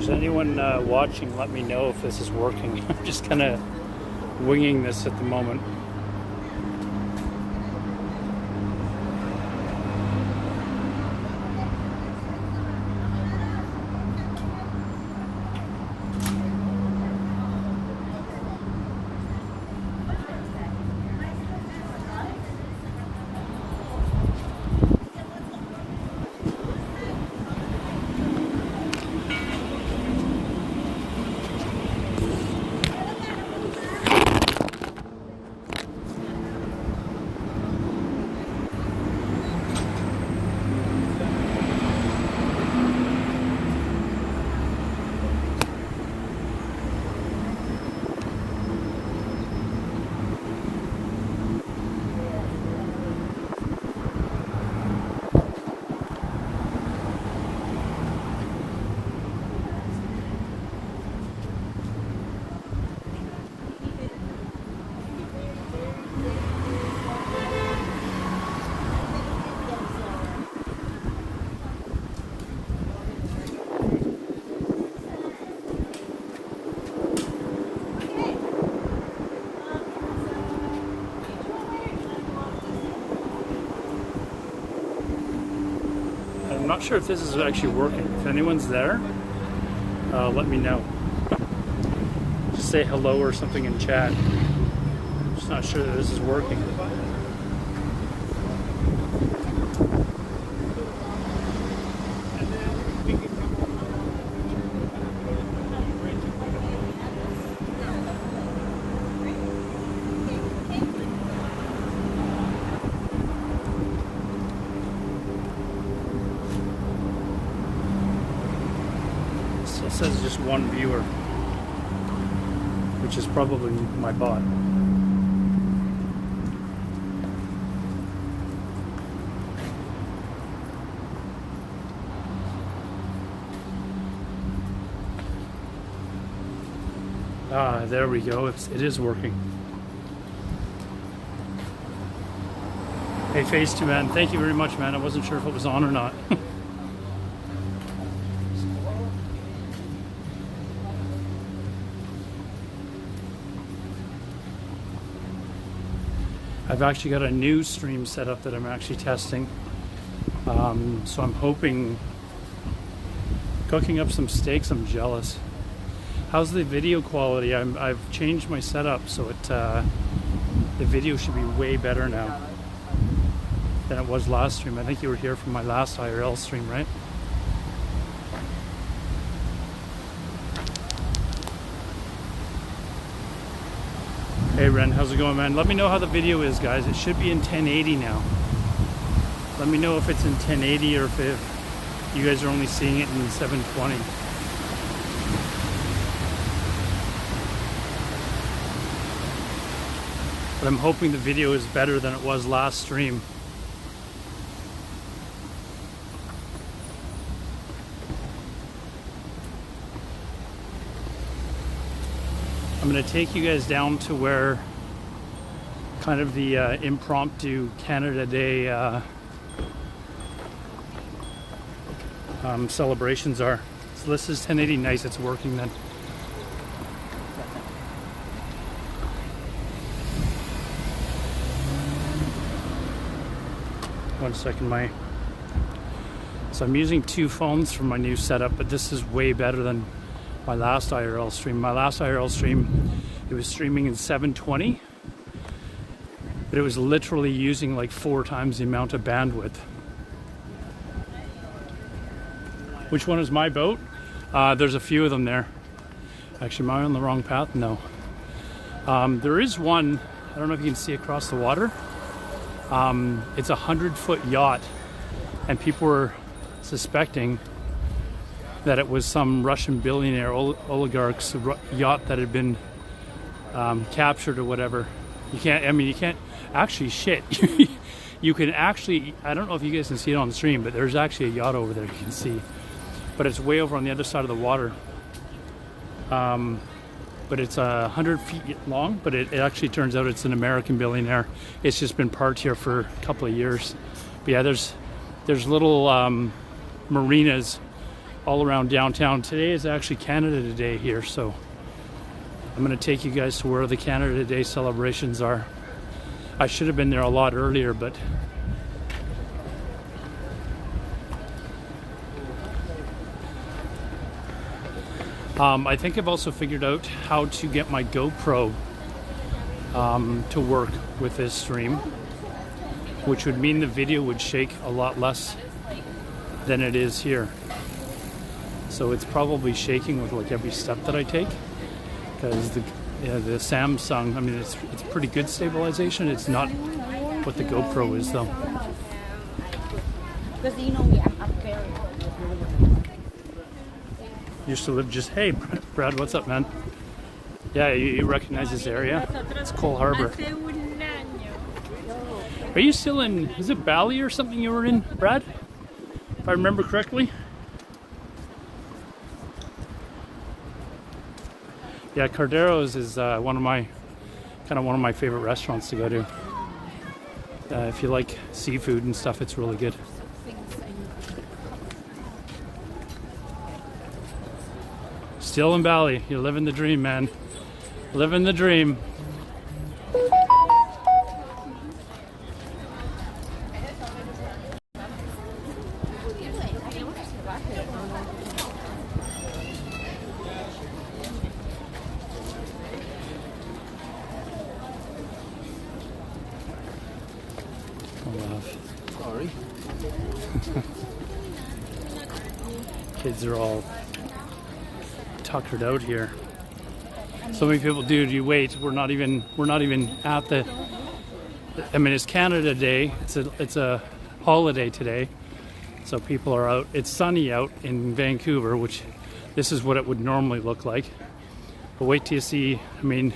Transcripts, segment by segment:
there's anyone watching, let me know if this is working. I'm just kind of winging this at the moment. I'm not sure if this is actually working. If anyone's there, let me know. Just say hello or something in chat. I'm just not sure that this is working. It says just one viewer, which is probably my bot. Ah, there we go. It is working. Hey, Face2 man, thank you very much, man. I wasn't sure if it was on or not. I've actually got a new stream set up that I'm actually testing. So I'm hoping, cooking up some steaks. I'm jealous. How's the video quality? I've changed my setup so the video should be way better now than it was last stream. I think you were here from my last IRL stream, right? Hey Ren, how's it going, man? Let me know how the video is, guys. It should be in 1080 now. Let me know if it's in 1080 or if you guys are only seeing it in 720. But I'm hoping the video is better than it was last stream. I'm going to take you guys down to where kind of the impromptu Canada Day celebrations are. So this is 1080. Nice, it's working then. One second, so I'm using two phones for my new setup, but this is way better than my last IRL stream. My last IRL stream, it was streaming in 720, but it was literally using like 4 times the amount of bandwidth. Which one is my boat? There's a few of them there. Actually, am I on the wrong path? No. There is one, I don't know if you can see across the water. It's a 100-foot yacht, and people were suspecting that it was some Russian billionaire oligarch's yacht that had been captured or whatever. You can't actually shit. You can actually, I don't know if you guys can see it on the stream, but there's actually a yacht over there you can see. But it's way over on the other side of the water. But it's 100 feet long, but it actually turns out it's an American billionaire. It's just been parked here for a couple of years. But yeah, there's little marinas all around downtown. Today is actually Canada Day here, so I'm going to take you guys to where the Canada Day celebrations are. I should have been there a lot earlier, but I think I've also figured out how to get my GoPro to work with this stream, which would mean the video would shake a lot less than it is here. So it's probably shaking with like every step that I take, because the Samsung, I mean, it's pretty good stabilization. It's not what the GoPro is though. Used to live just, hey Brad, what's up, man? Yeah, you recognize this area? It's Cole Harbor. Are you still in, is it Bali or something you were in, Brad? If I remember correctly? Yeah, Cardero's is one of my favorite restaurants to go to. If you like seafood and stuff, it's really good. Still in Bali, you're living the dream, man. Living the dream. Sorry. Kids are all tuckered out here. So many people, dude, you wait. We're not even at the. I mean, it's Canada Day. It's a holiday today, so people are out. It's sunny out in Vancouver, which this is what it would normally look like. But wait till you see. I mean,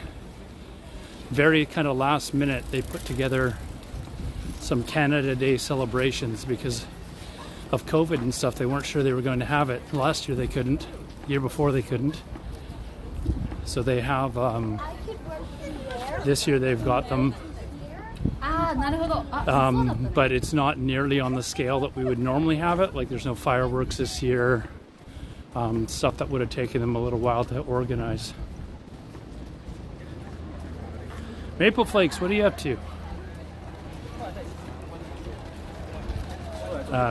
very kind of last minute they put together some Canada Day celebrations because of COVID and stuff. They weren't sure they were going to have it. Last year they couldn't. The year before they couldn't. So they have, this year they've got them. But it's not nearly on the scale that we would normally have it. Like there's no fireworks this year. Stuff that would have taken them a little while to organize. Maple Flakes, what are you up to?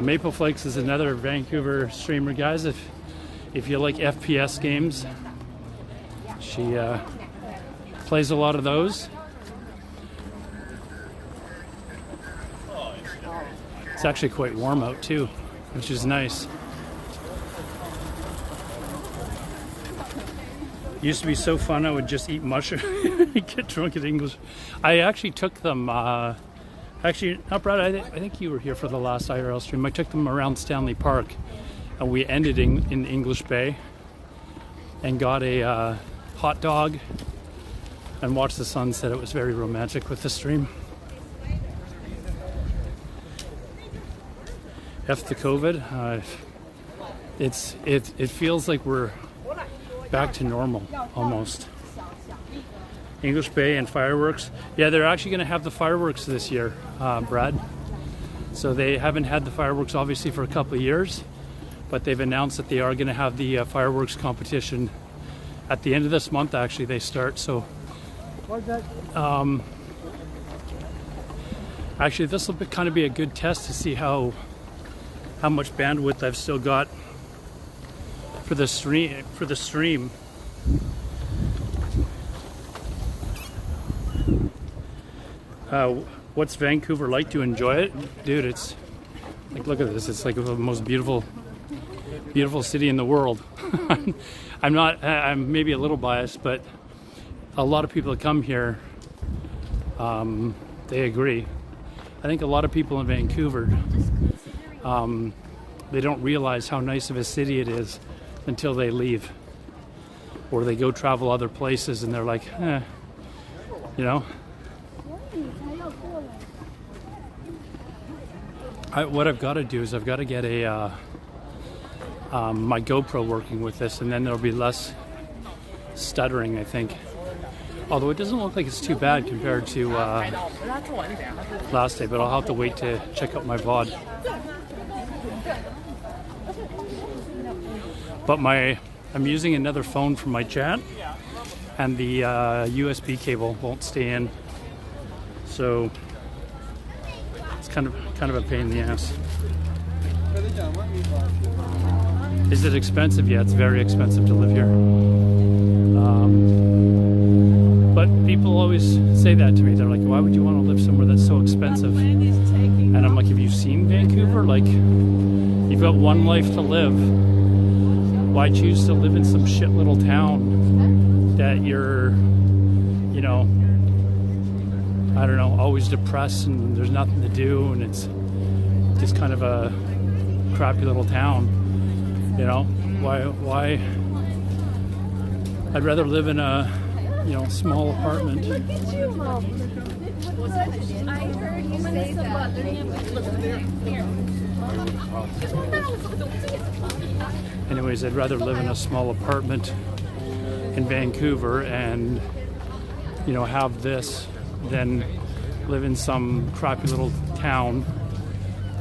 Maple Flakes is another Vancouver streamer, guys. If you like FPS games, she plays a lot of those. It's actually quite warm out too, which is nice. Used to be so fun. I would just eat mushrooms, get drunk at English. I actually took them. Actually, not Brad. I think you were here for the last IRL stream. I took them around Stanley Park, and we ended in English Bay, and got a hot dog, and watched the sunset. It was very romantic with the stream. F the COVID. It feels like we're back to normal almost. English Bay and fireworks. Yeah, they're actually going to have the fireworks this year, Brad. So they haven't had the fireworks obviously for a couple of years, but they've announced that they are going to have the fireworks competition at the end of this month. Actually, they start. So actually, this will kind of be a good test to see how much bandwidth I've still got for the stream. What's Vancouver like? To enjoy it, dude? It's like, look at this. It's like the most beautiful city in the world. I'm maybe a little biased, but a lot of people that come here, they agree. I think a lot of people in Vancouver, they don't realize how nice of a city it is until they leave, or they go travel other places and they're like, you know. What I've got to do is I've got to get my GoPro working with this, and then there'll be less stuttering, I think. Although it doesn't look like it's too bad compared to last day, but I'll have to wait to check out my VOD. but I'm using another phone for my chat, and the USB cable won't stay in, so it's kind of a pain in the ass. Is it expensive? Yeah, it's very expensive to live here. But people always say that to me. They're like, why would you want to live somewhere that's so expensive? And I'm like, have you seen Vancouver? Like, you've got one life to live. Why choose to live in some shit little town that you're, you know, I don't know, always depressed and there's nothing to do and it's just kind of a crappy little town, you know? Why? I'd rather live in a, you know, small apartment. I heard you say that. Anyways, I'd rather live in a small apartment in Vancouver and, you know, have this than live in some crappy little town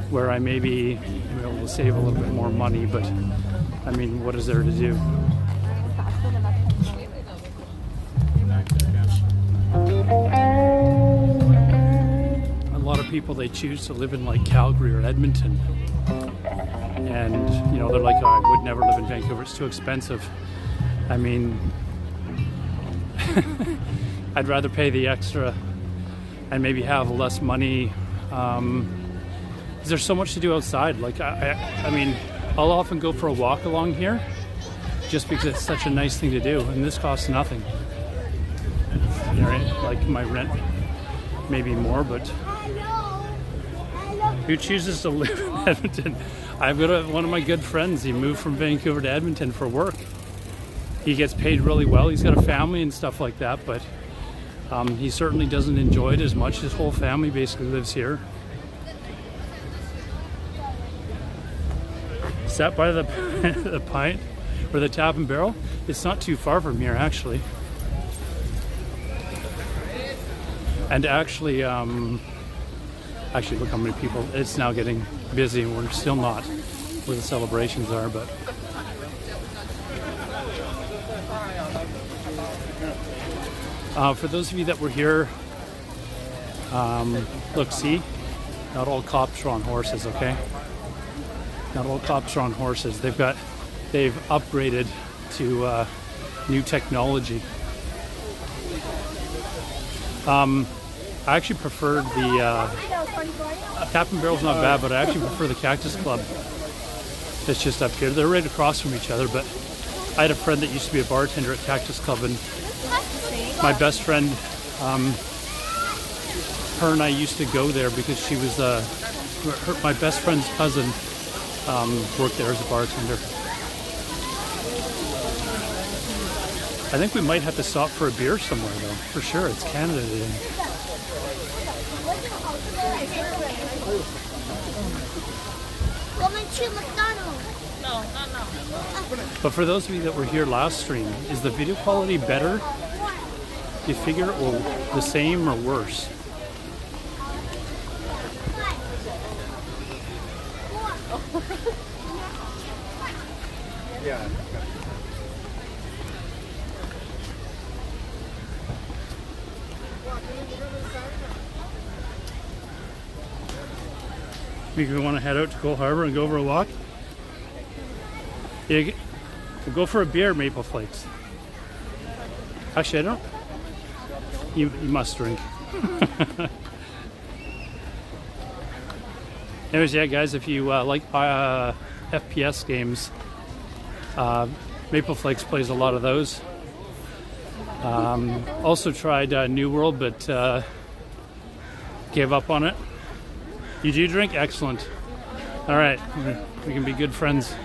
where I may be able to save a little bit more money, but I mean, what is there to do? A lot of people, they choose to live in like Calgary or Edmonton, and you know, they're like, oh, I would never live in Vancouver, it's too expensive. I mean, I'd rather pay the extra and maybe have less money. There's so much to do outside. Like I mean, I'll often go for a walk along here just because it's such a nice thing to do, and this costs nothing. You know, like my rent maybe more, but who chooses to live in Edmonton? I've got one of my good friends. He moved from Vancouver to Edmonton for work. He gets paid really well. He's got a family and stuff like that, but he certainly doesn't enjoy it as much. His whole family basically lives here. Sat by the the pint or the Tap and Barrel. It's not too far from here, actually. And actually, look how many people. It's now getting busy. We're still not where the celebrations are, but for those of you that were here, look, see, not all cops are on horses, okay? Not all cops are on horses. They've upgraded to new technology. I actually prefer the Tap and Barrel's not bad, but I actually prefer the Cactus Club. It's just up here. They're right across from each other, but I had a friend that used to be a bartender at Cactus Club, and my best friend, her and I used to go there because she was my best friend's cousin worked there as a bartender. I think we might have to stop for a beer somewhere, though. For sure, it's Canada Day. But for those of you that were here last stream, is the video quality better, do you figure, or the same or worse? Yeah. Maybe we want to head out to Cole Harbour and go over a walk. Yeah, we'll go for a beer, Maple Flakes. Actually, I don't. You must drink. Anyways, yeah, guys, if you like FPS games, Maple Flakes plays a lot of those. Also tried New World, but gave up on it. You do drink? Excellent. All right, we can be good friends.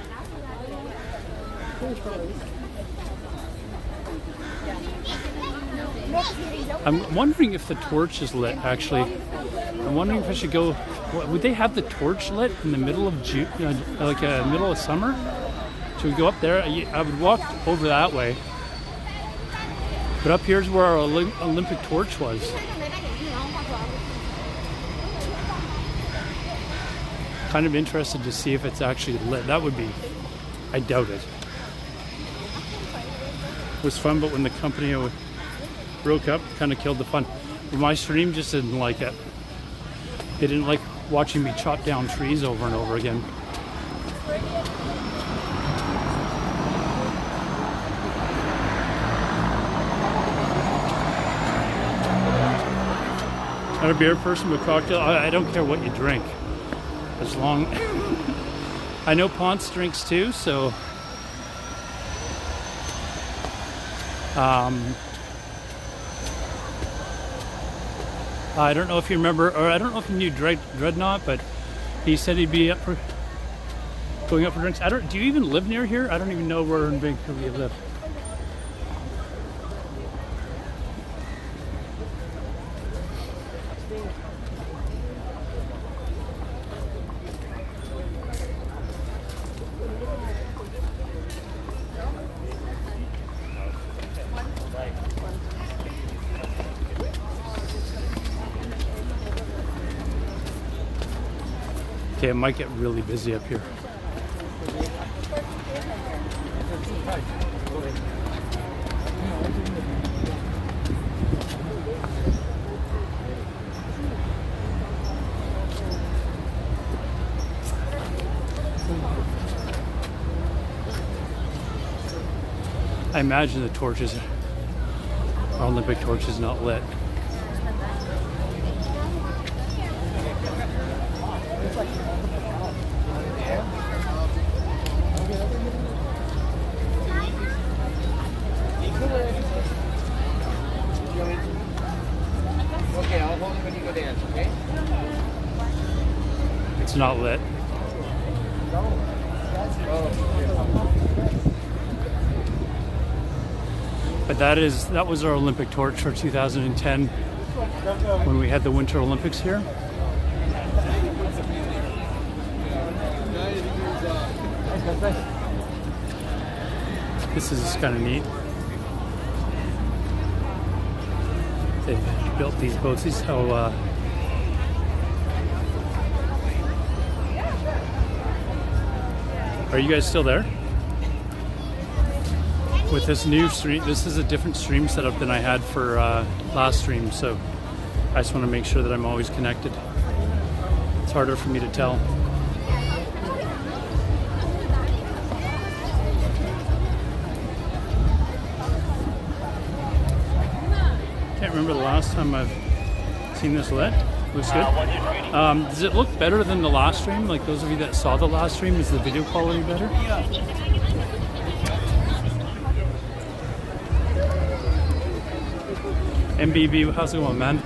I'm wondering if the torch is lit, actually. I'm wondering if I should go. Would they have the torch lit in the middle of June, like middle of summer? Should we go up there? I would walk over that way. But up here's where our Olympic torch was. Kind of interested to see if it's actually lit. That would be, I doubt it. was fun, but when the company broke up, kind of killed the fun. But my stream just didn't like it. They didn't like watching me chop down trees over and over again. Not a beer person, but cocktail. I don't care what you drink, as long. I know Ponce drinks too, so. I don't know if you remember, or I don't know if you knew Dreadnought, but he said he'd be up for going up for drinks. Do you even live near here? I don't even know where in Vancouver you live. Okay, it might get really busy up here. I imagine the torches, our Olympic torch is not lit. Okay, I'll hold it when you go dance, okay? It's not lit. But that was our Olympic torch for 2010 when we had the Winter Olympics here. This is kind of neat. They built these boats. These how are you guys still there? With this new stream, this is a different stream setup than I had for last stream, so I just want to make sure that I'm always connected. It's harder for me to tell. Can't remember the last time I've seen this lit. Looks good. Does it look better than the last stream? Like those of you that saw the last stream, is the video quality better? MBB, how's it going, man?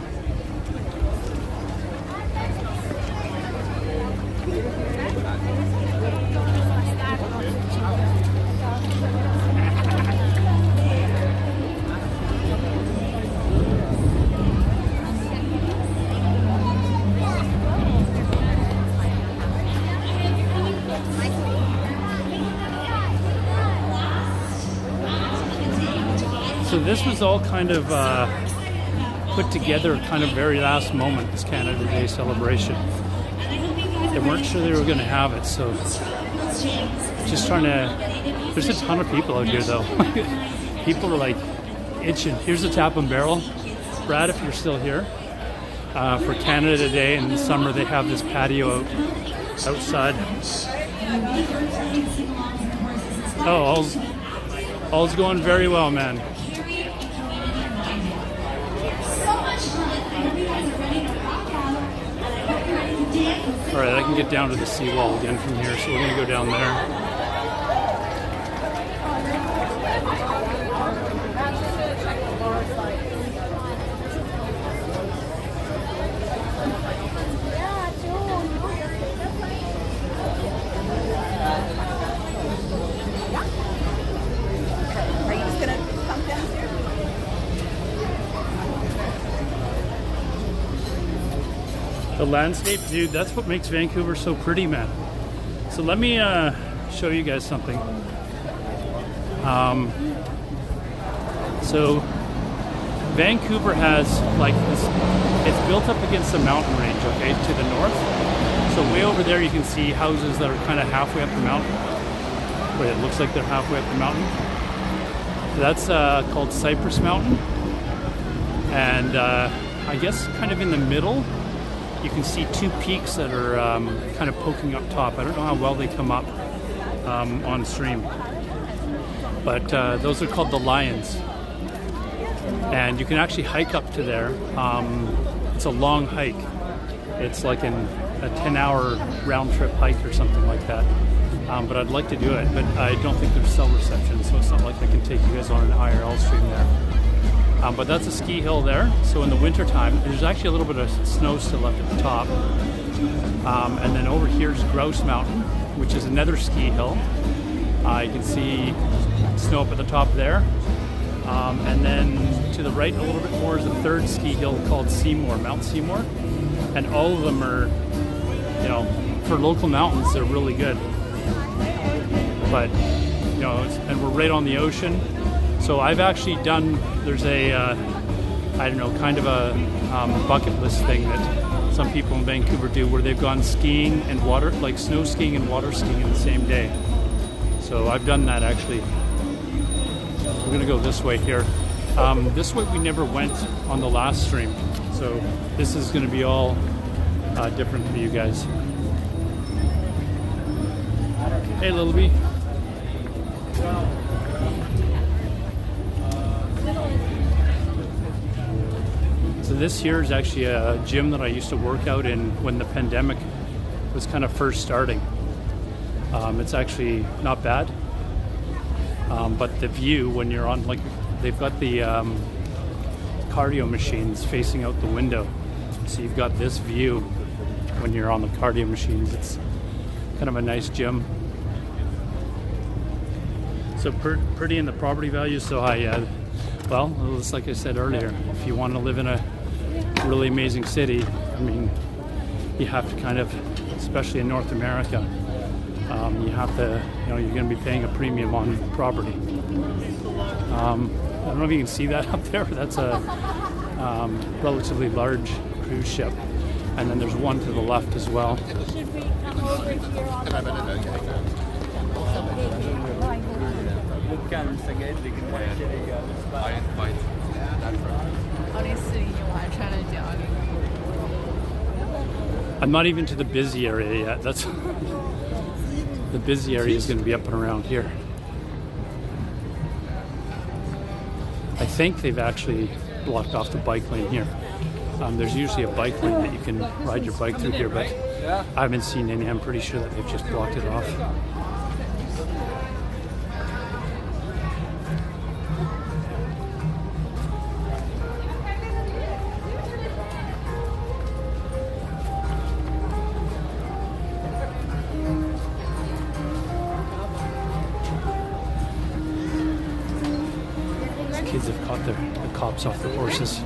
So this was all kind of put together kind of very last moment, this Canada Day celebration. They weren't sure they were going to have it, so just trying to, there's a ton of people out here though. People are like itching. Here's the Tap and Barrel. Brad, if you're still here, for Canada Day in the summer, they have this patio outside. Oh, all's going very well, man. Alright, I can get down to the seawall again from here, so we're going to go down there. Are you just going to come downstairs? The landscape, dude, that's what makes Vancouver so pretty, man. So let me show you guys something. So Vancouver has like this, it's built up against the mountain range, okay, to the north. So way over there you can see houses that are kind of halfway up the mountain. Wait, it looks like they're halfway up the mountain. That's called Cypress Mountain, and I guess kind of in the middle you can see two peaks that are kind of poking up top. I don't know how well they come up on stream, but those are called the Lions, and you can actually hike up to there. It's a long hike. It's like a 10-hour round trip hike or something like that. But I'd like to do it, but I don't think there's cell reception, so it's not like I can take you guys on an IRL stream there. But that's a ski hill there, so in the winter time, there's actually a little bit of snow still left at the top. And then over here's Grouse Mountain, which is another ski hill. You can see snow up at the top there. And then to the right a little bit more is a third ski hill called Seymour, Mount Seymour. And all of them are, you know, for local mountains, they're really good. But, you know, and we're right on the ocean. So I've actually done, there's a, I don't know, kind of a bucket list thing that some people in Vancouver do where they've gone skiing and water, like snow skiing and water skiing in the same day. So I've done that actually. We're gonna go this way here. This way we never went on the last stream. So this is gonna be all different for you guys. Hey, Little Bee. So this here is actually a gym that I used to work out in when the pandemic was kind of first starting. It's actually not bad, but the view when you're on, like, they've got the cardio machines facing out the window, so you've got this view when you're on the cardio machines. It's kind of a nice gym. So pretty, and the property value is so high. Well, it's like I said earlier, if you want to live in a really amazing city, I mean, you have to kind of, especially in North America, you have to, you know, you're going to be paying a premium on property. I don't know if you can see that up there, but that's a relatively large cruise ship. And then there's one to the left as well. Should we come over here on the I'm not even to the busy area yet. That's the busy area is going to be up and around here. I think they've actually blocked off the bike lane here. There's usually a bike lane that you can ride your bike through here, but I haven't seen any. I'm pretty sure that they've just blocked it off. These kids have caught the cops off the horses.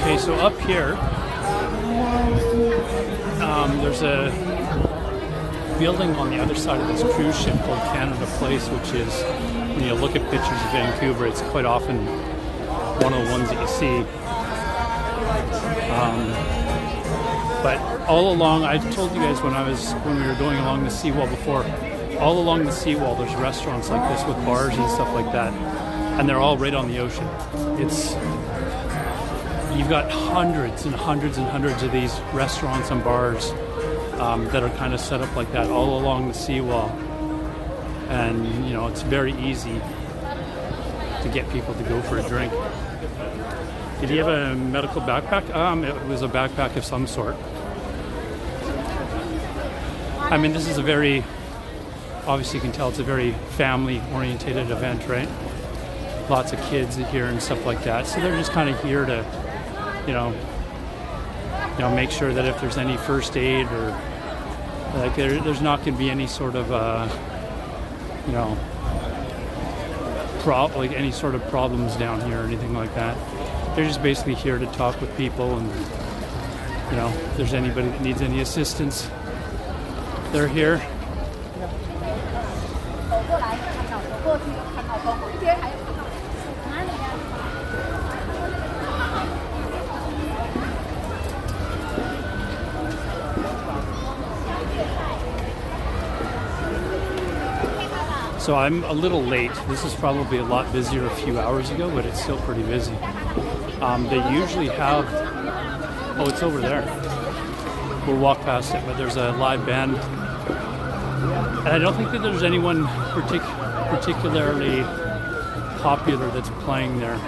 Okay, so up here, there's a building on the other side of this cruise ship called Canada Place, which is, when you look at pictures of Vancouver, it's quite often one of the ones that you see. But all along, I told you guys when we were going along the seawall before, all along the seawall there's restaurants like this with bars and stuff like that, and they're all right on the ocean. You've got hundreds and hundreds and hundreds of these restaurants and bars that are kind of set up like that all along the seawall, and you know, it's very easy to get people to go for a drink. Did he have a medical backpack? It was a backpack of some sort. I mean, this is a very obviously you can tell it's a very family-orientated event, right? Lots of kids here and stuff like that. So they're just kind of here to, you know, make sure that if there's any first aid or like there's not going to be any sort of, you know, like any sort of problems down here or anything like that. They're just basically here to talk with people, and you know, if there's anybody that needs any assistance, they're here. So I'm a little late. This is probably a lot busier a few hours ago, but it's still pretty busy. They usually have, oh, it's over there. We'll walk past it, but there's a live band. And I don't think that there's anyone particularly popular that's playing there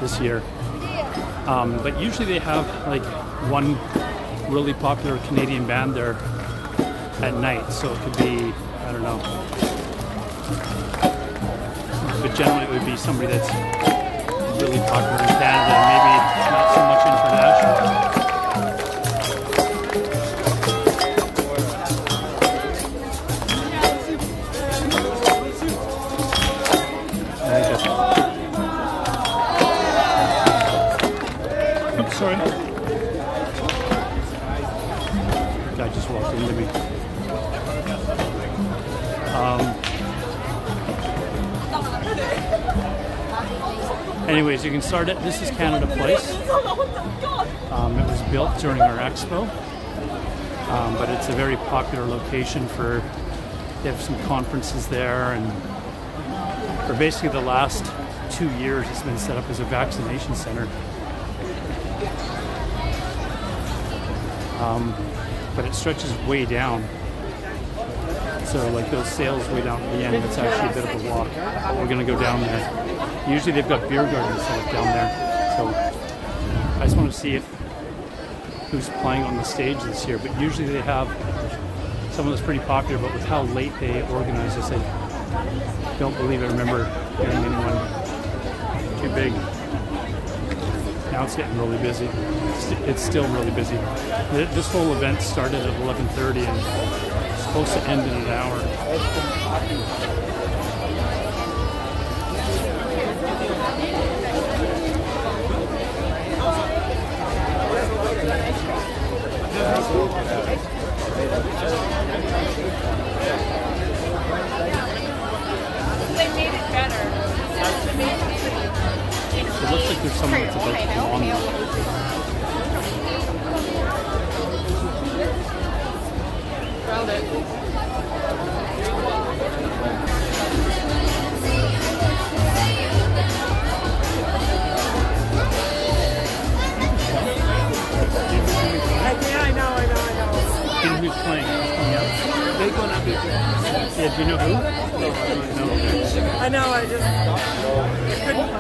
this year. But usually they have like one really popular Canadian band there at night. So it could be, I don't know. But generally it would be somebody that's really popular in Canada and maybe not so much international. Oops, sorry. Guy just walked into me. Anyways, you can start it. This is Canada Place. It was built during our expo, but it's a very popular location for, they have some conferences there, and for basically the last 2 years it's been set up as a vaccination center. But it stretches way down. So like those sails way down at the end, it's actually a bit of a walk. But we're gonna go down there. Usually they've got beer gardens set up down there. So I just want to see who's playing on the stage this year. But usually they have someone that's pretty popular, but with how late they organize this, I don't believe I remember getting anyone too big. Now it's getting really busy. It's still really busy. This whole event started at 11:30 and it's supposed to end in an hour. They made it better. It looks like there's someone that's about to come on now. Found it. Yeah, I know. And who's playing? They're gonna be good. Yeah, do you know who? No. I know, I just couldn't.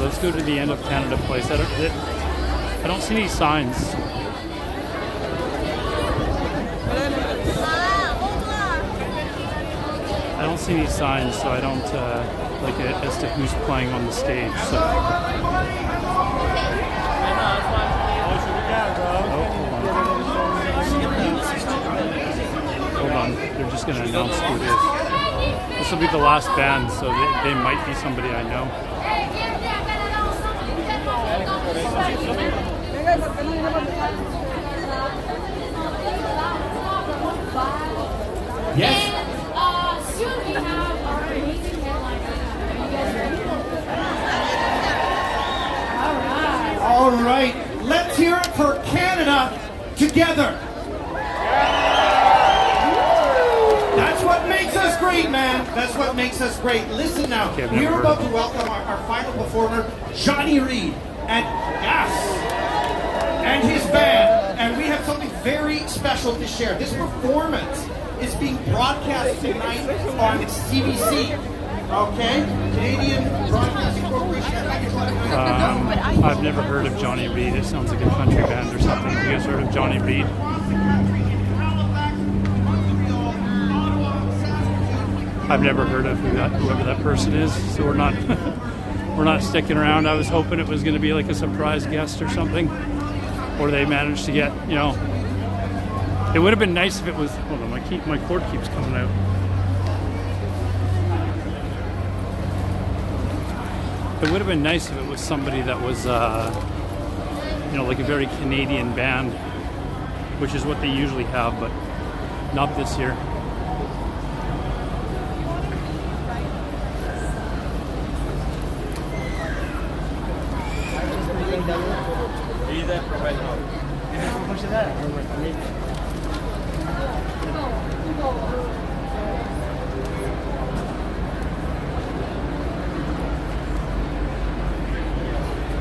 Let's go to the end of Canada Place. I don't see any signs. I don't see any signs, so I don't like it as to who's playing on the stage. So. Hold on, they're just going to announce who it is. This will be the last band, so they might be somebody I know. Yes. Soon we have our amazing headliner. All right, let's hear it for Canada together. That's what makes us great, man. That's what makes us great. Listen now, Okay, we're about to welcome our final performer, Johnny Reed, and yes, and his band. And we have something very special to share. This performance is being broadcast tonight on CBC. Okay? Canadian Broadcasting Corporation. I've never heard of Johnny Reed. It sounds like a country band or something. You guys heard of Johnny Reed? I've never heard of whoever that person is, so we're not we're not sticking around. I was hoping it was going to be like a surprise guest or something, or they managed to get, you know. It would have been nice if it was. Hold on, my cord keeps coming out. It would have been nice if it was somebody that was, you know, like a very Canadian band, which is what they usually have, but not this year.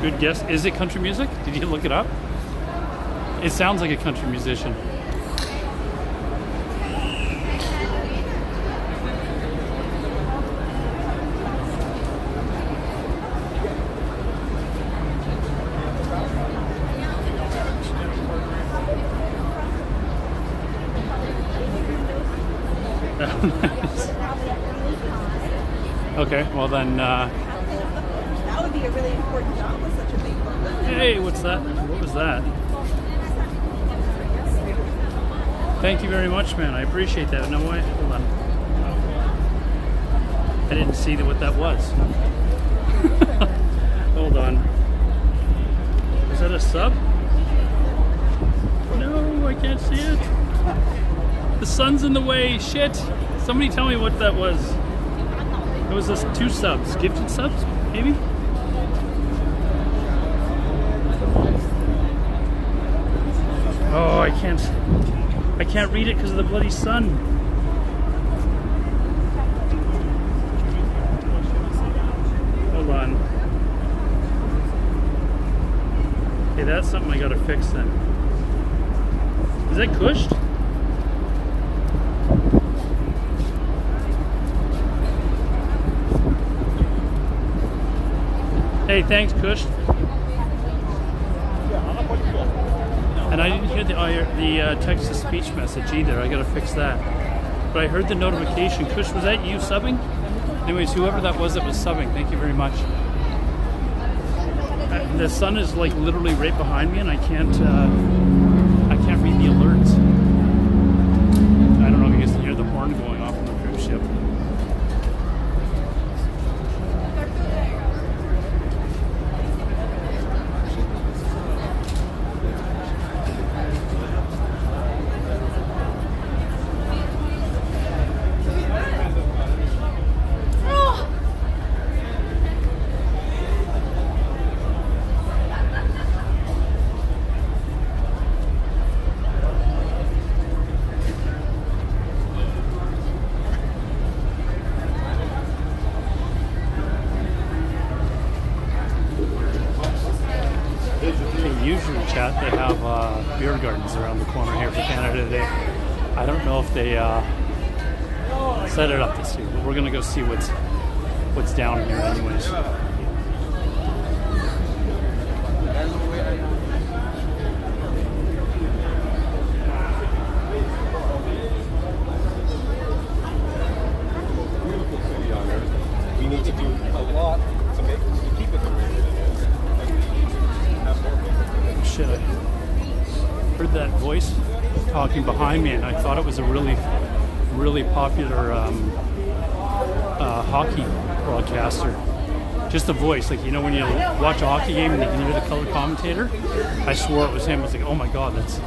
Good guess. Is it country music? Did you look it up? It sounds like a country musician. Okay, well then, That would be a really important job with such a big book. hey, what's that? What was that? Thank you very much, man. I appreciate that. No way. Hold on. I didn't see what that was. Hold on. Is that a sub? No, I can't see it. The sun's in the way. Shit. Somebody tell me what that was. It was just 2 subs. Gifted subs, maybe? Oh, I can't read it because of the bloody sun. Hold on. Okay, that's something I gotta fix then. Is that cushed? Hey, thanks, Kush. And I didn't hear the text-to-speech message either. I gotta fix that. But I heard the notification. Kush, was that you subbing? Anyways, whoever that was subbing, thank you very much. The sun is like literally right behind me, and I can't read the alerts. I don't know if you guys can hear the horn going off on the cruise ship. Usually, chat, they have beer gardens around the corner here for Canada Day. I don't know if they set it up this year, but we're gonna go see what's down here anyways. We need to do a lot to keep it the way it is. Shit, I heard that voice talking behind me, and I thought it was a really popular hockey broadcaster. Just the voice, like, you know, when you watch a hockey game and you can hear the color commentator. I swore it was him. I was like, oh my god, that's.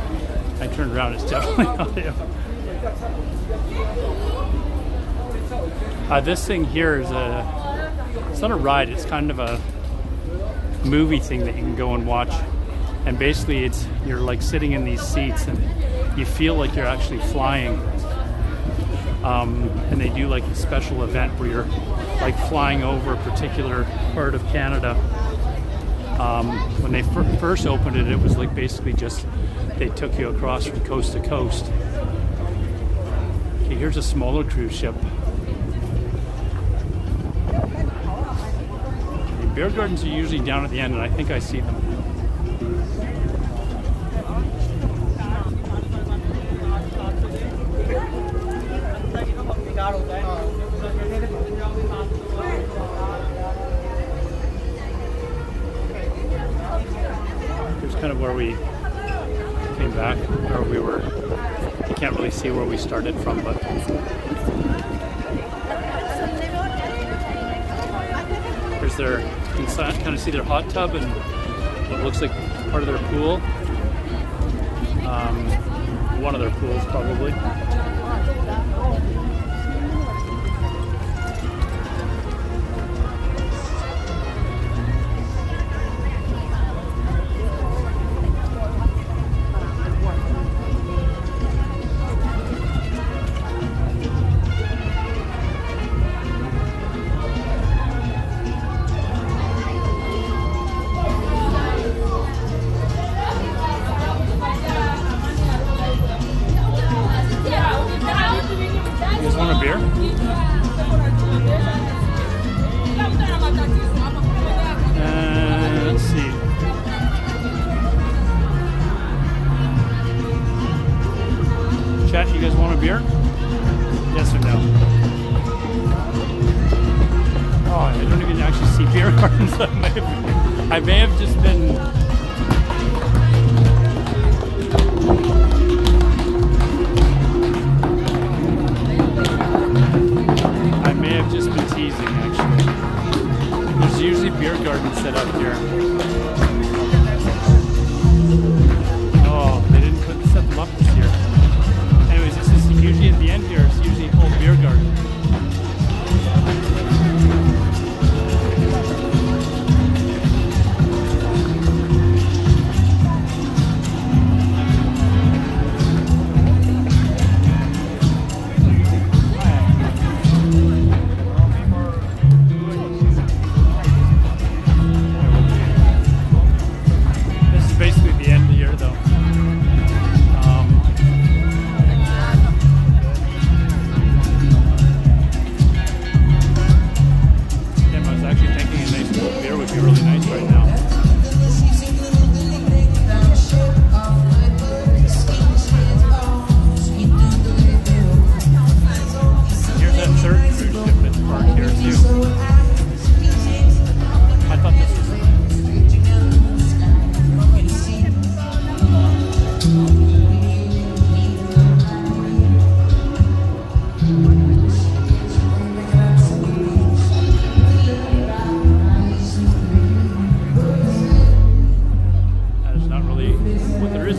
I turned around, it's definitely not him. This thing here is it's not a ride, it's kind of a movie thing that you can go and watch. And basically you're like sitting in these seats and you feel like you're actually flying. And they do like a special event where you're like flying over a particular part of Canada. When they first opened it, it was like basically just they took you across from coast to coast. Okay, here's a smaller cruise ship. The beer gardens are usually down at the end, and I think I see them. Here's kind of where we came back, or we were. You can't really see where we started from, but here's their. You can kind of see their hot tub and what looks like part of their pool. One of their pools, probably. Let's see. Chat, you guys want a beer? Yes or no? Oh, I don't even actually see beer gardens. I may have just been. I may have just been teasing, actually. There's usually beer gardens set up here. Oh, they didn't set them up this year. Anyways, this is usually at the end here. It's usually a whole beer garden.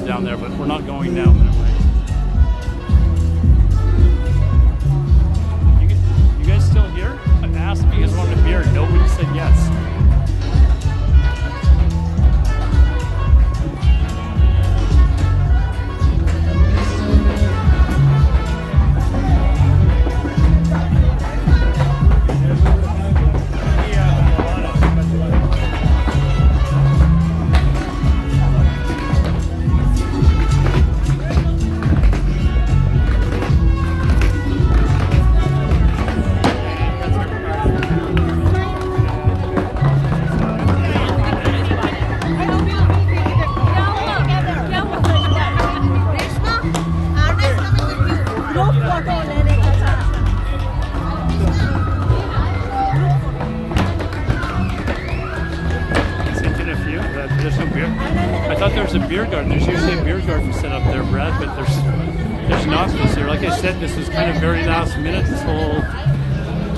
Down there, but we're not going down that way. You guys still here? I asked if you guys wanted a beer. Nobody said yes. I thought there was a beer garden. There's usually a beer garden set up there, Brad, but there's not this year. Like I said, this was kind of very last minute, this whole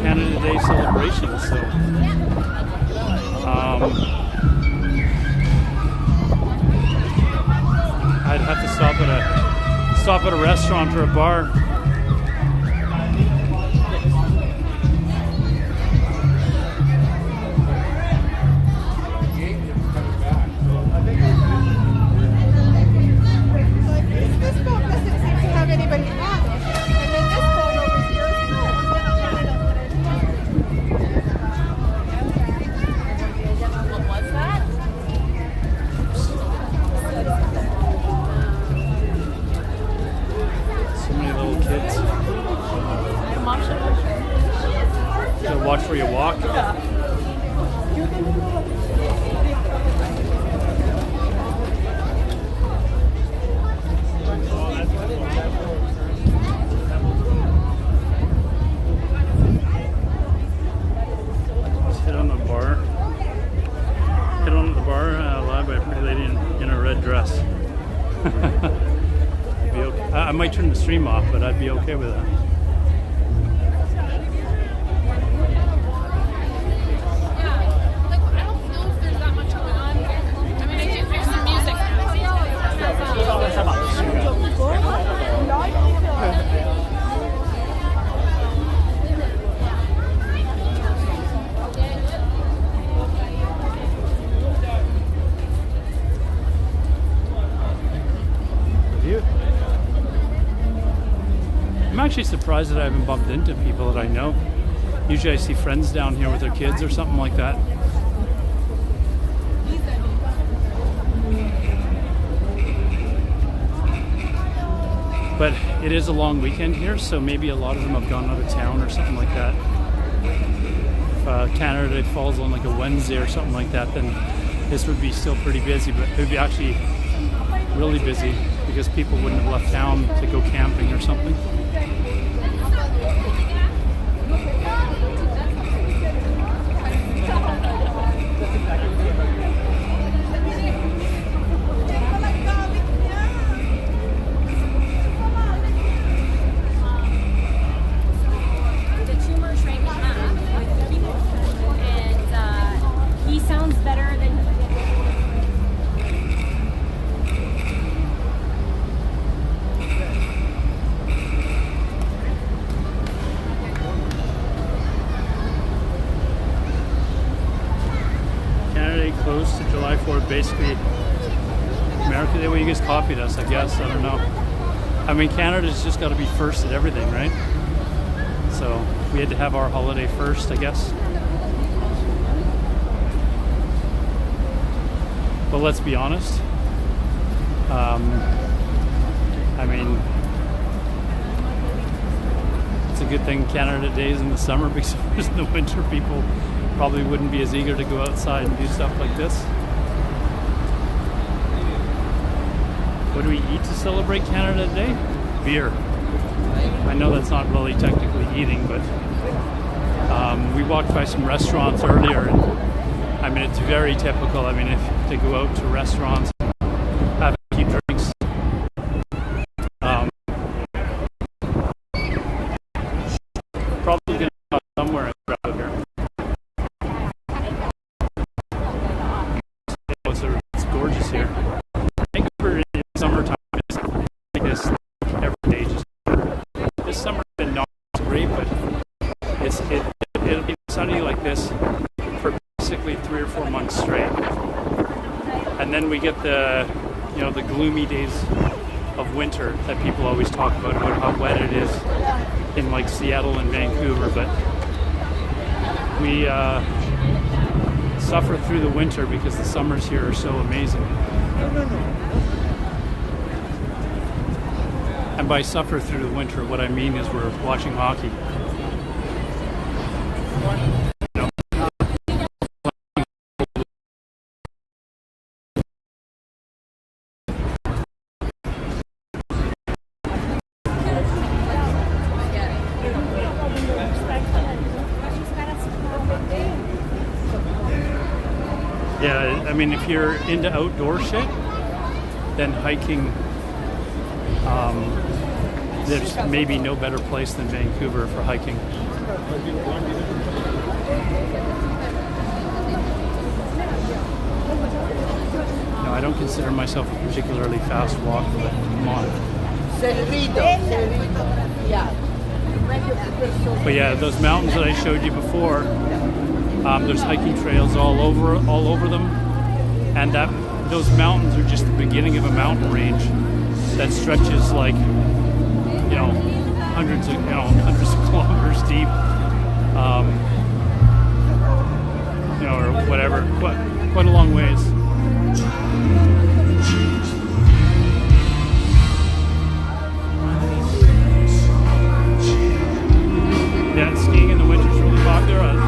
Canada Day celebration. So, I'd have to stop at a restaurant or a bar. watch where you walk. Hit on the bar, live by a pretty lady in a red dress. I'd be okay. I might turn the stream off, but I'd be okay with that. I'm actually surprised that I haven't bumped into people that I know. Usually I see friends down here with their kids or something like that. But it is a long weekend here, so maybe a lot of them have gone out of town or something like that. If Canada Day falls on like a Wednesday or something like that, then this would be still pretty busy, but it would be actually really busy because people wouldn't have left town to go camping or something. Close to July 4th, basically America Day. Well, you guys copied us, I guess. I don't know. I mean, Canada's just got to be first at everything, right? So we had to have our holiday first, I guess. But let's be honest. I mean, it's a good thing Canada Day is in the summer because if it was in the winter, people probably wouldn't be as eager to go outside and do stuff like this. What do we eat to celebrate Canada Day? Beer. I know that's not really technically eating, but we walked by some restaurants earlier, and I mean, it's very typical. I mean, if to go out to restaurants, have a few drinks. Probably gonna go somewhere and grab a beer. It's gorgeous here. Vancouver in summertime is like this every day. Just this summer's been not great, but it'll be sunny like this for basically 3 or 4 months straight, and then we get the gloomy days of winter that people always talk about how wet it is in like Seattle and Vancouver, but we suffer through the winter because the summers here are so amazing. And by suffer through the winter, what I mean is we're watching hockey. Yeah, I mean, if you're into outdoor shit, then hiking, there's maybe no better place than Vancouver for hiking. No, I don't consider myself a particularly fast walker, but come on. But yeah, those mountains that I showed you before, there's hiking trails all over them, and those mountains are just the beginning of a mountain range that stretches like hundreds of kilometers deep, or whatever, quite a long ways. Yeah, skiing in the winter is really popular.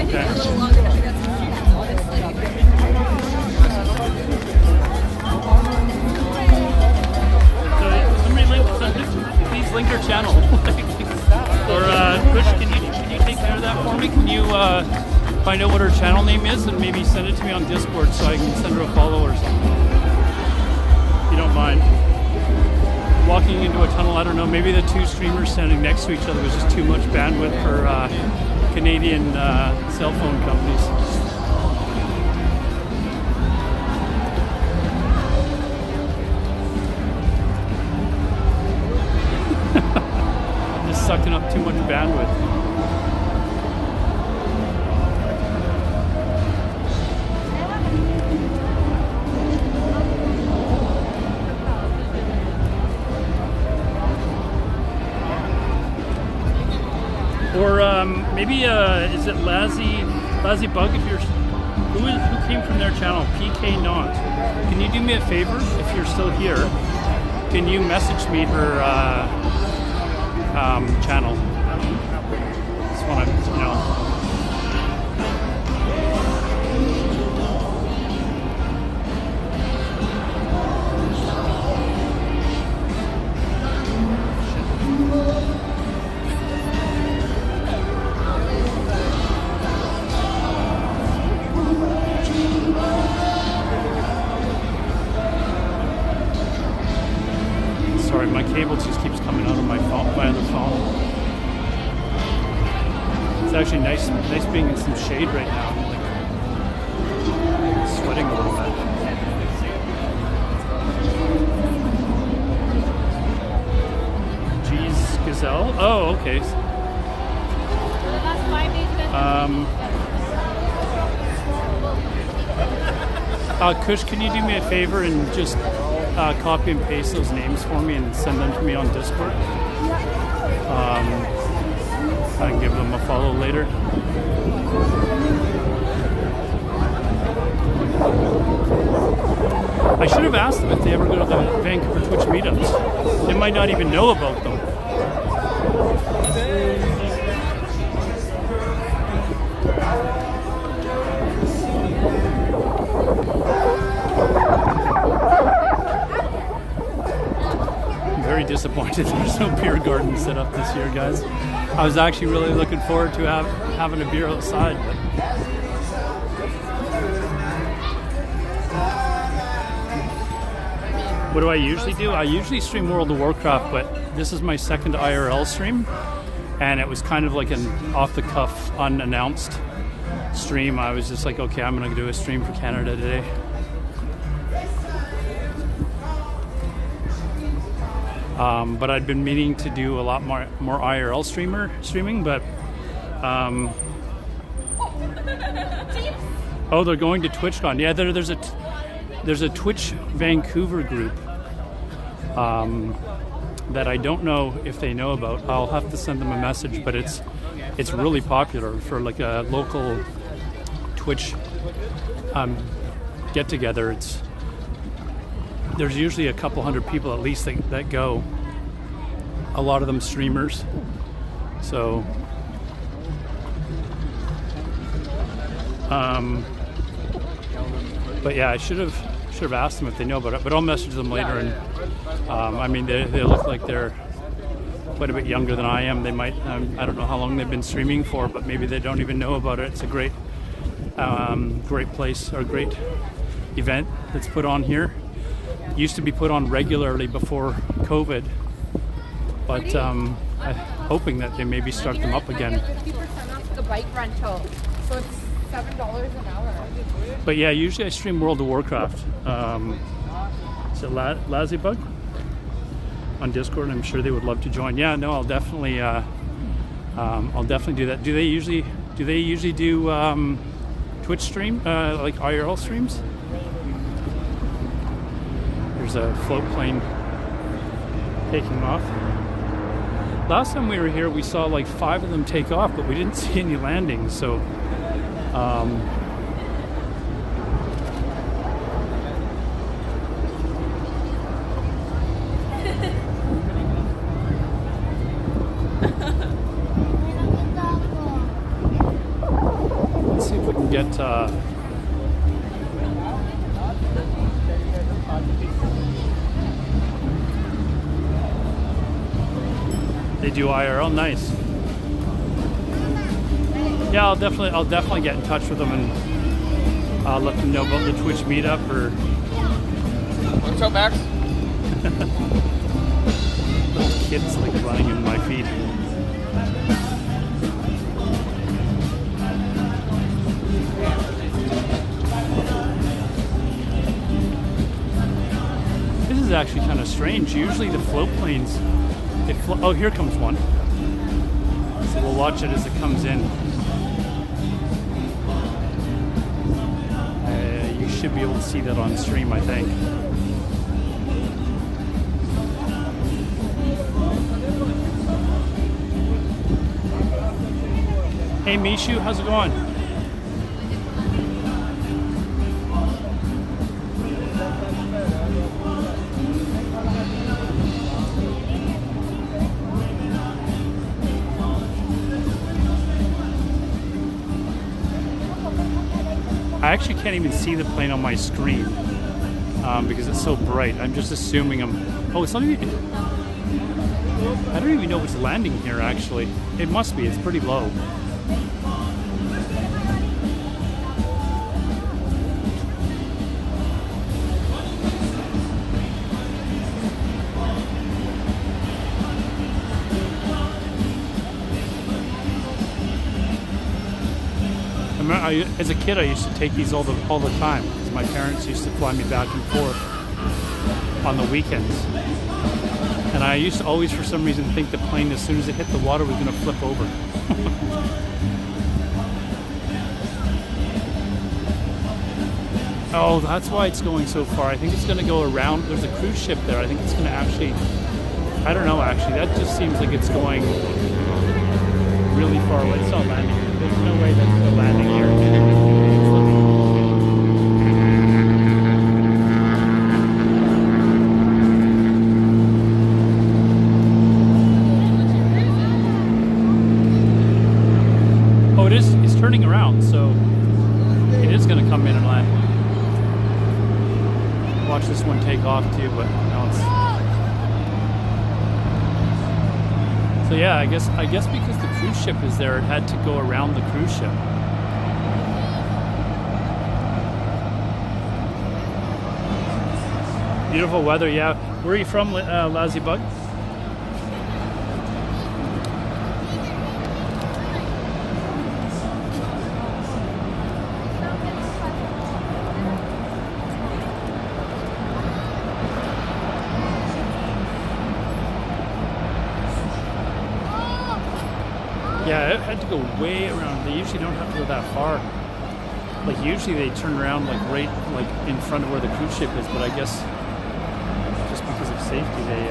Okay. Please link our channel. Or Kush, can you take care of that for me? Can you find out what her channel name is and maybe send it to me on Discord so I can send her a follow or something? If you don't mind. Walking into a tunnel, I don't know, maybe the two streamers standing next to each other was just too much bandwidth for Canadian cell phone companies. Just sucking up too much bandwidth. Or maybe is it Lazzy Bug? If you're who came from their channel, PK Not. Can you do me a favor if you're still here? Can you message me her channel? Just want to, you know. Sorry, my cable just keeps coming out of my phone, my other phone. It's actually nice being in some shade right now. I'm like sweating a little bit. Jeez, Gazelle. Oh, okay. Kush, can you do me a favor and just copy and paste those names for me and send them to me on Discord? I can give them a follow later. I should have asked them if they ever go to the Vancouver Twitch meetups. They might not even know about them. Very disappointed there's no beer garden set up this year, guys. I was actually really looking forward to having a beer outside. But what do I usually do? I usually stream World of Warcraft, but this is my second IRL stream, and it was kind of like an off-the-cuff, unannounced stream. I was just like, okay, I'm going to do a stream for Canada today. But I'd been meaning to do a lot more IRL streaming, but oh, they're going to TwitchCon. Yeah, there's a Twitch Vancouver group that I don't know if they know about. I'll have to send them a message, but it's really popular for like a local Twitch get together. There's usually a couple hundred people at least that go. A lot of them streamers. So, but yeah, I should have asked them if they know about it. But I'll message them later. And I mean, they look like they're quite a bit younger than I am. They might. I don't know how long they've been streaming for, but maybe they don't even know about it. It's a great place or great event that's put on here. Used to be put on regularly before COVID, but I'm hoping that they maybe start them up again. 50% off the bike rental, so it's $7 an hour. But yeah, usually I stream World of Warcraft. Is it Lazzy Bug on Discord? I'm sure they would love to join. Yeah, no, I'll definitely do that. Do they usually do Twitch stream like IRL streams? There's a float plane taking off. Last time we were here, we saw like 5 of them take off, but we didn't see any landings. So, get they do IRL. Nice. Yeah, I'll definitely get in touch with them and let them know about the Twitch meetup. Or What's up, Max? little kids like running in my feet. This is actually kind of strange. Usually the float planes, oh, here comes one. So we'll watch it as it comes in. You should be able to see that on stream, I think. Hey Mishu, how's it going? I actually can't even see the plane on my screen because it's so bright. I'm just assuming oh, it's not even... I don't even know if it's landing here, actually. It must be. It's pretty low. As a kid, I used to take these all the time because my parents used to fly me back and forth on the weekends. And I used to always, for some reason, think the plane, as soon as it hit the water, was going to flip over. Oh, that's why it's going so far. I think it's going to go around. There's a cruise ship there. I think it's going to actually... I don't know, actually. That just seems like it's going really far away. It's not landing. There's no way that's still landing here. Oh, it's turning around, so it is going to come in and land. Watch this one take off too, but now it's... So yeah, I guess because the cruise ship is there, it had to go around the cruise ship. Beautiful weather, yeah. Where are you from, Lazy Bug? Yeah, it had to go way around. They usually don't have to go that far. Like usually they turn around like right like in front of where the cruise ship is, but I guess just because of safety they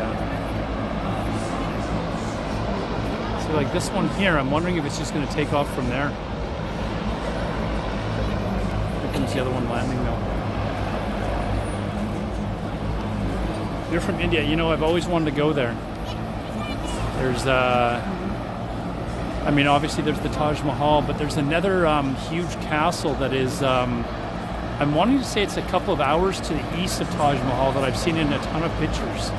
so like this one here, I'm wondering if it's just gonna take off from there. Here comes the other one landing though. You're from India, you know, I've always wanted to go there. There's I mean, obviously there's the Taj Mahal, but there's another huge castle that is, I'm wanting to say it's a couple of hours to the east of Taj Mahal that I've seen in a ton of pictures.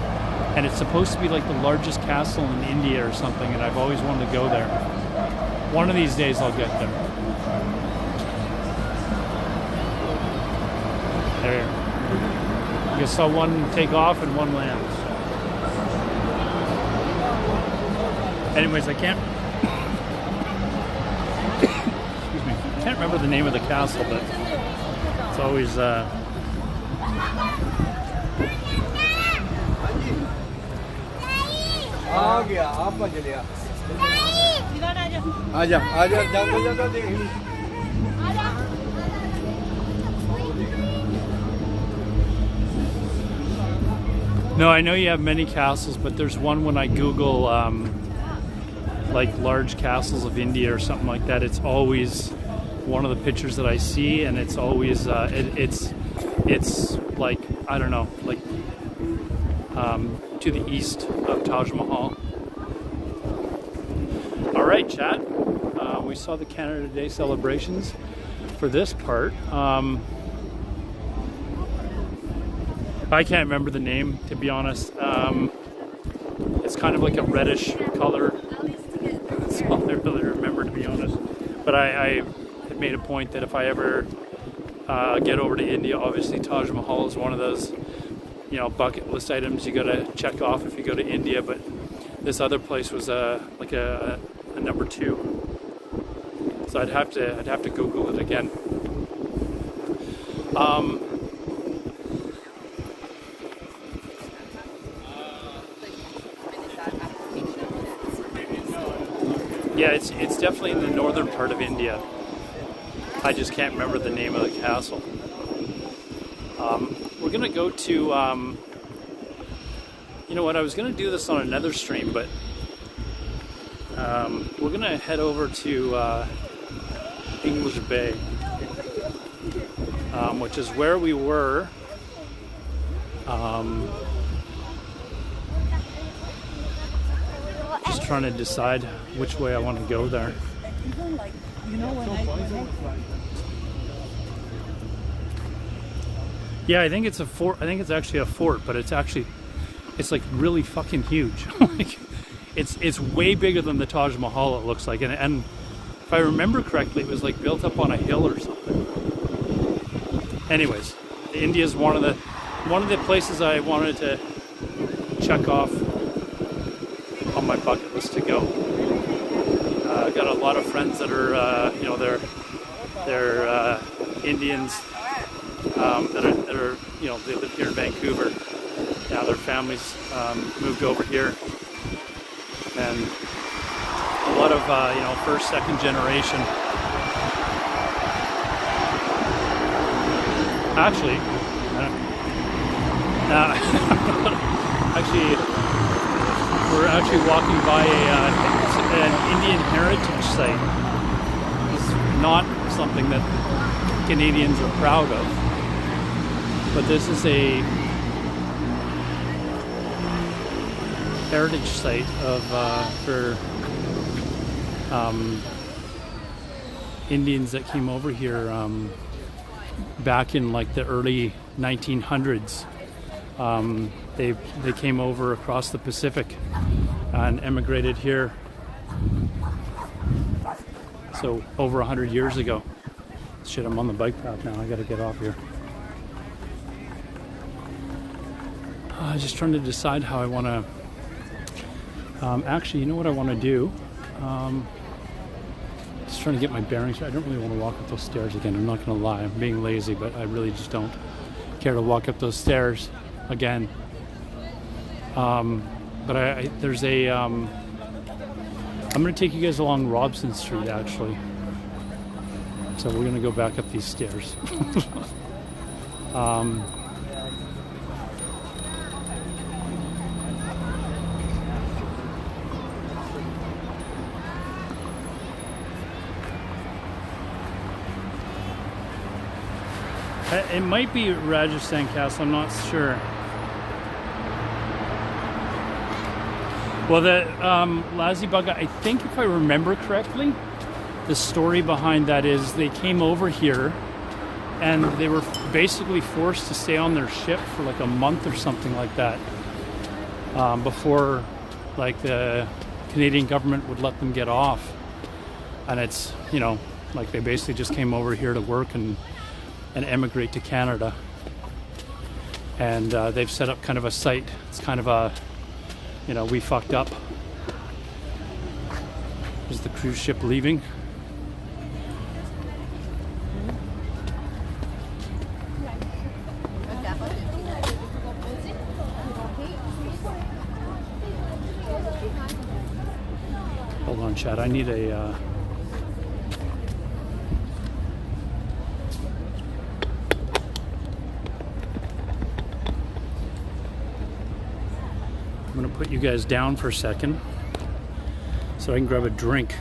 And it's supposed to be like the largest castle in India or something, and I've always wanted to go there. One of these days I'll get there. There. You saw one take off and one land. Anyways, I can't remember the name of the castle, but it's always No, I know you have many castles, but there's one when I Google like large castles of India or something like that, it's always one of the pictures that I see, and it's always it's like, I don't know, like to the east of Taj Mahal. All right, chat. We saw the Canada Day celebrations. for this part. I can't remember the name, to be honest. It's kind of like a reddish color. That's all I really remember, to be honest. But I had made a point that if I ever get over to India, obviously Taj Mahal is one of those, you know, bucket list items you gotta check off if you go to India. But this other place was like a number 2. So I'd have to Google it again. Yeah, it's definitely in the northern part of India. I just can't remember the name of the castle. We're gonna go to, you know what, I was gonna do this on another stream, but we're gonna head over to English Bay, which is where we were. Just trying to decide which way I want to go there. Yeah, I think it's a fort. I think it's actually a fort, but it's like really fucking huge. Like it's way bigger than the Taj Mahal, it looks like, and if I remember correctly, it was like built up on a hill or something. Anyways, India is one of the places I wanted to check off on my bucket list to go. I've got a lot of friends that are, you know, they're Indians that are, you know, they live here in Vancouver. Now their families moved over here, and a lot of, you know, first, second generation. Actually, we're actually walking by an Indian heritage site. It's not something that Canadians are proud of, but this is a heritage site of for Indians that came over here back in like the early 1900s. They came over across the Pacific and emigrated here. So over 100 years ago. Shit, I'm on the bike path now. I gotta get off here. Just trying to decide how I want to. Actually, you know what I want to do? Just trying to get my bearings. I don't really want to walk up those stairs again. I'm not going to lie. I'm being lazy, but I really just don't care to walk up those stairs again. But there's a. I'm going to take you guys along Robson Street, actually. So we're going to go back up these stairs. It might be Rajasthan Castle, I'm not sure. Well, the Lazibugga, I think if I remember correctly, the story behind that is they came over here and they were basically forced to stay on their ship for like a month or something like that before like the Canadian government would let them get off. And it's, you know, like they basically just came over here to work and emigrate to Canada. And they've set up kind of a site. It's kind of a, you know, we fucked up. There's the cruise ship leaving. Hold on, Chad. I need a... I'm going to put you guys down for a second so I can grab a drink.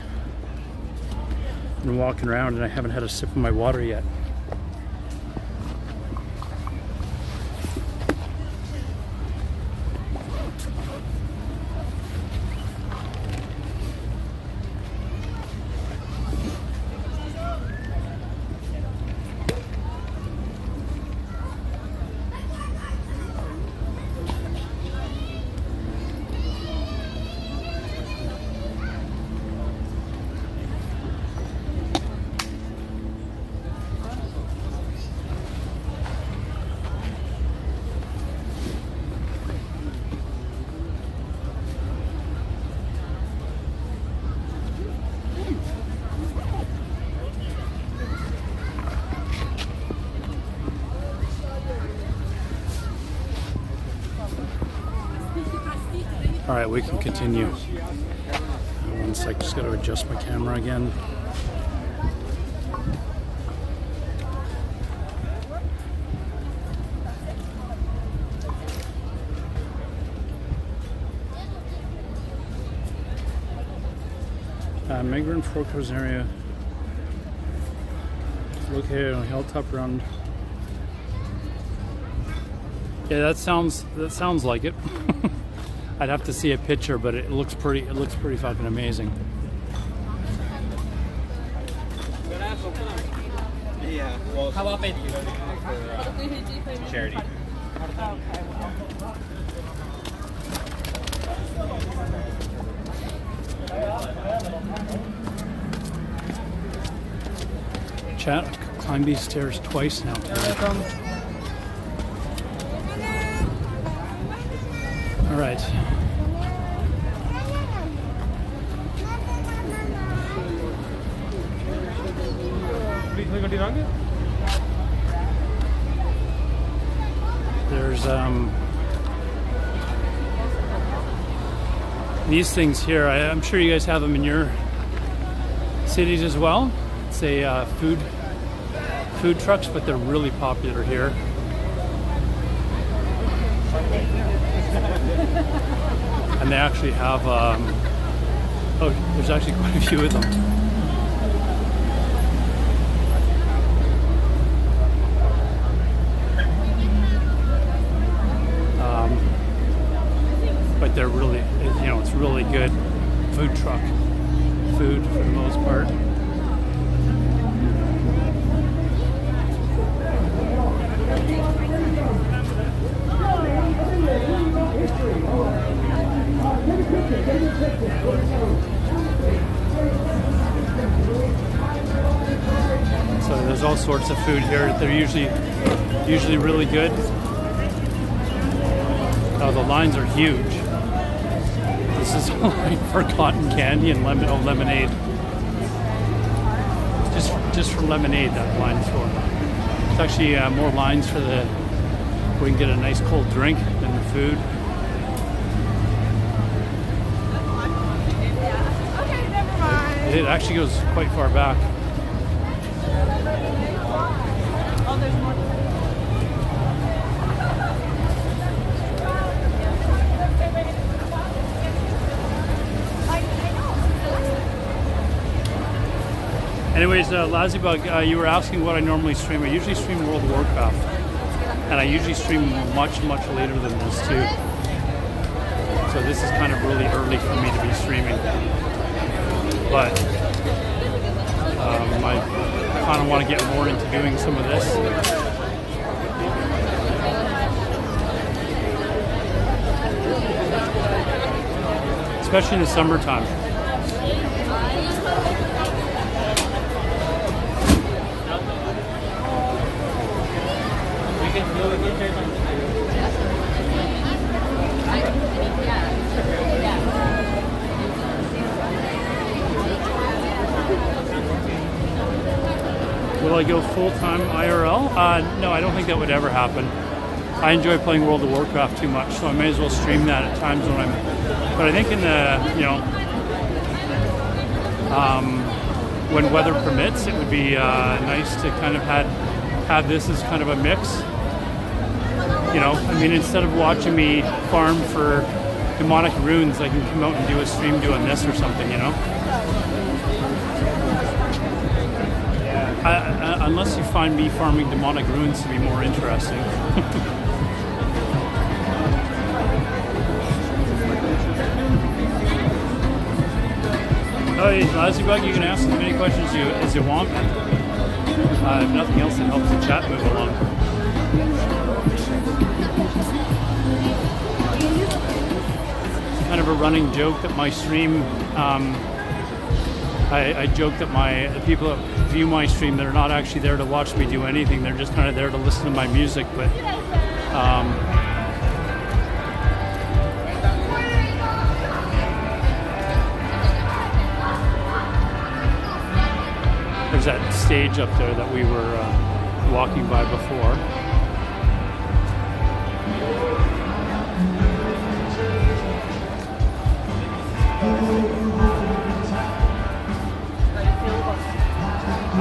I've been walking around and I haven't had a sip of my water yet. All right, we can continue. One sec, just got to adjust my camera again. Migrant foreclosed area located on a hilltop around. Yeah, that sounds like it. I'd have to see a picture, but it looks pretty fucking amazing. Yeah. Well, how about charity? Chat, I've climbed these stairs twice now. All right. There's these things here. I'm sure you guys have them in your cities as well. It's a food trucks, but they're really popular here. And they actually have oh, there's actually quite a few of them. But they're really, you know, it's really good food truck food for the most part. So there's all sorts of food here. They're usually really good. Oh, the lines are huge. This is a line for cotton candy and lemonade. Just for lemonade, that line is for. There's actually more lines for the. We can get a nice cold drink than the food. Okay, never mind. It actually goes quite far back. Oh, there's more. Anyways, Lazybug, you were asking what I normally stream. I usually stream World of Warcraft. And I usually stream much later than this too. So this is kind of really early for me to be streaming. But I kind of want to get more into doing some of this. Especially in the summertime. Will I go full-time IRL? No, I don't think that would ever happen. I enjoy playing World of Warcraft too much, so I may as well stream that at times when I'm. But I think in the, you know, when weather permits, it would be nice to kind of have this as kind of a mix. You know, I mean, instead of watching me farm for demonic runes, I can come out and do a stream doing this or something, you know? Unless you find me farming demonic runes to be more interesting. Oh, hey, Lazybug, you can ask as many questions as you want. If nothing else, it helps the chat move along. Kind of a running joke that my stream, I joke that the people that view my stream, they're not actually there to watch me do anything. They're just kind of there to listen to my music. But there's that stage up there that we were walking by before.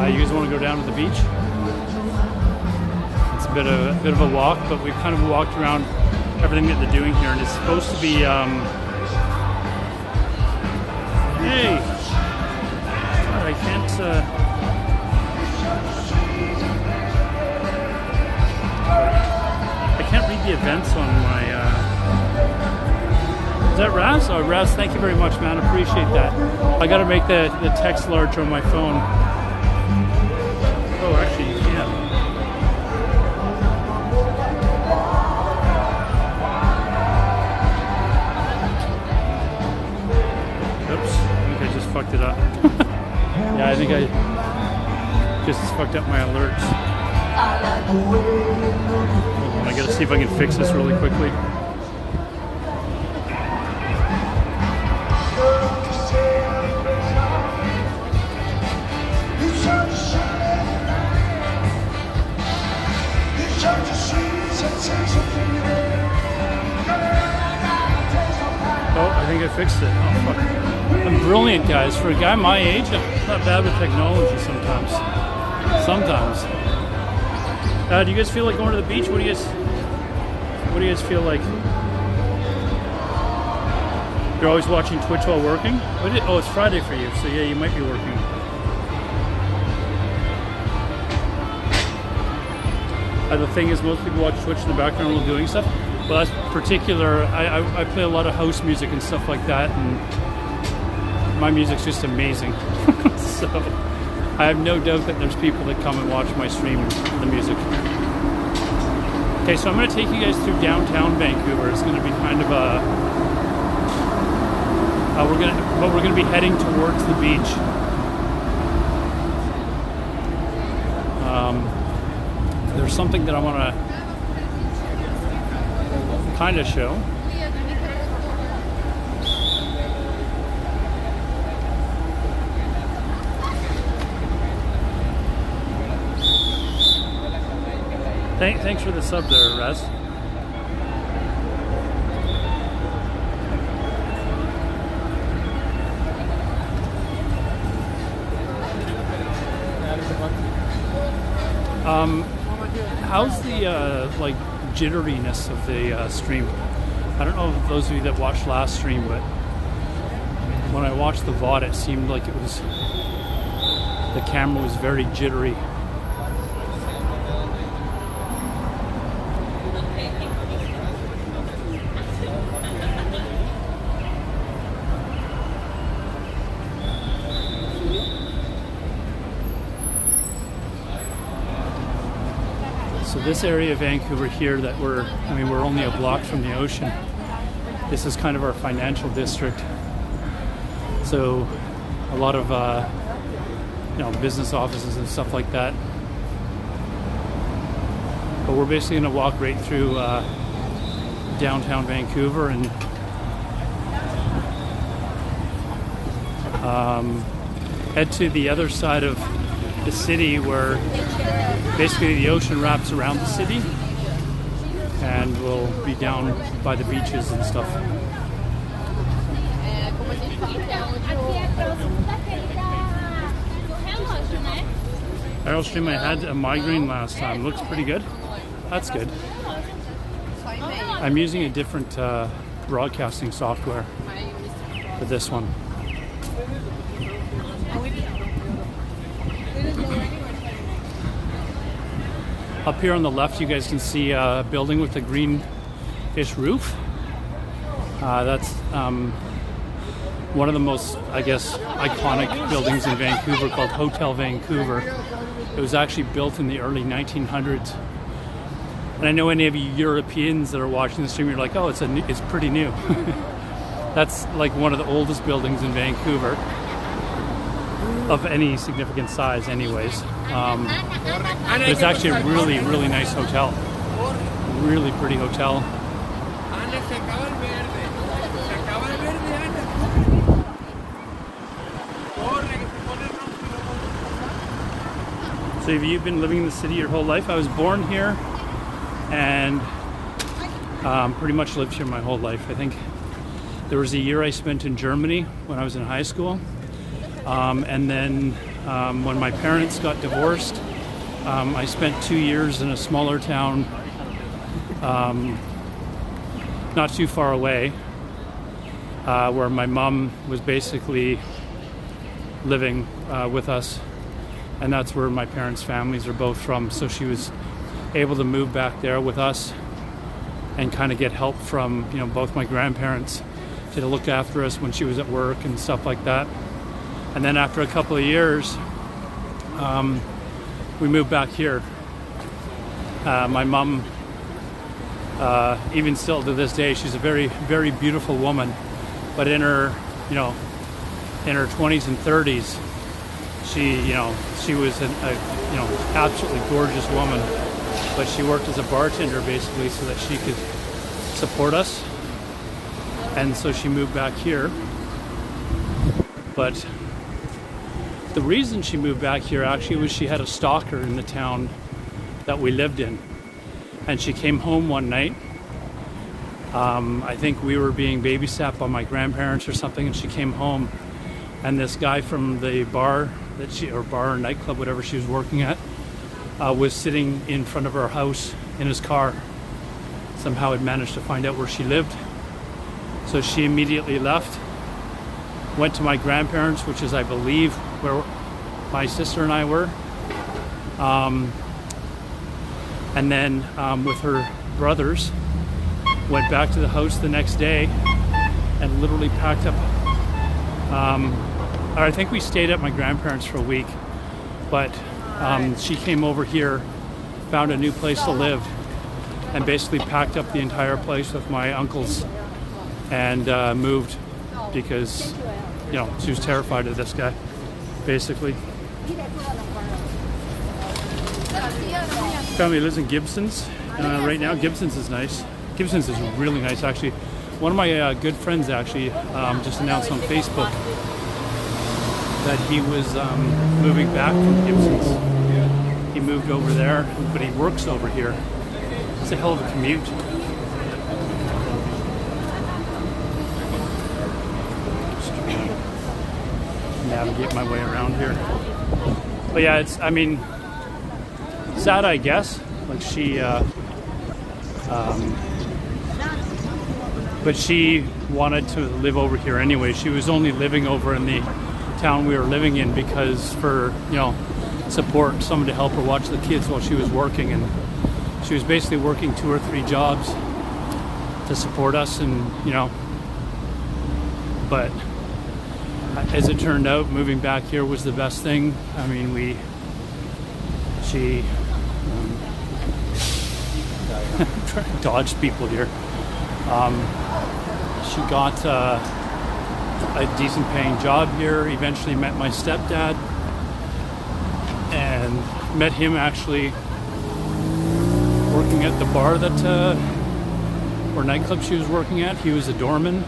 You guys want to go down to the beach? It's a bit of a walk, but we've kind of walked around everything that they're doing here, and it's supposed to be. Hey, God, I can't. I can't read the events on my. Is that Raz? Oh, Raz, thank you very much, man. Appreciate that. I got to make the text larger on my phone. Oh, actually, you can. Oops, I think I just fucked it up. Yeah, I think I just fucked up my alerts. Hold on, I gotta see if I can fix this really quickly. Oh, I think I fixed it. Oh, fuck. I'm brilliant, guys. For a guy my age, I'm not bad with technology sometimes. Sometimes. Do you guys feel like going to the beach? What do you guys feel like? You're always watching Twitch while working? Oh, it's Friday for you, so yeah, you might be working. The thing is, most people watch Twitch in the background while doing stuff. Well, that's particular. I play a lot of house music and stuff like that, and my music's just amazing. So I have no doubt that there's people that come and watch my stream for the music. Okay, so I'm going to take you guys through downtown Vancouver. It's going to be kind of a. We're going to be heading towards the beach. There's something that I want to kind of show. Thanks for the sub there, Raz. How's the like jitteriness of the stream? I don't know if those of you that watched last stream, but when I watched the VOD, it seemed like it was the camera was very jittery. So this area of Vancouver here that we're only a block from the ocean. This is kind of our financial district. So a lot of business offices and stuff like that. But we're basically going to walk right through downtown Vancouver and head to the other side of the city where basically the ocean wraps around the city, and we'll be down by the beaches and stuff. IRL stream, I had a migraine last time. Looks pretty good. That's good. I'm using a different broadcasting software for this one. Up here on the left, you guys can see a building with a greenish roof. That's one of the most, I guess, iconic buildings in Vancouver called Hotel Vancouver. It was actually built in the early 1900s. And I know any of you Europeans that are watching the stream, you're like, oh, it's pretty new. That's like one of the oldest buildings in Vancouver, of any significant size anyways. It's actually a really, really nice hotel. Really pretty hotel. So have you been living in the city your whole life? I was born here and pretty much lived here my whole life. I think There was a year I spent in Germany when I was in high school. And then when my parents got divorced, I spent 2 years in a smaller town not too far away, where my mom was basically living with us, and that's where my parents' families are both from. So she was able to move back there with us and kind of get help from, you know, both my grandparents to look after us when she was at work and stuff like that. And then after a couple of years, we moved back here. My mom, even still to this day, she's a very, very beautiful woman, but in her, you know, in her 20s and 30s, she was a you know, absolutely gorgeous woman, but she worked as a bartender basically so that she could support us, and so she moved back here. But the reason she moved back here actually was she had a stalker in the town that we lived in, and she came home one night. I think we were being babysat by my grandparents or something, and she came home, and this guy from the bar or nightclub, whatever she was working at, was sitting in front of her house in his car. Somehow had managed to find out where she lived, so she immediately left, went to my grandparents, which is, I believe, where my sister and I were, and then with her brothers went back to the house the next day and literally packed up. I think we stayed at my grandparents for a week, but she came over here, found a new place to live, and basically packed up the entire place with my uncles and moved because, you know, she was terrified of this guy, basically. Family lives in Gibson's right now. Gibson's is nice. Gibson's is really nice, actually. One of my good friends actually just announced on Facebook that he was moving back from Gibson's. He moved over there, but he works over here. It's a hell of a commute. Navigate my way around here. But yeah, it's, I mean, sad, I guess. Like she, but she wanted to live over here anyway. She was only living over in the town we were living in because for, you know, support, someone to help her watch the kids while she was working, and she was basically working 2 or 3 jobs to support us, and, you know, but as it turned out, moving back here was the best thing. I mean, she trying to dodge people here. She got a decent paying job here, eventually met my stepdad, and met him actually working at the bar that, or nightclub she was working at. He was a doorman,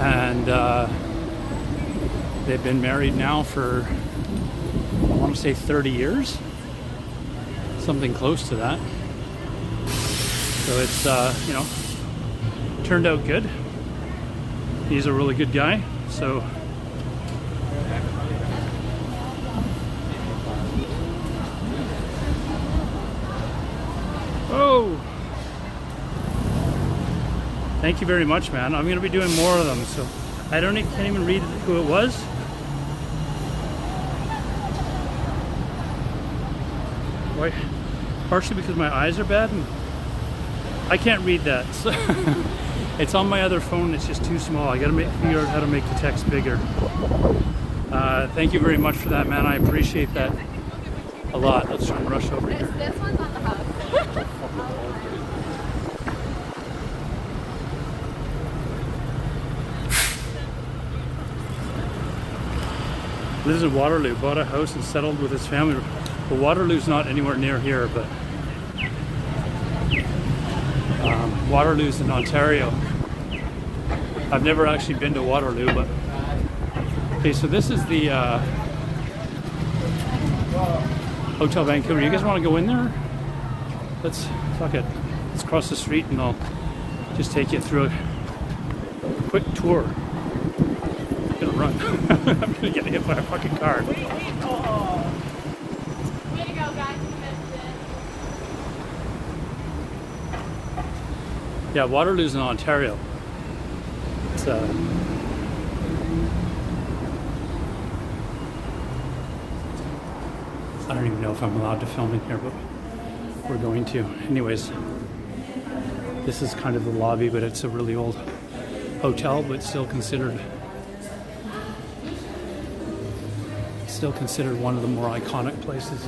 and they've been married now for, I want to say 30 years, something close to that. So it's, you know, turned out good. He's a really good guy, so oh, thank you very much, man. I'm gonna be doing more of them, so I can't even read who it was. Why? Partially because my eyes are bad and I can't read that. So it's on my other phone. It's just too small. I gotta figure out how to make the text bigger. Thank you very much for that, man. I appreciate that a lot. Let's try and rush over here. This one's on the house. Lives in Waterloo, bought a house and settled with his family. But Waterloo's not anywhere near here, but Waterloo's in Ontario. I've never actually been to Waterloo, but okay, so this is the Hotel Vancouver. You guys want to go in there? Fuck it. Let's cross the street and I'll just take you through it. quick tour. I'm gonna run. I'm gonna get hit by a fucking car. Way to go, guys. Yeah, Waterloo's in Ontario. It's I don't even know if I'm allowed to film in here, but we're going to. Anyways, this is kind of the lobby, but it's a really old hotel, but still considered one of the more iconic places.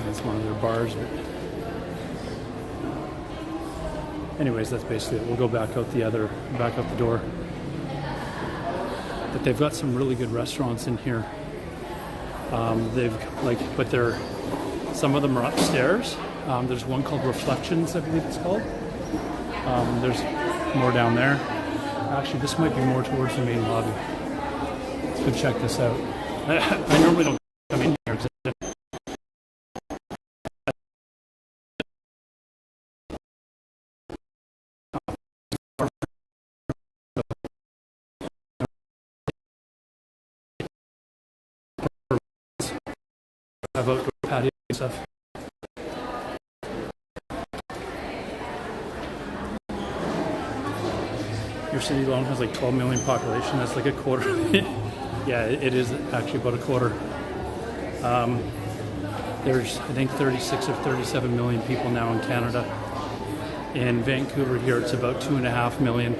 It's one of their bars, but anyways, that's basically it. We'll go back out the door. But they've got some really good restaurants in here. Some of them are upstairs. There's one called Reflections, I believe it's called. There's more down there. Actually, this might be more towards the main lobby. Let's go check this out. I normally don't come in here. Have outdoor patio and stuff. Your city alone has like 12 million population. That's like a quarter. Yeah, it is actually about a quarter. There's, I think, 36 or 37 million people now in Canada. In Vancouver here, it's about 2.5 million.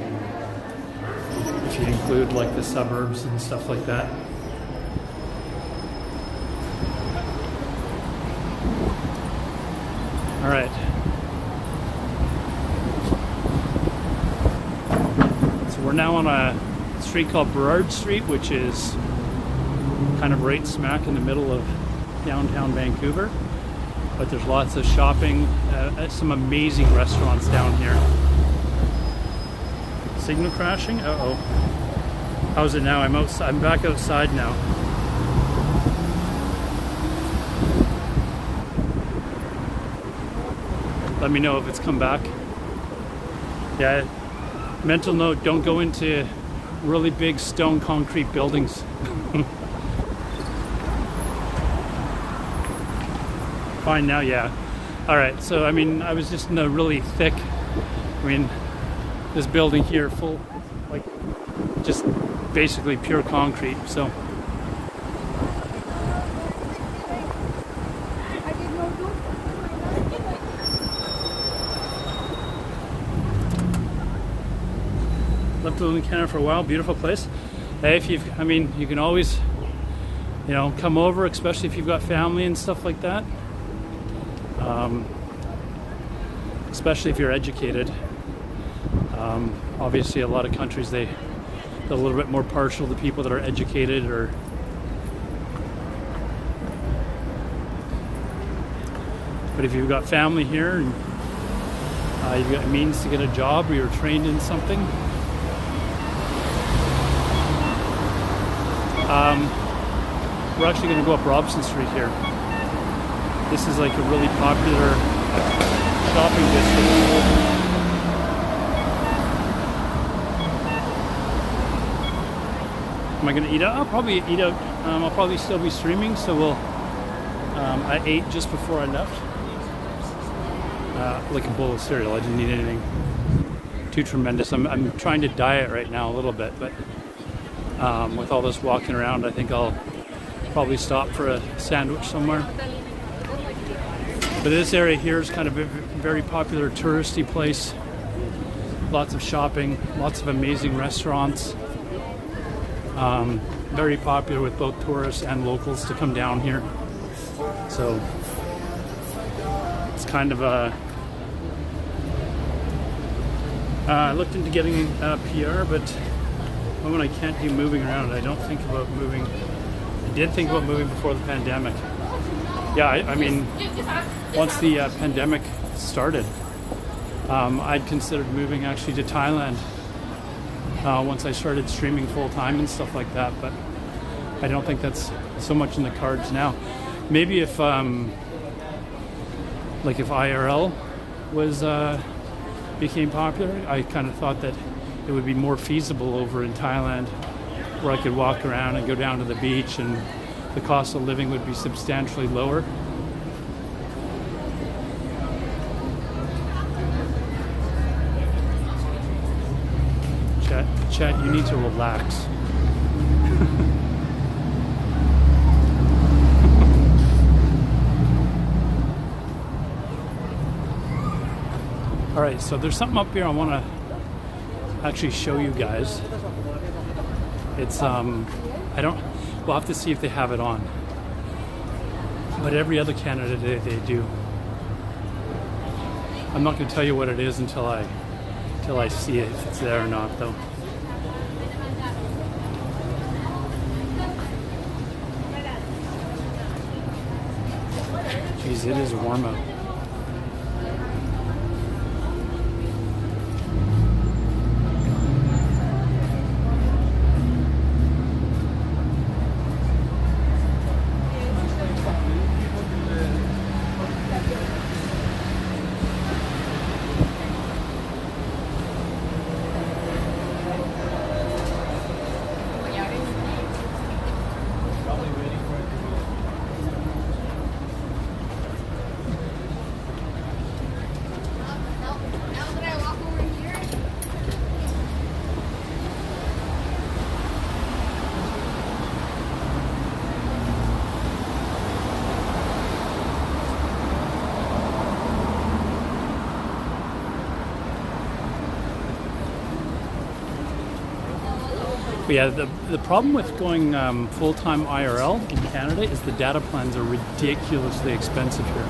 If you include like the suburbs and stuff like that. All right. So we're now on a street called Burrard Street, which is kind of right smack in the middle of downtown Vancouver. But there's lots of shopping, some amazing restaurants down here. Signal crashing? Uh-oh. How's it now? I'm back outside now. Let me know if it's come back. Yeah, mental note, don't go into really big stone concrete buildings. Fine now, yeah. All right, so I mean, I was just in a really thick, this building here full, like, just basically pure concrete, so. Lived in Canada for a while, beautiful place. Hey, you can always, come over, especially if you've got family and stuff like that. Especially if you're educated. Obviously, a lot of countries they're a little bit more partial to people that are educated, but if you've got family here and you've got means to get a job or you're trained in something. We're actually going to go up Robson Street here. This is like a really popular shopping district. Am I going to eat out? I'll probably eat out. I'll probably still be streaming, so I ate just before I left. Like a bowl of cereal. I didn't eat anything too tremendous. I'm trying to diet right now a little bit, but with all this walking around, I think I'll probably stop for a sandwich somewhere. But this area here is kind of a very popular touristy place. Lots of shopping, lots of amazing restaurants. Very popular with both tourists and locals to come down here. So it's kind of a... I looked into getting a PR, but when I can't do moving around, I don't think about moving. I did think about moving before the pandemic. Yeah, I mean, once the pandemic started, I'd considered moving actually to Thailand. once I started streaming full time and stuff like that. But I don't think that's so much in the cards now. Maybe if like if IRL was became popular, I kind of thought that it would be more feasible over in Thailand, where I could walk around and go down to the beach, and the cost of living would be substantially lower. Chat, you need to relax. All right, so there's something up here I want to actually show you guys. It's we'll have to see if they have it on, but every other Canada Day they do. I'm not going to tell you what it is until I see it, if it's there or not, though. Jeez, it is warm out. But yeah, the problem with going full-time IRL in Canada is the data plans are ridiculously expensive here.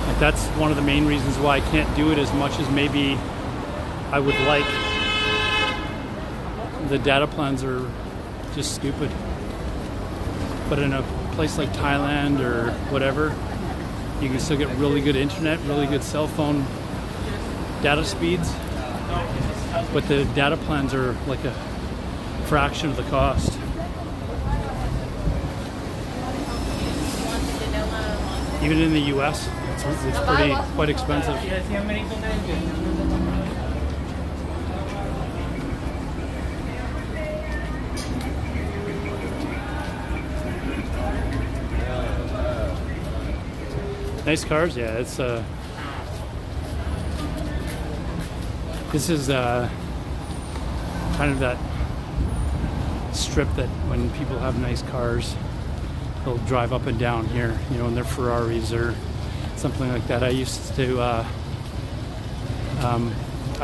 Like, that's one of the main reasons why I can't do it as much as maybe I would like. The data plans are just stupid. But in a place like Thailand or whatever, you can still get really good internet, really good cell phone data speeds. But the data plans are like a fraction of the cost. Even in the US, it's quite expensive. Nice cars, yeah. It's this is kind of that strip that when people have nice cars, they'll drive up and down here, you know, in their Ferraris or something like that. I used to, I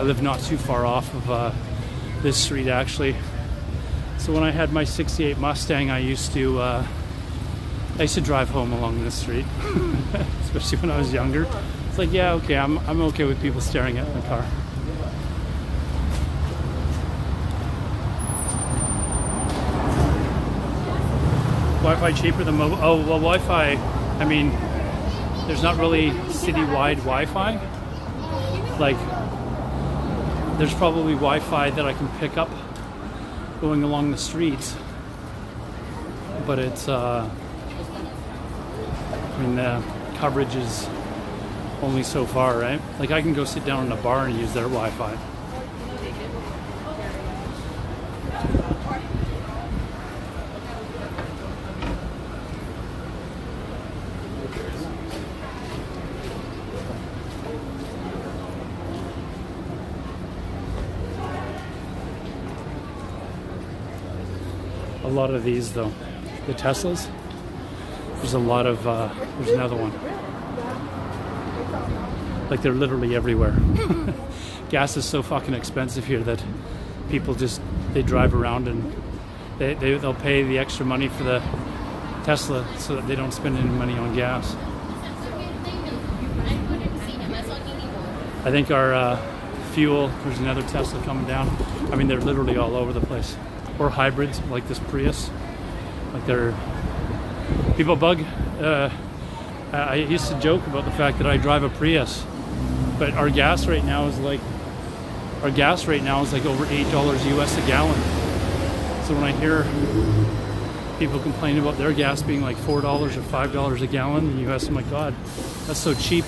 live not too far off of this street actually. So when I had my '68 Mustang, I used to drive home along this street, especially when I was younger. It's like, yeah, okay, I'm okay with people staring at my car. Wi-Fi cheaper than mobile? Oh, well, Wi-Fi, I mean, there's not really city-wide Wi-Fi. Like, there's probably Wi-Fi that I can pick up going along the streets. But it's, I mean, the coverage is only so far, right? Like, I can go sit down in a bar and use their Wi-Fi. A lot of these, though, the Teslas, there's a lot of, there's another one. Like, they're literally everywhere. Gas is so fucking expensive here that people just, they drive around and they'll pay the extra money for the Tesla so that they don't spend any money on gas. I think our fuel, there's another Tesla coming down. I mean, they're literally all over the place. Or hybrids like this Prius. Like, they're, people bug. I used to joke about the fact that I drive a Prius, but our gas right now is like, our gas right now is like over $8 US a gallon. So when I hear people complain about their gas being like $4 or $5 a gallon in the US, I'm like, God, that's so cheap.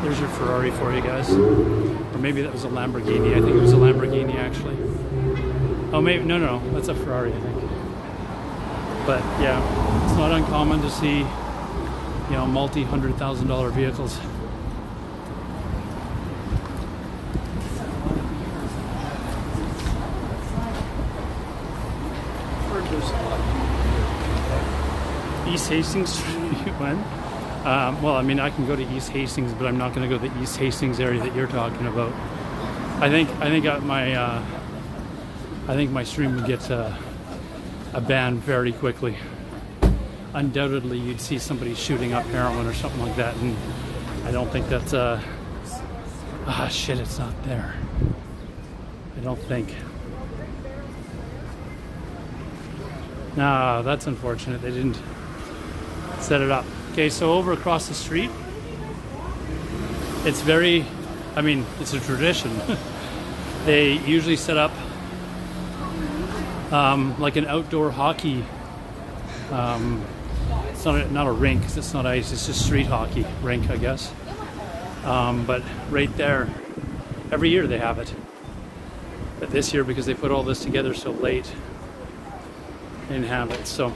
There's your Ferrari for you guys. Or maybe that was a Lamborghini. I think it was a Lamborghini actually. Oh, maybe, no, that's a Ferrari, I think. But yeah, it's not uncommon to see, you know, multi-$100,000 vehicles. East Hastings Street when? Well, I mean, I can go to East Hastings, but I'm not going to go to the East Hastings area that you're talking about. I think my stream would get a ban very quickly. Undoubtedly, you'd see somebody shooting up heroin or something like that, and I don't think that's shit, it's not there. I don't think. Nah, that's unfortunate. They didn't set it up. Okay, so over across the street, it's very, I mean, it's a tradition. They usually set up like an outdoor hockey. It's not a rink because it's not ice. It's just street hockey rink, I guess. But right there, every year they have it. But this year, because they put all this together so late, they didn't have it. So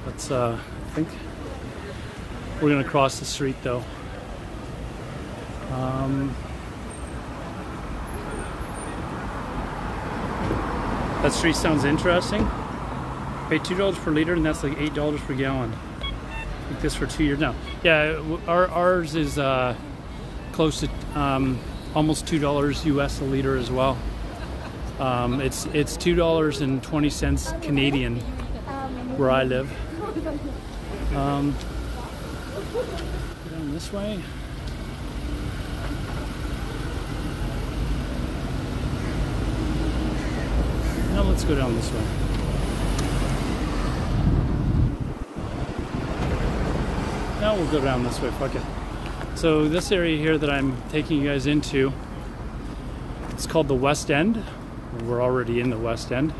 let's, I think we're gonna cross the street though. That street sounds interesting. Pay $2 per liter, and that's like $8 per gallon. Like this for 2 years now. Yeah, ours is close to almost $2 US a liter as well. It's $2.20 Canadian where I live. Go down this way. Now let's go down this way. Now we'll go down this way, fuck it. So this area here that I'm taking you guys into, it's called the West End. We're already in the West End.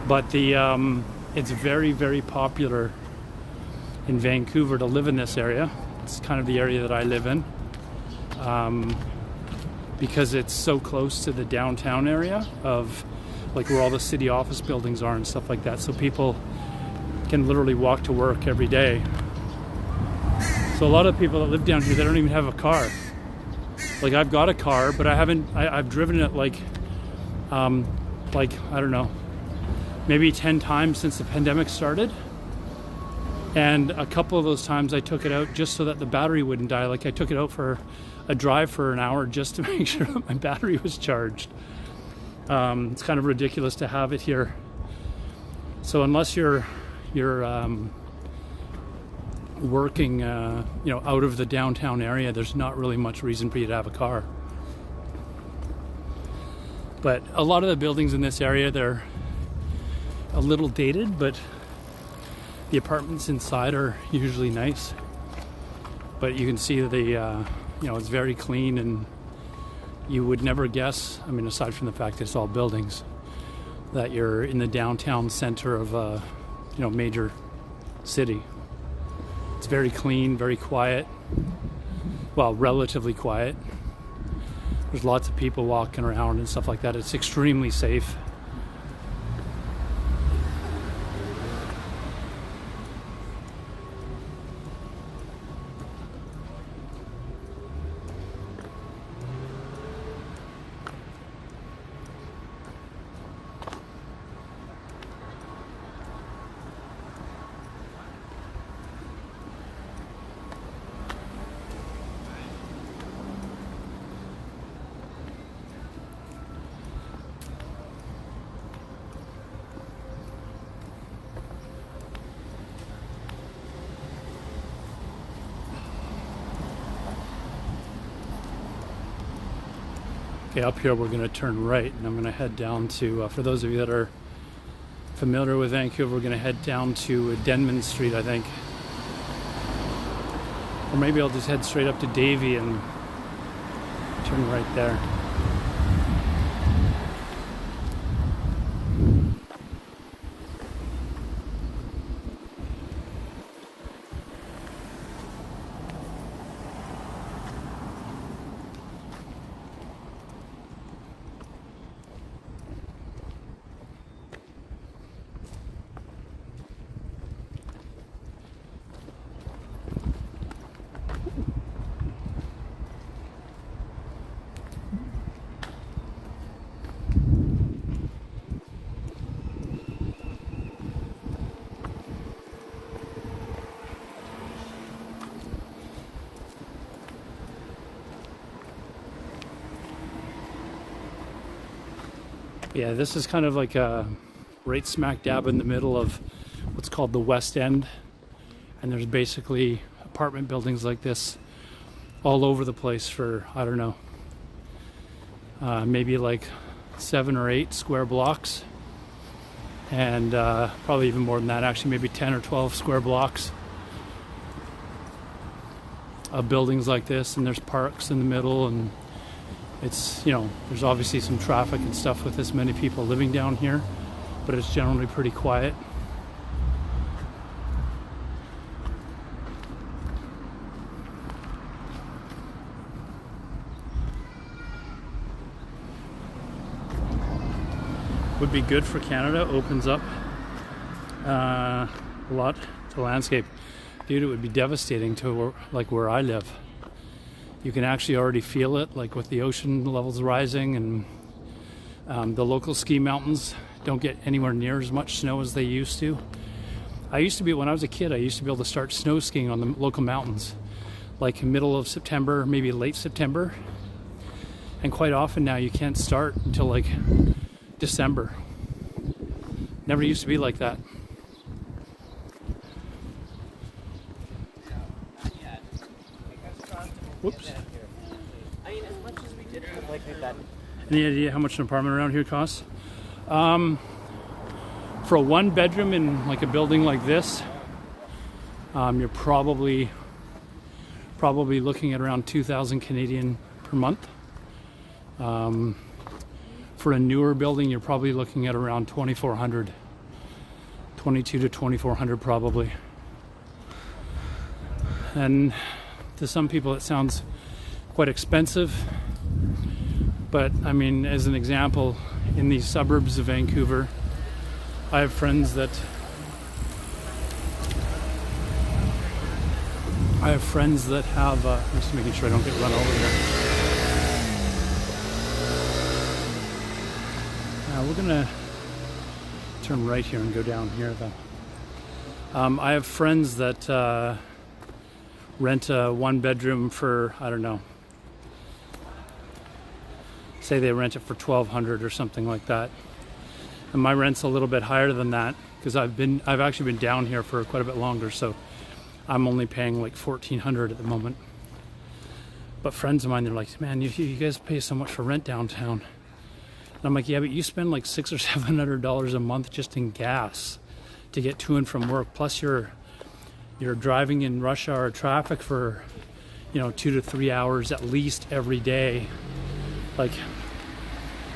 But it's very, very popular in Vancouver to live in this area. It's kind of the area that I live in. Because it's so close to the downtown area of like where all the city office buildings are and stuff like that. So people can literally walk to work every day. So a lot of people that live down here, they don't even have a car. Like I've got a car, but I've driven it like I don't know, maybe 10 times since the pandemic started. And a couple of those times I took it out just so that the battery wouldn't die. Like I took it out for a drive for an hour just to make sure that my battery was charged. It's kind of ridiculous to have it here. So unless you're working, out of the downtown area, there's not really much reason for you to have a car. But a lot of the buildings in this area, they're a little dated, but the apartments inside are usually nice. But you can see the it's very clean, and you would never guess, I mean, aside from the fact that it's all buildings, that you're in the downtown center of a major city. It's very clean, very quiet. Well, relatively quiet. There's lots of people walking around and stuff like that. It's extremely safe. Okay, up here we're going to turn right, and I'm going to head down to, for those of you that are familiar with Vancouver, we're going to head down to Denman Street, I think. Or maybe I'll just head straight up to Davie and turn right there. Yeah, this is kind of like right smack dab in the middle of what's called the West End, and there's basically apartment buildings like this all over the place for, I don't know, maybe like 7 or 8 square blocks, and probably even more than that, actually, maybe 10 or 12 square blocks of buildings like this, and there's parks in the middle, and it's, you know, there's obviously some traffic and stuff with this many people living down here, but it's generally pretty quiet. Would be good for Canada, opens up a lot to landscape. Dude, it would be devastating to where I live. You can actually already feel it, like with the ocean levels rising, and the local ski mountains don't get anywhere near as much snow as they used to. When I was a kid, I used to be able to start snow skiing on the local mountains, like middle of September, maybe late September. And quite often now you can't start until like December. Never used to be like that. Whoops. Any idea how much an apartment around here costs? For a 1-bedroom in like a building like this, you're probably looking at around 2,000 Canadian per month. For a newer building, you're probably looking at around 2,400, 22 to 2,400 probably. And to some people it sounds quite expensive, but I mean, as an example, in the suburbs of Vancouver, I have friends that have I'm just making sure I don't get run over here. We're gonna turn right here and go down here though. I have friends that rent a 1-bedroom for, I don't know, say they rent it for $1,200 or something like that, and my rent's a little bit higher than that because I've actually been down here for quite a bit longer, so I'm only paying like $1,400 at the moment. But friends of mine, they're like, man, you guys pay so much for rent downtown. And I'm like, yeah, but you spend like $600 or $700 a month just in gas to get to and from work, plus you're driving in rush hour traffic for, 2 to 3 hours at least every day. Like,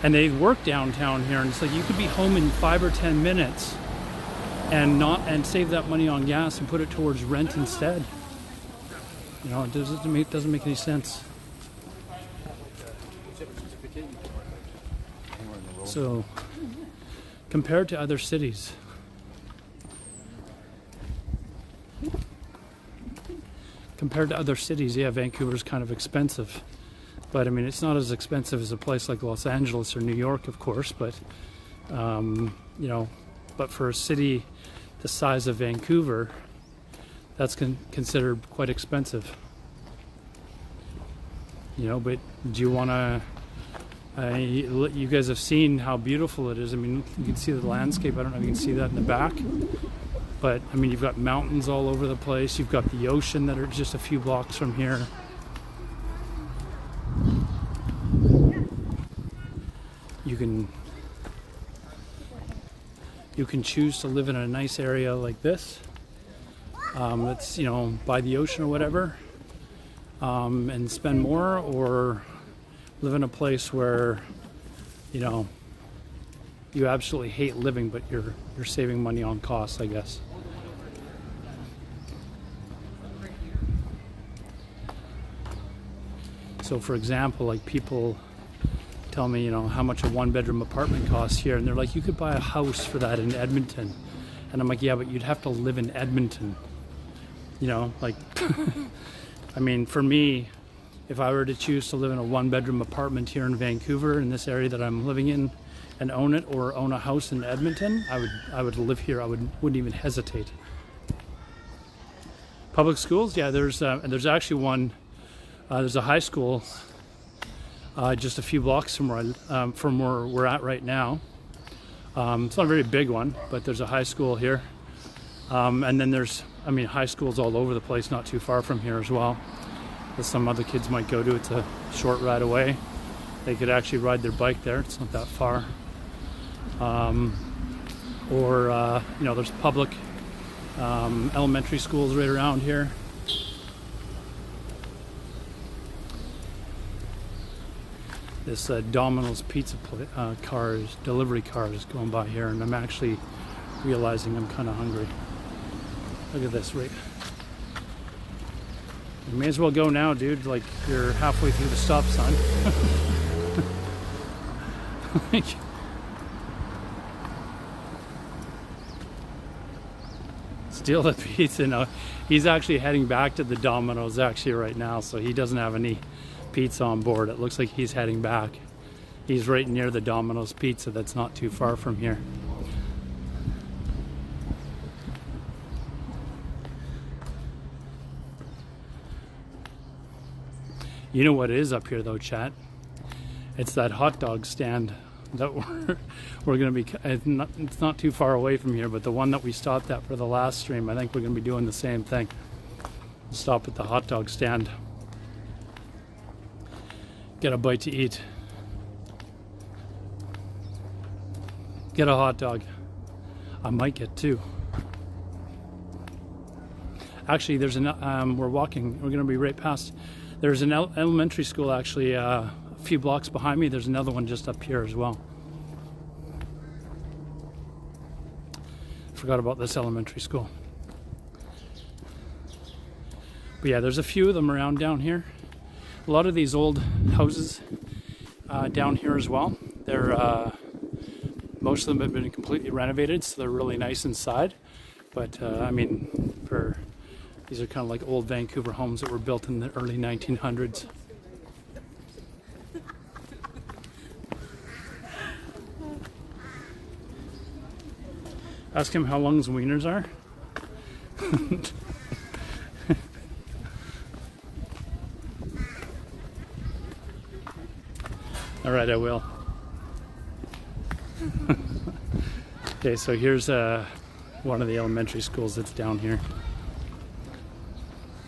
and they work downtown here, and it's like you could be home in 5 or 10 minutes and save that money on gas and put it towards rent instead. It doesn't make any sense. So, compared to other cities, yeah, Vancouver's kind of expensive. But I mean, it's not as expensive as a place like Los Angeles or New York, of course, but but for a city the size of Vancouver, that's considered quite expensive. But do you want to? You guys have seen how beautiful it is. I mean, you can see the landscape. I don't know if you can see that in the back. But, I mean, you've got mountains all over the place. You've got the ocean that are just a few blocks from here. you can choose to live in a nice area like this. That's, you know, by the ocean or whatever, and spend more, or live in a place where, you know, you absolutely hate living, but you're saving money on costs, I guess. So for example, like, people tell me, you know, how much a one-bedroom apartment costs here, and they're like, you could buy a house for that in Edmonton. And I'm like, yeah, but you'd have to live in Edmonton. You know, like, I mean, for me, if I were to choose to live in a one-bedroom apartment here in Vancouver, in this area that I'm living in, and own it, or own a house in Edmonton, I would live here. I wouldn't even hesitate. Public schools, yeah, there's actually one. There's a high school just a few blocks from where we're at right now. It's not a very big one, but there's a high school here, and then there's, I mean, high schools all over the place, not too far from here as well, that some other kids might go to. It's a short ride away. They could actually ride their bike there. It's not that far. Or you know, there's public elementary schools right around here. This Domino's pizza delivery car is going by here, and I'm actually realizing I'm kind of hungry. Look at this, right? You may as well go now, dude. Like, you're halfway through the stop sign. Like, steal the pizza. No, he's actually heading back to the Domino's actually right now, so he doesn't have any pizza on board. It looks like he's heading back. He's right near the Domino's Pizza that's not too far from here. You know what it is up here though, chat? It's that hot dog stand that we're gonna be, it's not too far away from here, but the one that we stopped at for the last stream, I think we're gonna be doing the same thing. Stop at the hot dog stand. Get a bite to eat. Get a hot dog. I might get two. Actually, there's an, we're walking, we're gonna be right past. There's an elementary school actually a few blocks behind me. There's another one just up here as well. Forgot about this elementary school. But yeah, there's a few of them around down here. A lot of these old houses down here as well. They're most of them have been completely renovated, so they're really nice inside. But I mean, these are kind of like old Vancouver homes that were built in the early 1900s. Ask him how long his wieners are. All right, I will. Okay, so here's one of the elementary schools that's down here.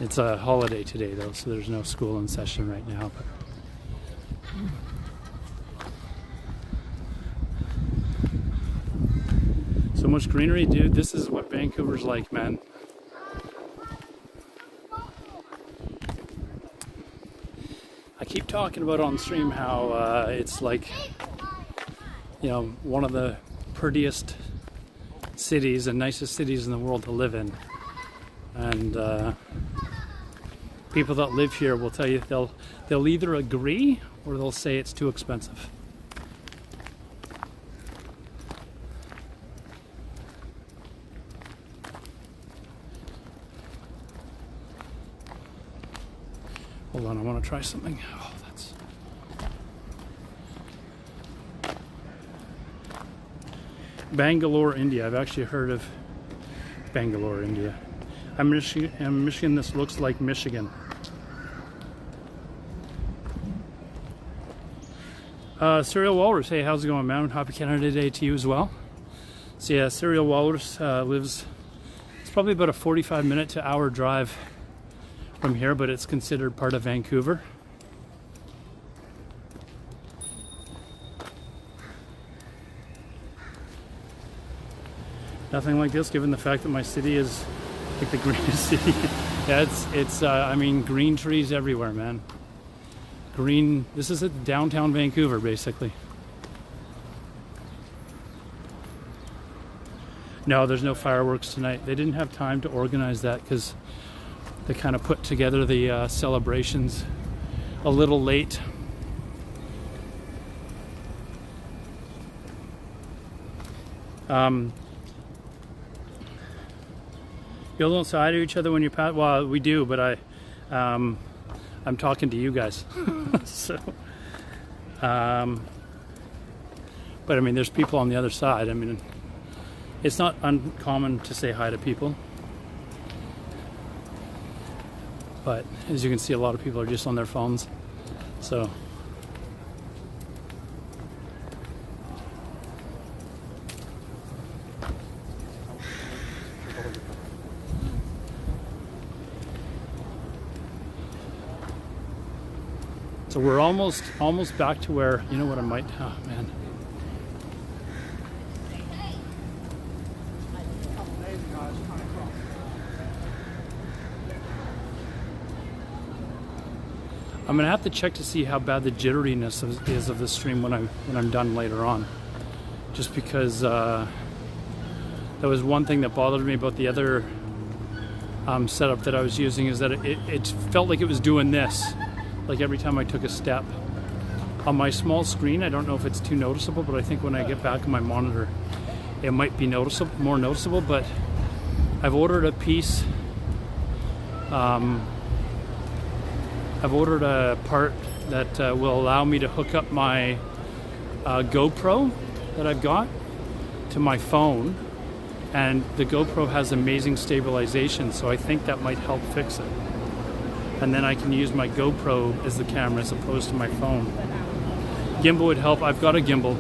It's a holiday today though, so there's no school in session right now. But so much greenery, dude. This is what Vancouver's like, man. I keep talking about on stream how it's like, you know, one of the prettiest cities and nicest cities in the world to live in. And people that live here will tell you they'll either agree or they'll say it's too expensive. Hold on, I want to try something. Oh, that's... Bangalore, India. I've actually heard of Bangalore, India. I'm Michigan. This looks like Michigan. Serial Walrus. Hey, how's it going, man? Happy Canada Day to you as well. So yeah, Serial Walrus lives... It's probably about a 45-minute to hour drive from here, but it's considered part of Vancouver. Nothing like this, given the fact that my city is like the greenest city. Yeah, it's I mean, green trees everywhere, man. Green. This is at downtown Vancouver, basically. No, there's no fireworks tonight. They didn't have time to organize that because they kind of put together the celebrations a little late. You all don't say hi to each other when you pass. Well, we do, but I'm talking to you guys. So, but I mean, there's people on the other side. I mean, it's not uncommon to say hi to people, but as you can see, a lot of people are just on their phones. So. So we're almost back to where, you know what I might, oh man. I'm gonna have to check to see how bad the jitteriness is of the stream when I'm done later on. Just because that was one thing that bothered me about the other setup that I was using, is that it felt like it was doing this. Like every time I took a step. On my small screen, I don't know if it's too noticeable, but I think when I get back on my monitor, it might be more noticeable. But I've ordered a piece. I've ordered a part that will allow me to hook up my GoPro that I've got to my phone, and the GoPro has amazing stabilization, so I think that might help fix it. And then I can use my GoPro as the camera as opposed to my phone. Gimbal would help. I've got a gimbal.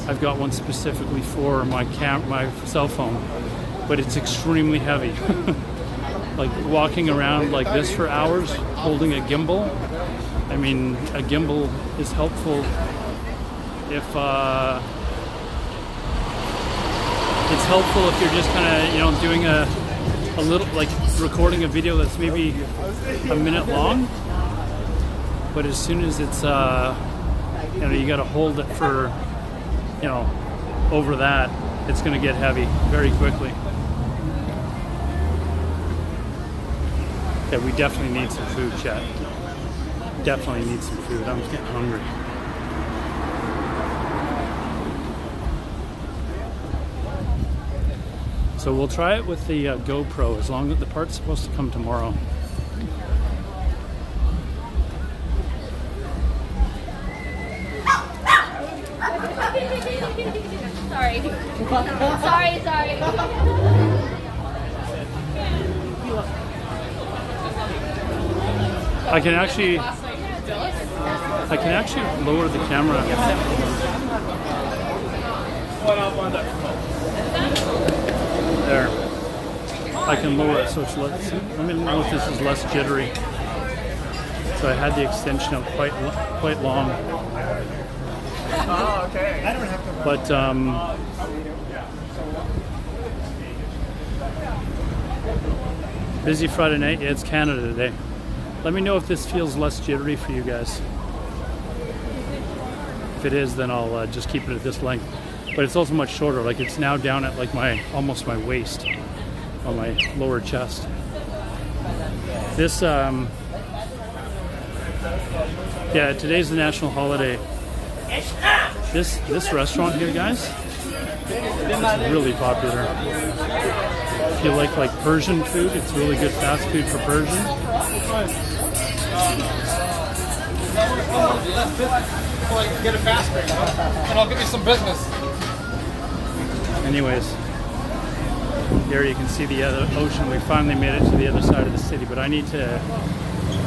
I've got one specifically for my cell phone, but it's extremely heavy. Like walking around like this for hours holding a gimbal. I mean, a gimbal is helpful if it's helpful if you're just kind of, you know, doing a little, like recording a video that's maybe a minute long, but as soon as it's you know, you got to hold it for, you know, over that, it's going to get heavy very quickly. Okay, we definitely need some food, chat. Definitely need some food. I'm getting hungry. So we'll try it with the GoPro, as long as the part's supposed to come tomorrow. Sorry. Sorry. I can actually lower the camera. There. I can lower it so it's less. Let me know if this is less jittery. So I had the extension out quite long. Oh, okay. I don't have to. But busy Friday night. Yeah, it's Canada Day. Let me know if this feels less jittery for you guys. If it is, then I'll just keep it at this length. But it's also much shorter. Like it's now down at like almost my waist, on my lower chest. This yeah, today's the national holiday. This restaurant here, guys, is really popular. If you like Persian food, it's really good fast food for Persian. Get it faster, and I'll give you some business. Anyways, here you can see the other ocean. We finally made it to the other side of the city, but I need to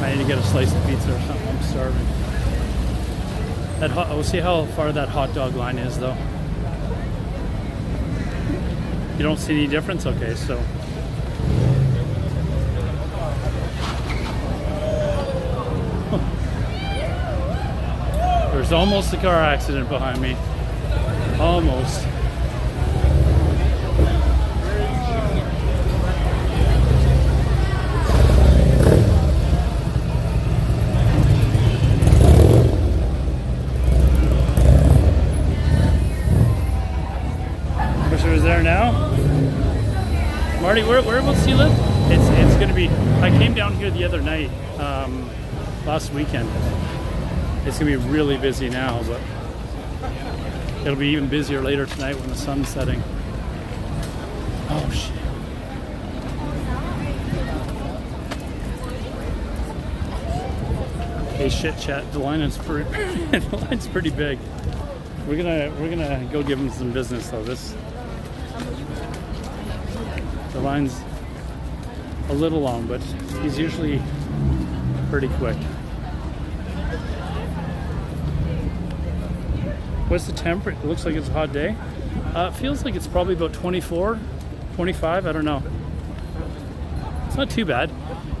get a slice of pizza or something. I'm starving. We'll see how far that hot dog line is, though. You don't see any difference? Okay, so. There's almost a car accident behind me. Almost. there now. Marty, whereabouts do you live? It's gonna be. I came down here the other night, last weekend. It's gonna be really busy now, but it'll be even busier later tonight when the sun's setting. Oh shit. Hey, shit, chat. The line is pretty. The line's pretty big. We're gonna go give him some business though. The line's a little long, but he's usually pretty quick. What's the temperature? It looks like it's a hot day. It feels like it's probably about 24, 25. I don't know. It's not too bad.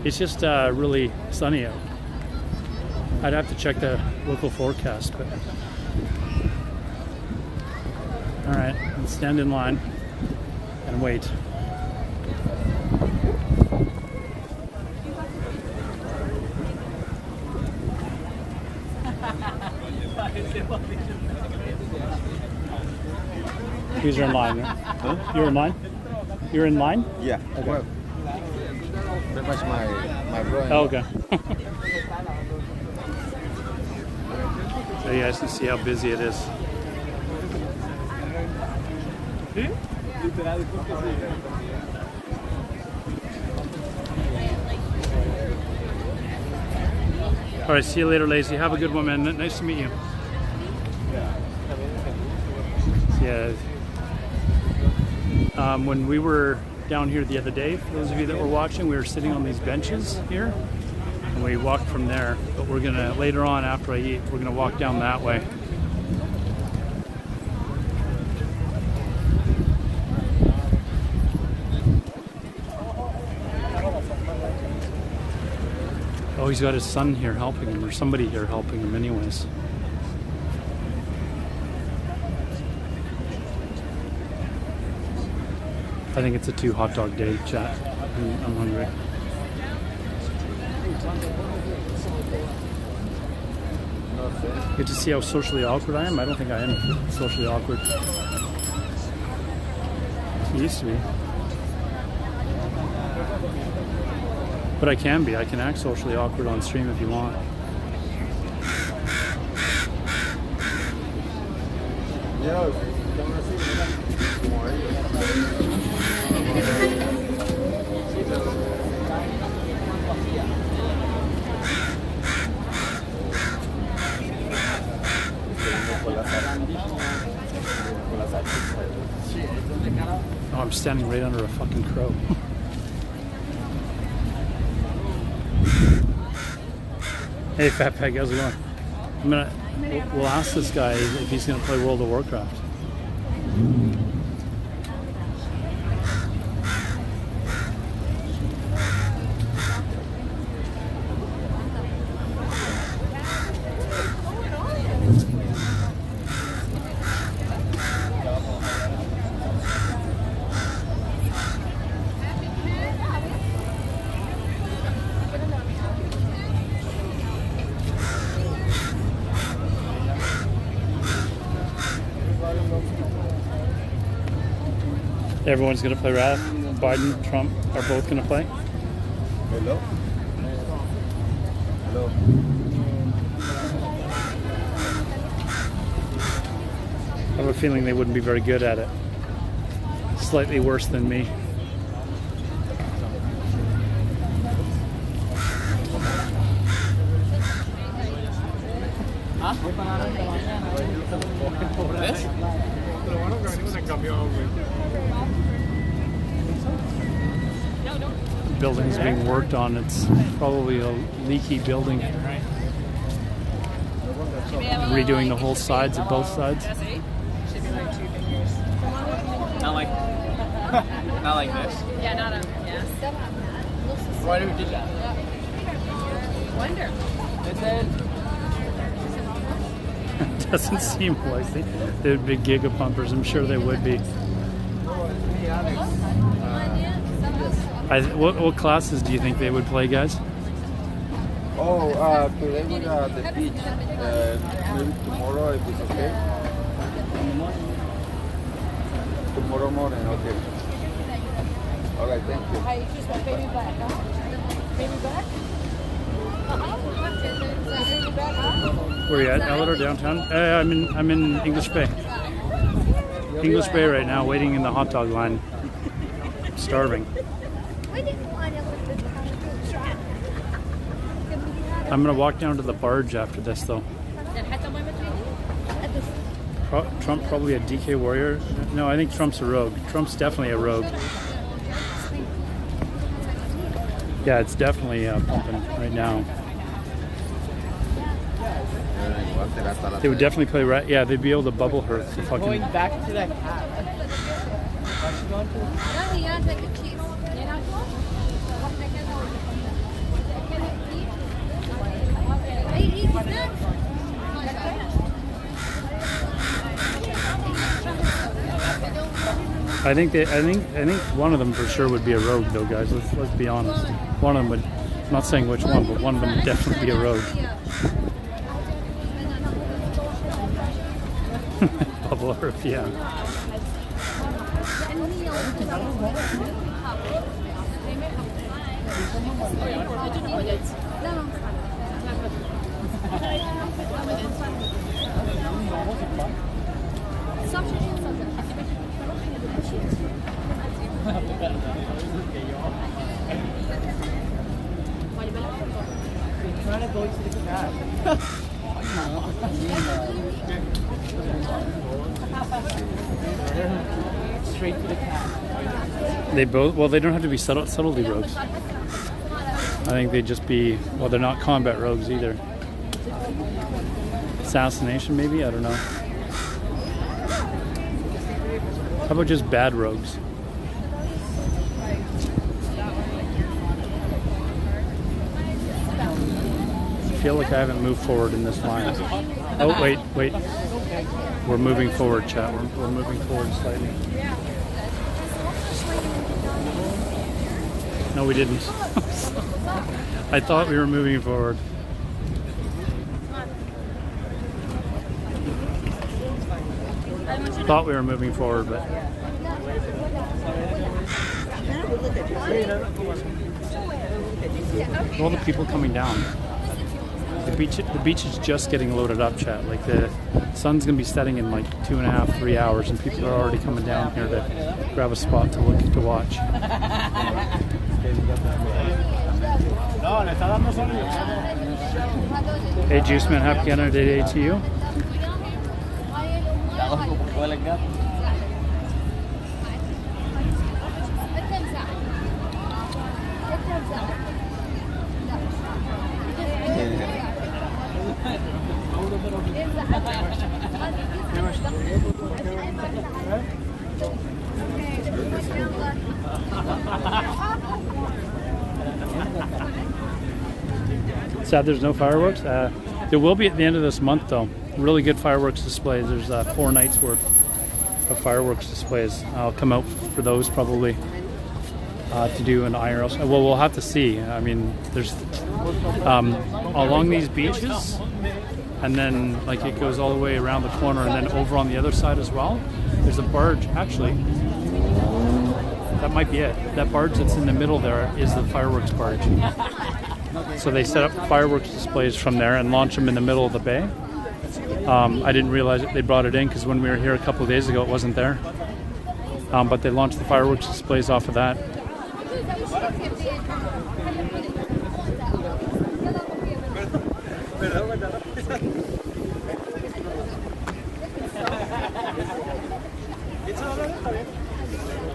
It's just really sunny out. I'd have to check the local forecast, but all right, let's stand in line and wait. These are in line. Huh? You're in line? You're in line? Yeah. Okay. Well, that was my brother. Oh, okay. So you guys can see how busy it is. All right, see you later, Lacey. Have a good one, man. Nice to meet you. Yeah. When we were down here the other day, for those of you that were watching, we were sitting on these benches here, and we walked from there. But we're gonna later on, after I eat, we're gonna walk down that way. Oh, he's got his son here helping him, or somebody here helping him anyways. I think it's a 2 hot dog day, chat. I'm hungry. Good to see how socially awkward I am. I don't think I am socially awkward. I used to be. But I can be. I can act socially awkward on stream if you want. Oh, I'm standing right under a fucking crow. Hey, Fat Peg, how's it going? We'll ask this guy if he's gonna play World of Warcraft. Everyone's going to play Wrath. Biden, Trump are both going to play. Hello? Hello? I have a feeling they wouldn't be very good at it. Slightly worse than me. The building's being worked on. It's probably a leaky building. Redoing the whole sides of both sides. Not like this. Yeah, not a yes. Why do we do that? Wonder. Doesn't seem like they would be gigapumpers. I'm sure they would be. What classes do you think they would play, guys? Oh, today we're at the beach. Maybe tomorrow if it's okay. Tomorrow Tomorrow morning, okay. All right, thank you. I just want baby back, huh? Baby back? Baby back, huh? Where are you at? Alodar downtown? I'm in English Bay. English Bay right now, waiting in the hot dog line. Starving. I'm gonna walk down to the barge after this though. Trump probably a DK warrior. No, I think Trump's a rogue. Trump's definitely a rogue. Yeah, it's definitely pumping right now. They would definitely play right. Yeah, they'd be able to bubble her. Going back to that cat. Why's she going to the I think one of them for sure would be a rogue though, guys. Let's be honest. One of them would. I'm not saying which one, but one of them would definitely be a rogue. Bubble Earth, yeah. trying to go to the cat. Straight to the cat. They both. Well, they don't have to be subtlety rogues. I think they'd just be. Well, they're not combat rogues either. Assassination, maybe. I don't know. How about just bad rogues? I feel like I haven't moved forward in this line. Oh, wait. We're moving forward, chat. We're moving forward slightly. No, we didn't. I thought we were moving forward. Thought we were moving forward, but all the people coming down. The beach is just getting loaded up, chat. Like the sun's gonna be setting in like 2.5, 3 hours, and people are already coming down here to grab a spot to watch. Hey, Juice Man, happy Canada Day to you. Sad there's no fireworks. There will be at the end of this month though. Really good fireworks displays. There's 4 nights worth of fireworks displays. I'll come out for those probably to do an IRL. Well, we'll have to see. I mean, there's along these beaches, and then like it goes all the way around the corner, and then over on the other side as well. There's a barge. Actually, that might be it. That barge that's in the middle there is the fireworks barge. So they set up fireworks displays from there and launch them in the middle of the bay. I didn't realize that they brought it in because when we were here a couple of days ago, it wasn't there. But they launched the fireworks displays off of that.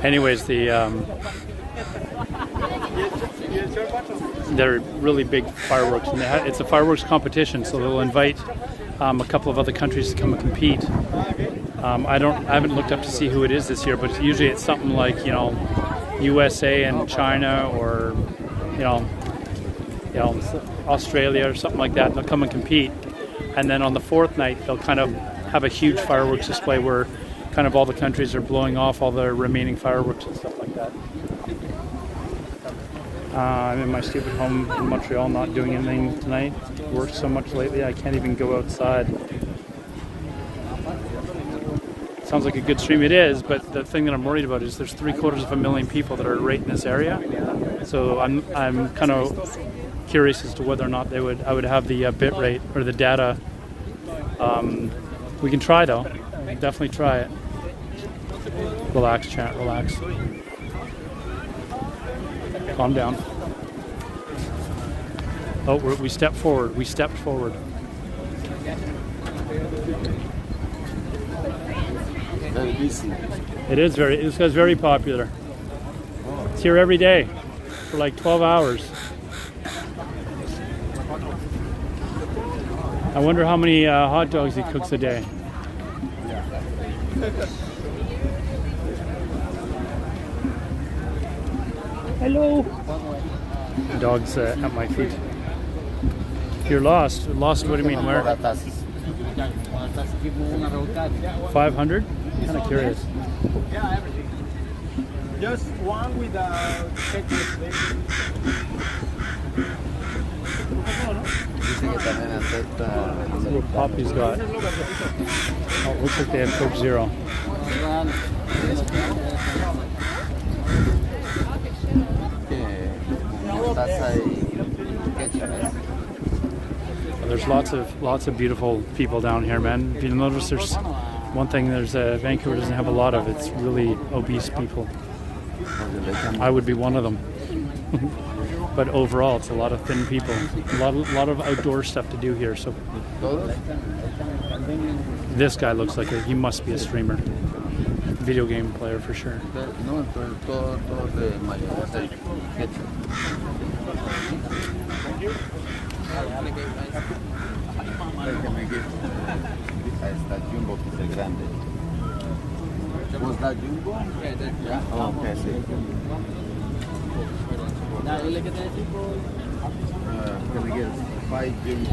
Anyways, they're really big fireworks, and it's a fireworks competition, so they'll invite a couple of other countries to come and compete. I haven't looked up to see who it is this year, but usually it's something like USA and China, or Australia or something like that. And they'll come and compete, and then on the 4th night they'll kind of have a huge fireworks display where kind of all the countries are blowing off all their remaining fireworks and stuff like that. I'm in my stupid home in Montreal, not doing anything tonight. Worked so much lately, I can't even go outside. sounds like a good stream. It is, but the thing that I'm worried about is there's 750,000 people that are right in this area. So I'm kind of curious as to whether or not I would have the bit rate or the data. We can try though. We can definitely try it. Relax, chat. Relax. Calm down. Oh, we stepped forward. We stepped forward. Very busy. It is this guy's very popular. It's here every day for like 12 hours. I wonder how many hot dogs he cooks a day. Hello. The dog's at my feet. You're lost. Lost, what do you mean? Where? 500? Kind of curious. Yeah, everything. Just one with Let's see what Poppy's got. Oh, it looks like they have Coke Zero. There's lots of beautiful people down here, man. If you notice, there's one thing Vancouver doesn't have a lot of. It's really obese people. I would be one of them. But overall, it's a lot of thin people. A lot of outdoor stuff to do here. So this guy looks like he must be a streamer, video game player for sure. Jumbo que es el grande. Was that Jumbo? Yeah. Oh, okay, sí. Can we get 5 Jumbo?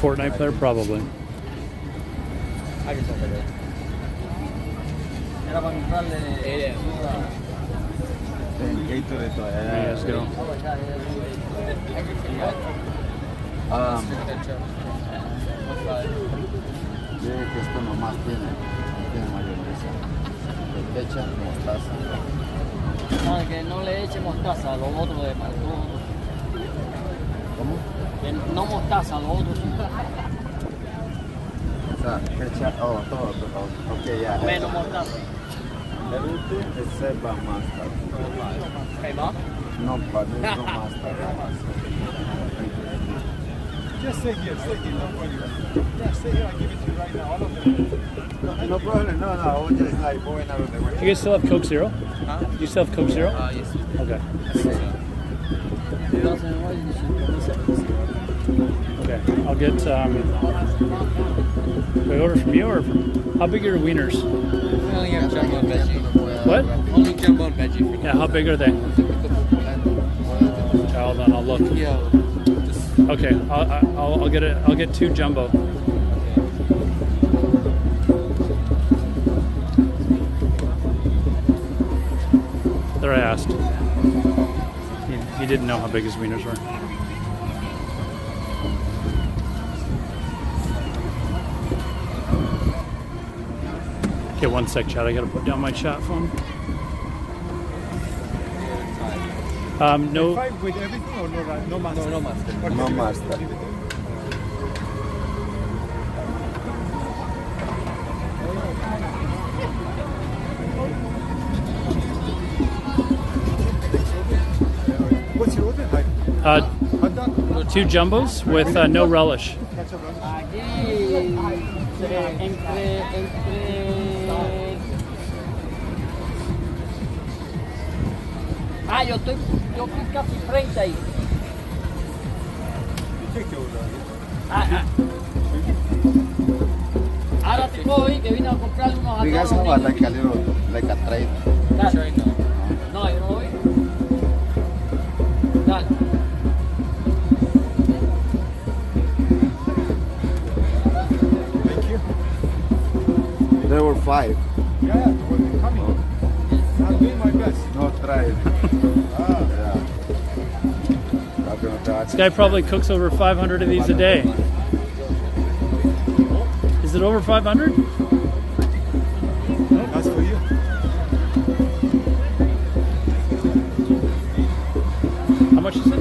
Fortnite player, probably. Let's go. Que esto nomás tiene mayonesa. Le echan mostaza. No, que no le eche mostaza a los otros de Marco. ¿Cómo? Que no mostaza a los otros. O sea, echa, todo. Ok, ya. Menos mostaza. El último es selva mustard. ¿Qué más? No, but there's no mustard. Just stay here, don't worry. Yeah, stay here, I'll give it to you right now, all of them. No problem, no, I was just like going out of the way. Do you guys still have Coke Zero? Huh? You still have Coke Zero? Yes. Okay. Okay, I'll get, do I order from you or from, how big are your wieners? We only have jumbo and veggie. What? Only jumbo and veggie for Yeah, how big are they? Hold on, I'll look. Yeah. Okay, I'll get it. I'll get 2 jumbo. There, I asked. He didn't know how big his wieners were. Okay, one sec, chat. I gotta put down my chat phone. No. 5 with everything or no mustard? No mustard. Okay, No mustard. leave it there. What's your order? Like hot dog? 2 jumbos with no relish. Ketchup, relish? Aquí, entre... yo estoy casi frente ahí. You take the order. Ahora te puedo ir, que vine a comprarle unos You guys have hot like a little, like a trade. Dale. No, yo no voy. Dale. Thank you. There were 5. Yeah, well, they're coming. I'm doing my best. No, try it. Yeah. This guy probably cooks over 500 of these a day. Is it over 500? That's for you. How much is it?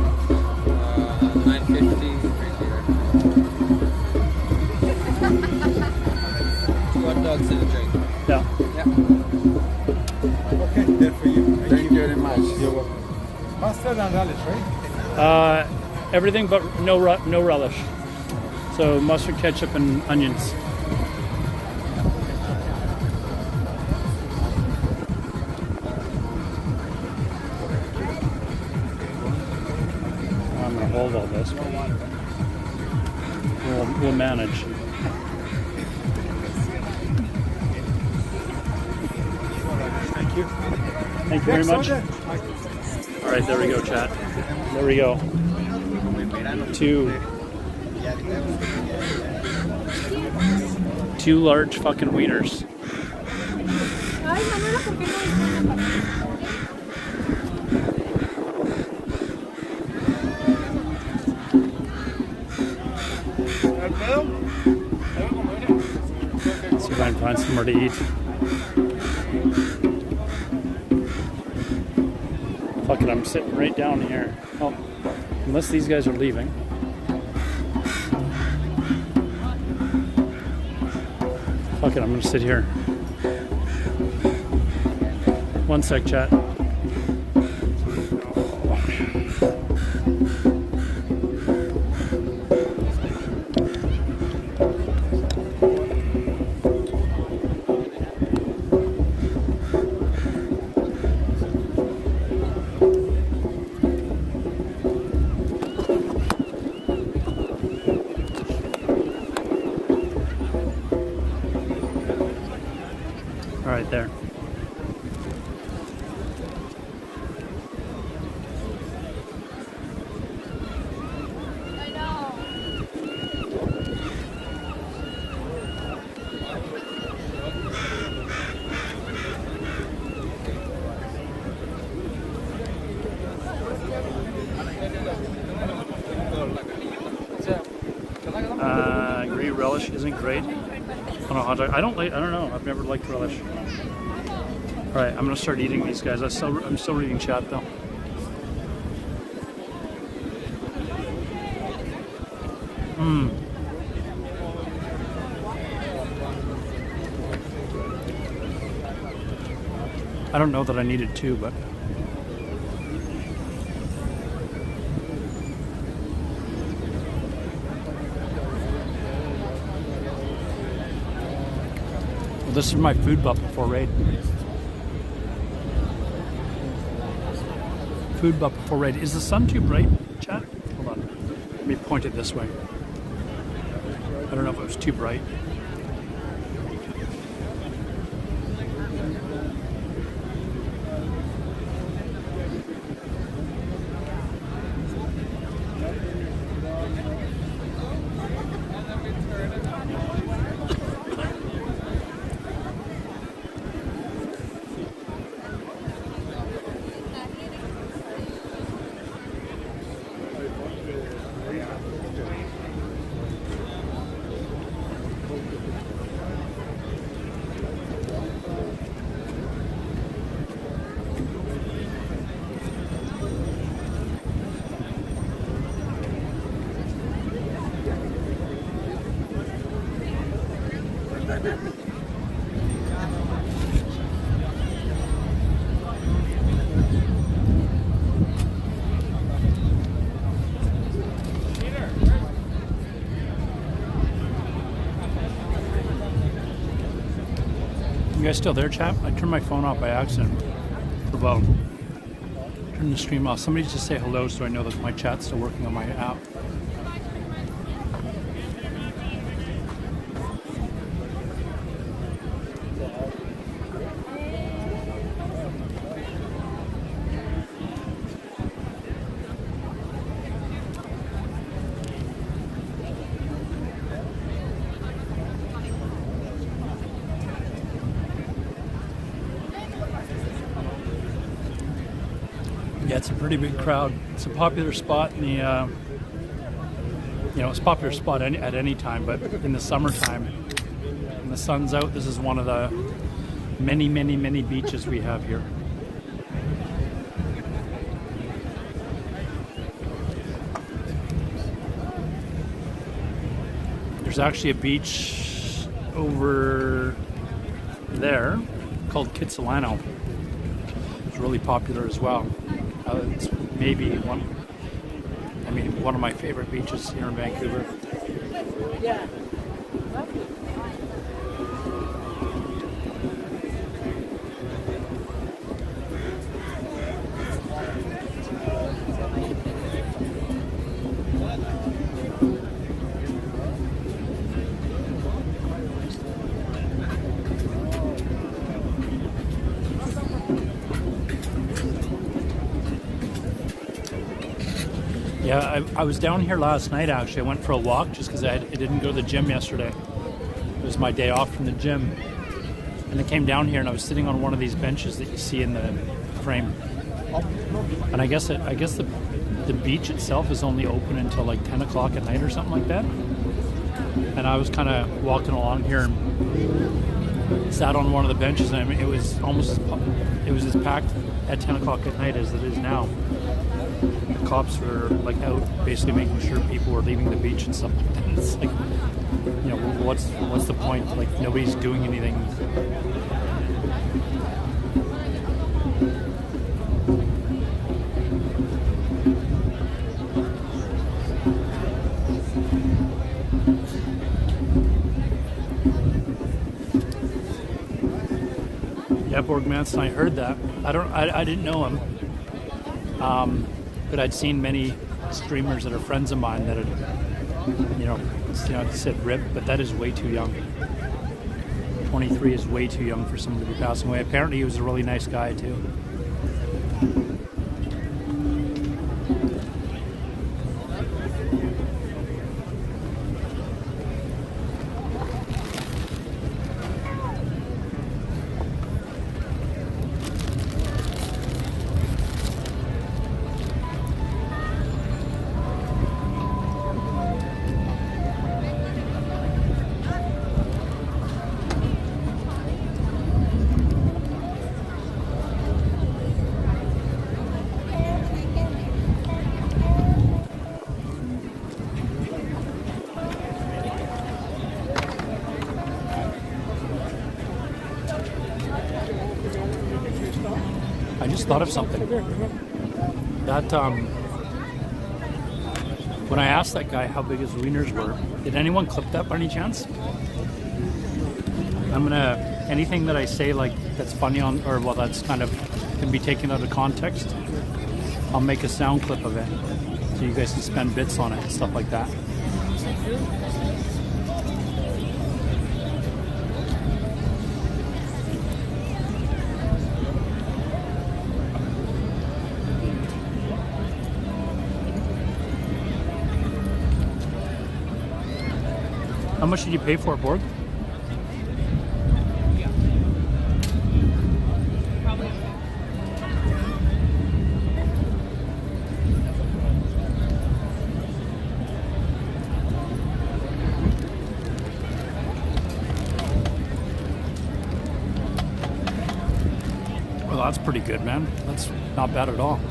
950. Hot dogs and a drink. Yeah. Okay, there for you. Thank you very much. You're welcome. Mustard and relish, right? Everything but no relish. So mustard, ketchup, and onions. I'm gonna hold all this. But we'll manage. Thank you. Thank you very much. All right, there we go, chat. There we go. Two large fucking wieners. Ay, Manuela, ¿por qué no hay una See if I can find somewhere to eat. Fuck it, I'm sitting right down here. Oh, unless these guys are leaving. Fuck it, I'm gonna sit here. One sec, chat. Right there. I know. Agree, relish isn't great on a hot dog. I don't know. I've never liked relish. All right, I'm gonna start eating these guys. I'm still reading chat though. I don't know that I needed two, but well, this is my food buff before raid. Food buff before raid. Is the sun too bright, chat? Hold on. Let me point it this way. I don't know if it was too bright. You guys still there, chap? I turned my phone off by accident. Well, turn the stream off. Somebody just say hello so I know that my chat's still working on my app. it's a pretty big crowd. It's a popular spot in the, it's a popular spot at any time, but in the summertime, when the sun's out, this is one of the many, many, many beaches we have here. There's actually a beach over there called Kitsilano. It's really popular as well. It's maybe one of my favorite beaches here in Vancouver. Yeah. Yeah, I was down here last night actually. I went for a walk just because I didn't go to the gym yesterday. It was my day off from the gym. And I came down here and I was sitting on one of these benches that you see in the frame. And I guess the beach itself is only open until like 10 o'clock at night or something like that. And I was kind of walking along here and sat on one of the benches, and it was as packed at 10 o'clock at night as it is now. The cops were like out basically making sure people were leaving the beach and stuff like that. It's like, what's the point? Like, nobody's doing anything. Yeah, Borgmanson, I heard that. I didn't know him. But I'd seen many streamers that are friends of mine that had, said rip, but that is way too young. 23 is way too young for someone to be passing away. Apparently he was a really nice guy too. I just thought of something. That when I asked that guy how big his wieners were, did anyone clip that by any chance? Anything that I say like that's funny that's kind of can be taken out of context, I'll make a sound clip of it so you guys can spend bits on it and stuff like that. How much did you pay for it, Borg? Well, that's pretty good, man. That's not bad at all.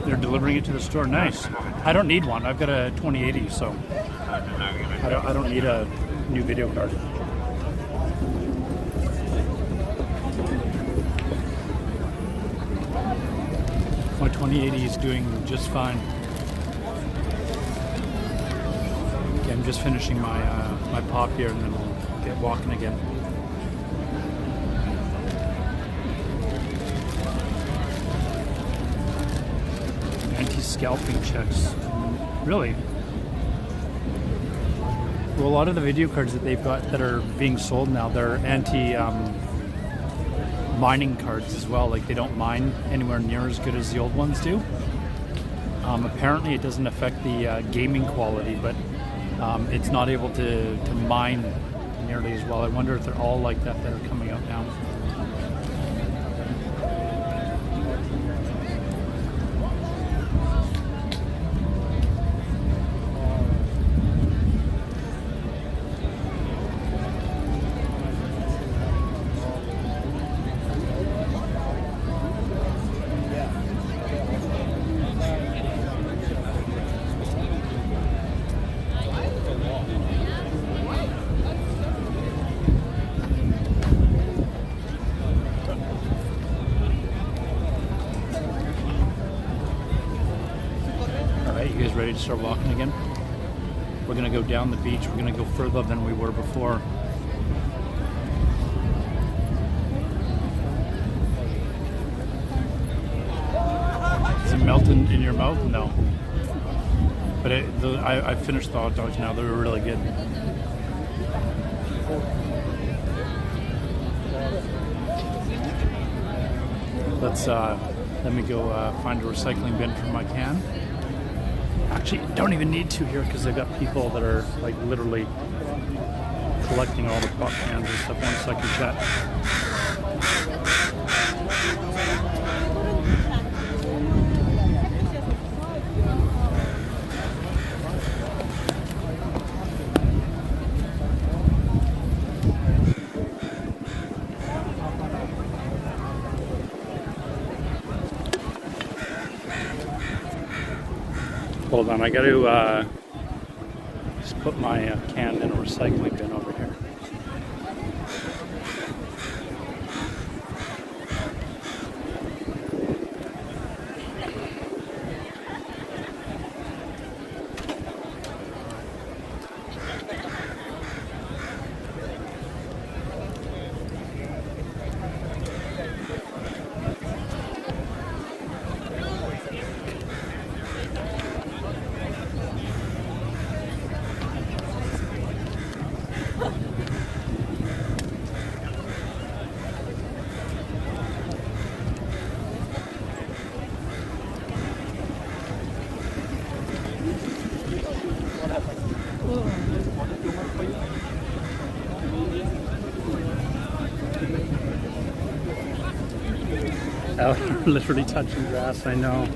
They're delivering it to the store. Nice. I don't need one. I've got a 2080, so I don't need a new video card. My 2080 is doing just fine. Okay, I'm just finishing my my pop here, and then we'll get walking again. Anti-scalping checks. Really? Well, a lot of the video cards that they've got that are being sold now, they're mining cards as well. Like, they don't mine anywhere near as good as the old ones do. Apparently it doesn't affect the gaming quality, but it's not able to mine nearly as well. I wonder if they're all like that are coming out now. Ready to start walking again? We're gonna go down the beach. We're gonna go further than we were before. Is it melting in your mouth? No. But I finished the hot dogs now. They were really good. Let me go find a recycling bin for my can. Actually, don't even need to here because I've got people that are like literally collecting all the pop cans and stuff. One second, chat. Hold on, I got to just put my can in a recycling bin over here. Out literally touching grass, I know.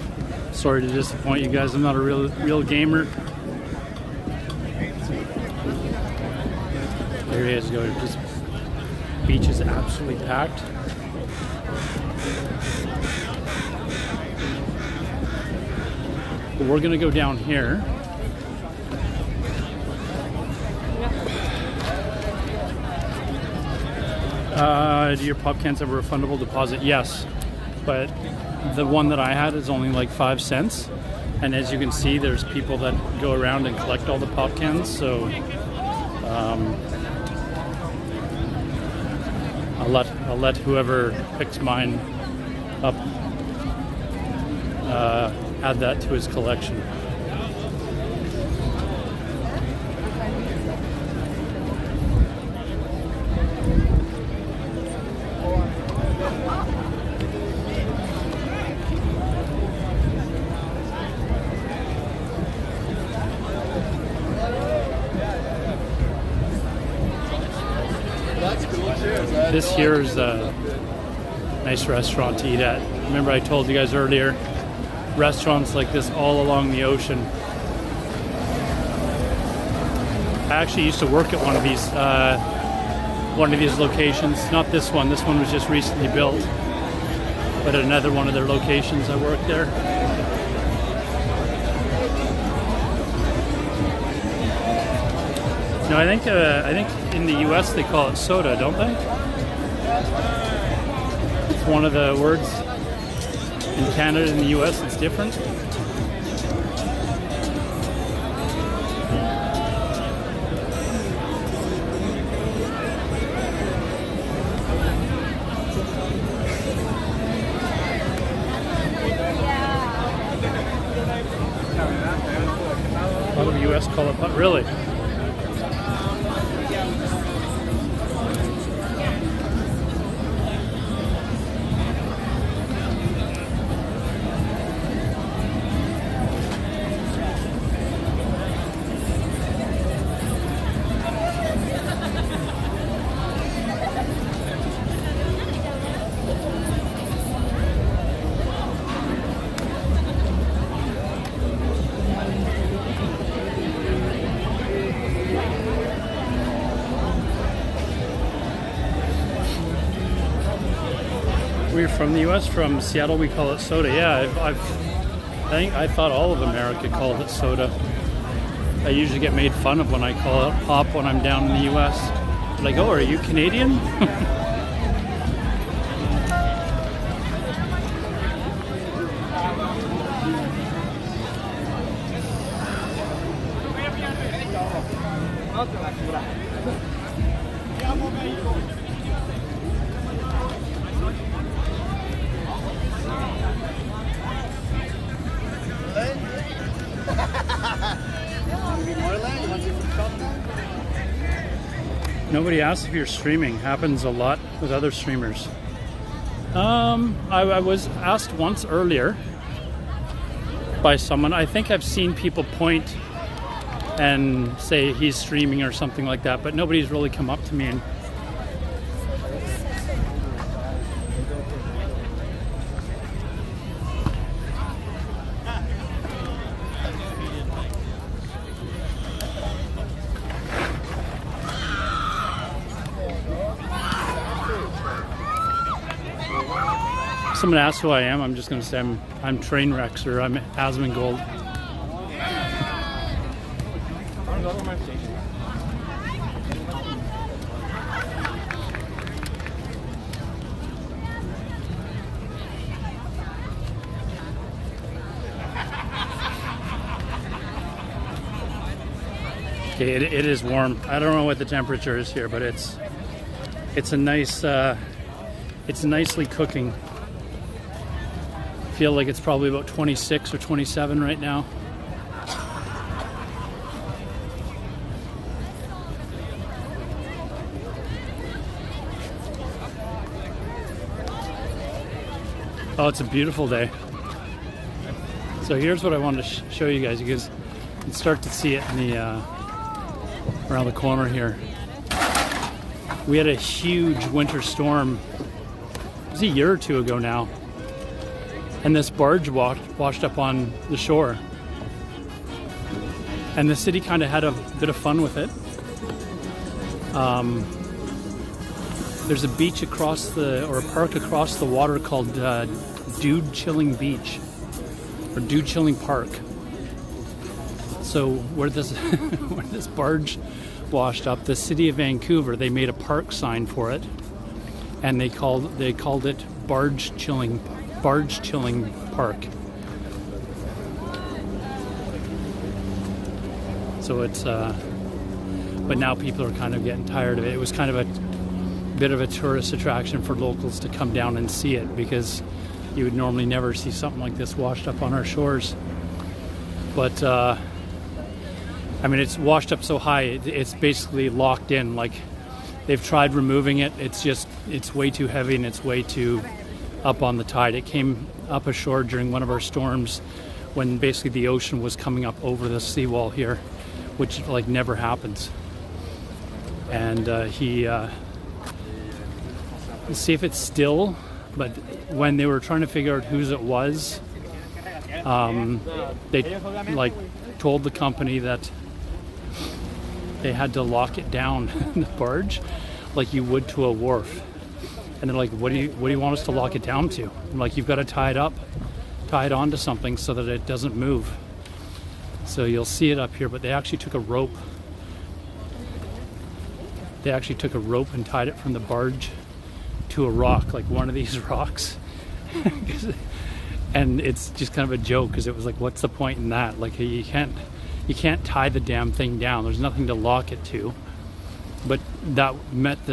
Sorry to disappoint you guys, I'm not a real gamer. There he is, going. This beach is absolutely packed. But we're gonna go down here. Do your pop cans have a refundable deposit? Yes, but the one that I had is only like 5 cents, and as you can see, there's people that go around and collect all the pop cans. So I'll let whoever picks mine up add that to his collection. This here is a nice restaurant to eat at. Remember I told you guys earlier, restaurants like this all along the ocean. I actually used to work at one of these locations. Not this one. This one was just recently built, but at another one of their locations I worked there. No, I think in the U.S. they call it soda, don't they? It's one of the words. In Canada and the U.S. it's different. U.S. call it, but really. We're from the U.S., from Seattle. We call it soda. Yeah, I thought all of America called it soda. I usually get made fun of when I call it hop when I'm down in the U.S. Like, oh, are you Canadian? Nobody asks if you're streaming. Happens a lot with other streamers. I was asked once earlier by someone. I think I've seen people point and say he's streaming or something like that, but nobody's really come up to me and someone asks who I am, I'm just going to say I'm Trainwrecks, or I'm Asmongold. Okay, it is warm. I don't know what the temperature is here, but it's a nice it's nicely cooking. Feel like it's probably about 26 or 27 right now. Oh, it's a beautiful day. So here's what I wanted to show you guys. You can start to see it in the around the corner here. We had a huge winter storm. It was a year or two ago now. And this barge washed up on the shore. And the city kind of had a bit of fun with it. There's a beach or a park across the water called Dude Chilling Beach, or Dude Chilling Park. So where this barge washed up, the city of Vancouver, they made a park sign for it, and they called it Barge Chilling Park. So it's but now people are kind of getting tired of it. It was kind of a bit of a tourist attraction for locals to come down and see it, because you would normally never see something like this washed up on our shores. But I mean, it's washed up so high, it's basically locked in. Like, they've tried removing it. It's way too heavy, and it's way too up on the tide. It came up ashore during one of our storms when basically the ocean was coming up over the seawall here, which like never happens. And see if it's still, but when they were trying to figure out whose it was, they like told the company that they had to lock it down the barge like you would to a wharf. And they're like, what do you want us to lock it down to? I'm like, you've got to tie it onto something so that it doesn't move. So you'll see it up here, but they actually took a rope. They actually took a rope and tied it from the barge to a rock, like one of these rocks. And it's just kind of a joke, because it was like, what's the point in that? Like, you can't tie the damn thing down. There's nothing to lock it to. But that met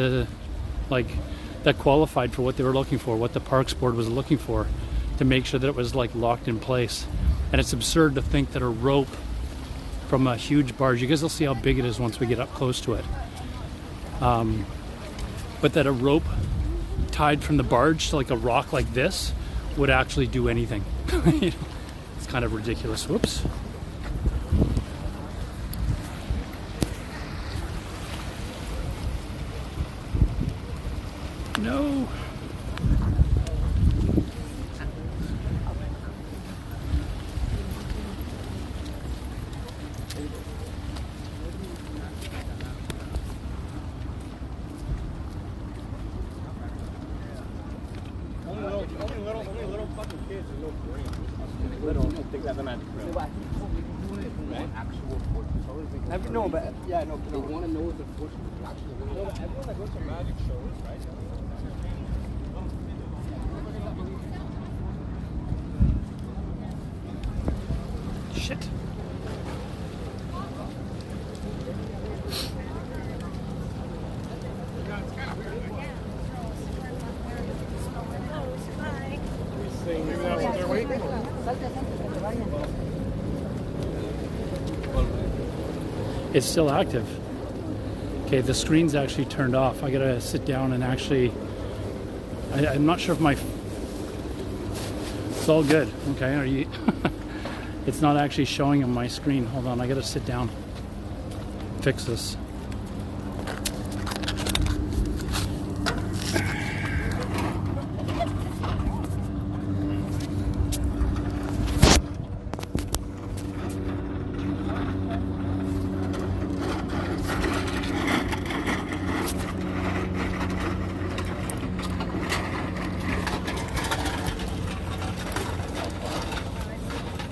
that qualified for what they were looking for, what the Parks Board was looking for, to make sure that it was like locked in place. And it's absurd to think that a rope from a huge barge. You guys will see how big it is once we get up close to it. But that a rope tied from the barge to like a rock like this would actually do anything. You know, it's kind of ridiculous. Whoops. No. Only little fucking kids and little brains. Little, I think that's a magic trail. Right? Actual fortune. Have you know, but yeah, no. They want to know what the fortune is actually. No, but everyone that goes to magic shows, right? Shit. Maybe that's what they're waiting for. It's still active. Okay, the screen's actually turned off. I gotta sit down and actually. I'm not sure if my. It's all good. Okay, are you? It's not actually showing on my screen. Hold on, I gotta sit down. Fix this.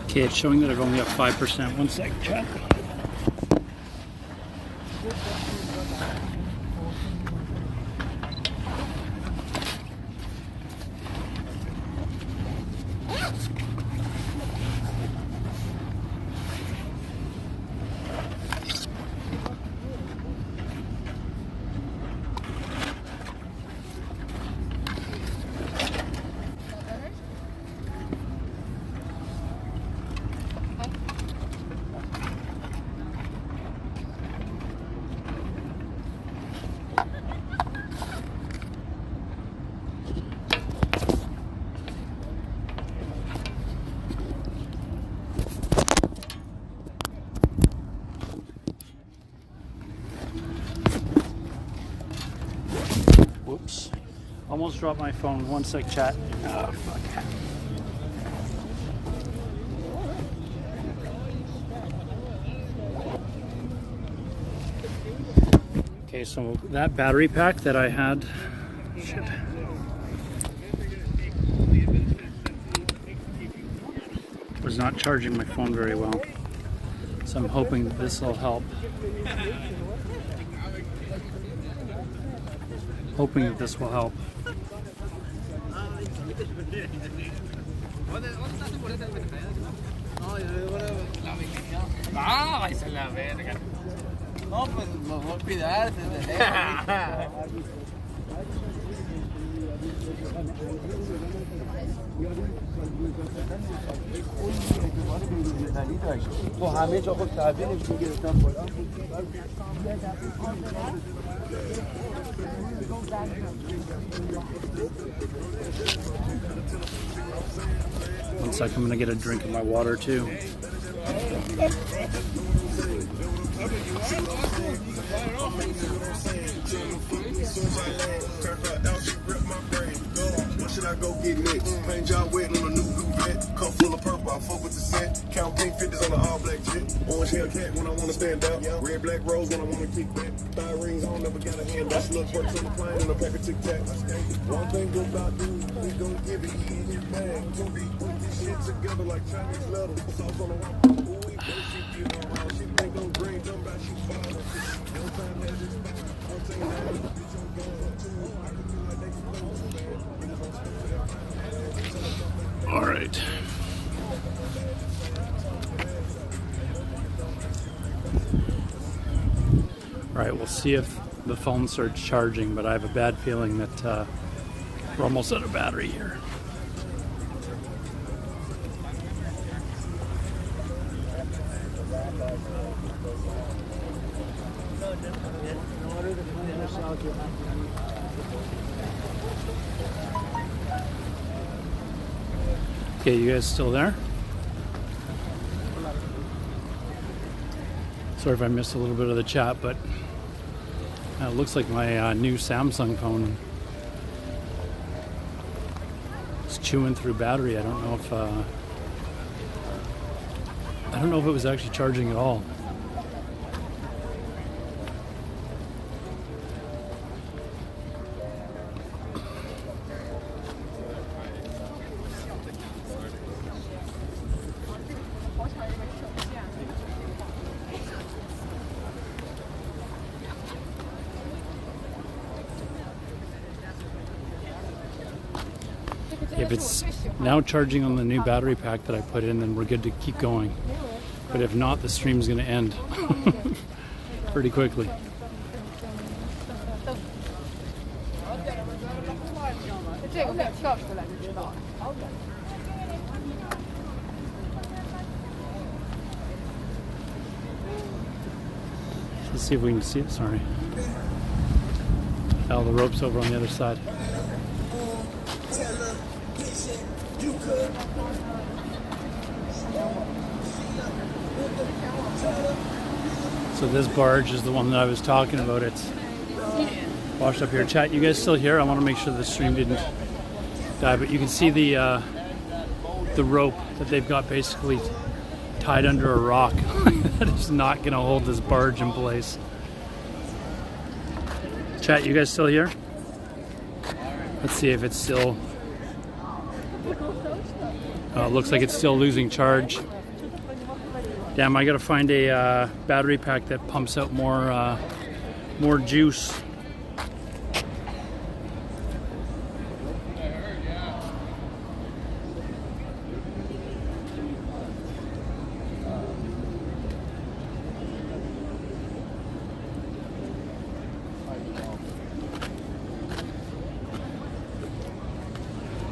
Okay, it's showing that I've only got 5%. 1 sec, chat. Whoops. Almost dropped my phone. 1 sec, chat. Oh, fuck. Okay, so that battery pack that I had, shit, was not charging my phone very well. So I'm hoping this will help. Hoping that this will help. No, pues lo voy a cuidar desde تو همه جا خود تحویلش میگرفتم بالا. One sec, I'm gonna get a drink of my water too. What should I go get next? Paint job wet on a new vet. Cup full of purple, I fuck with the set. Count pink 50s on the all black jet. Orange Hellcat when I wanna stand out. Red black rose when I wanna kick back. Thigh rings on, never got a hand. That's look works on the plane and a pack of Tic Tacs. One thing good about you, we gon' give it in your bag. Put this shit together like Chinese leather. Sauce on the rock. Ooh, we better she get around. She think I'm green, dumb about she follow. One time had this back. One thing that bitch I'm going to. I can do like they can play with me, man. All right. All right, we'll see if the phone starts charging, but I have a bad feeling that we're almost out of battery here. Okay, you guys still there? Sorry if I missed a little bit of the chat, but it looks like my new Samsung phone is chewing through battery. I don't know if it was actually charging at all. If it's now charging on the new battery pack that I put in, then we're good to keep going. But if not, the stream's going to end pretty quickly. Let's see if we can see it. Sorry. Oh, the rope's over on the other side. So this barge is the one that I was talking about. It's washed up here. Chat, you guys still here? I want to make sure the stream didn't die, but you can see the rope that they've got basically tied under a rock. That is not going to hold this barge in place. Chat, you guys still here? Let's see if it's still... it looks like it's still losing charge. Damn, I gotta find a battery pack that pumps out more juice.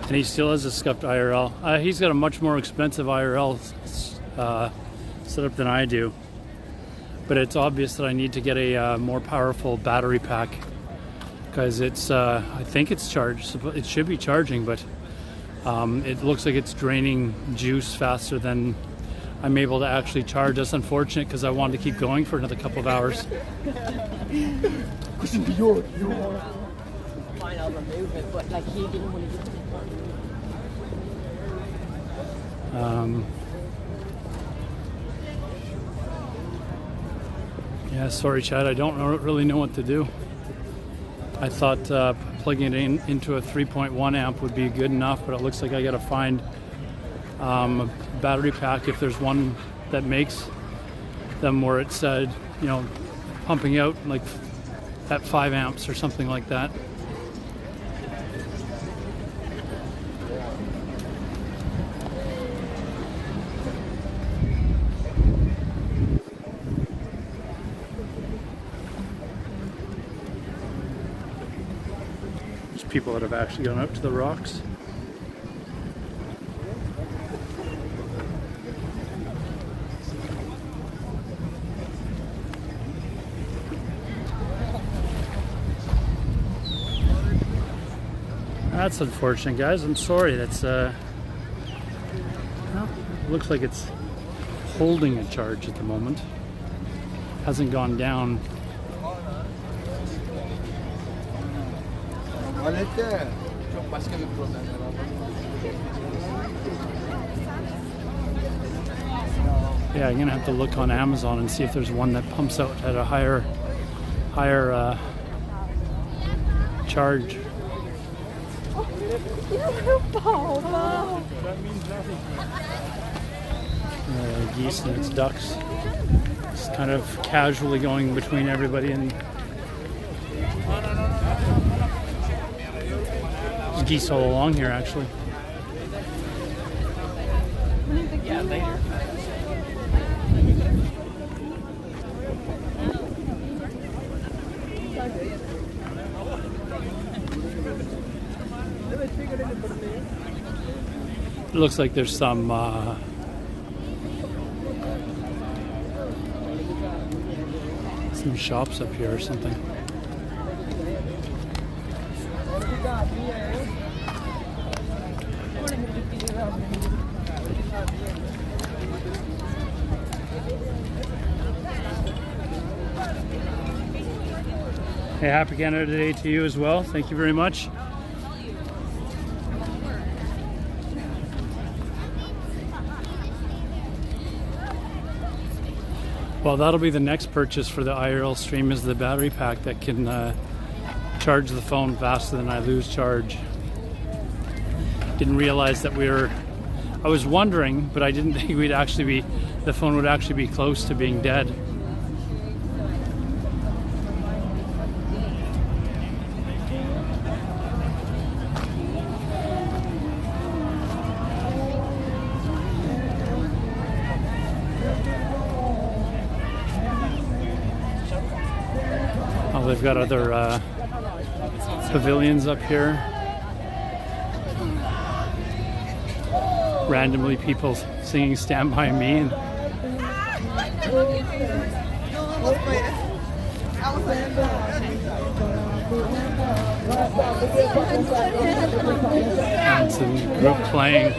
And he still has a scuffed IRL. He's got a much more expensive IRL setup than I do. But it's obvious that I need to get a more powerful battery pack because it's, I think it's charged. It should be charging, but it looks like it's draining juice faster than I'm able to actually charge. That's unfortunate because I wanted to keep going for another couple of hours. Fine, I'll remove it, but like he didn't want to get it. Yeah, sorry, Chad. I don't really know what to do. I thought plugging it into a 3.1 amp would be good enough, but it looks like I got to find a battery pack if there's one that makes them where it's pumping out like at 5 amps or something like that. People that have actually gone out to the rocks. That's unfortunate, guys. I'm sorry. That's well, it looks like it's holding a charge at the moment. Hasn't gone down. Yeah, I'm gonna have to look on Amazon and see if there's one that pumps out at a higher charge. Geese and its ducks. Just kind of casually going between everybody, and there's geese all along here actually. Yeah, later. It looks like there's some Some shops up here or something. Hey, happy Canada Day to you as well. Thank you very much. Well, that'll be the next purchase for the IRL stream, is the battery pack that can charge the phone faster than I lose charge. Didn't realize that I was wondering, but I didn't think the phone would actually be close to being dead. Oh, they've got other pavilions up here. Randomly people singing Stand By Me. And some group playing.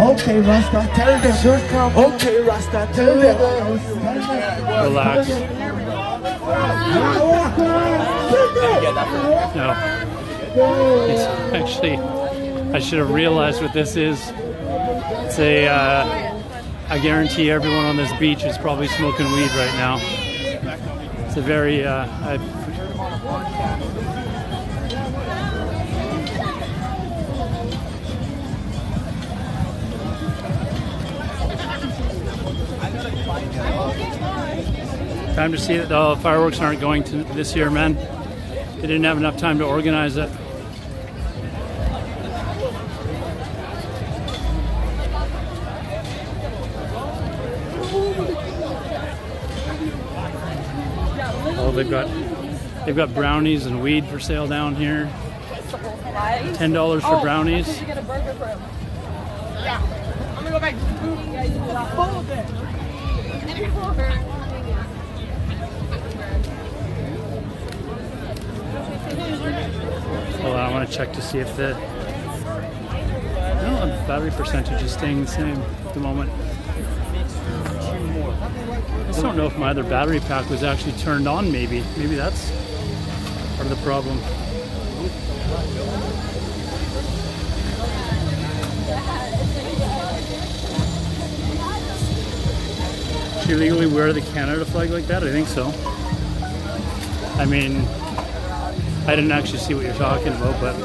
Okay, Rasta, tell them. Okay, Rasta, tell them. Relax. No. It's actually, I should have realized what this is. It's I guarantee everyone on this beach is probably smoking weed right now. It's a very, time to see that the fireworks aren't going to this year, man. They didn't have enough time to organize it. Oh, they've got brownies and weed for sale down here. $10 for brownies. Yeah, I'm gonna go back to the booth. Hold on, I want to check to see if the battery percentage is staying the same at the moment. I just don't know if my other battery pack was actually turned on. Maybe that's part of the problem. Should you legally wear the Canada flag like that? I think so. I mean, I didn't actually see what you're talking about, but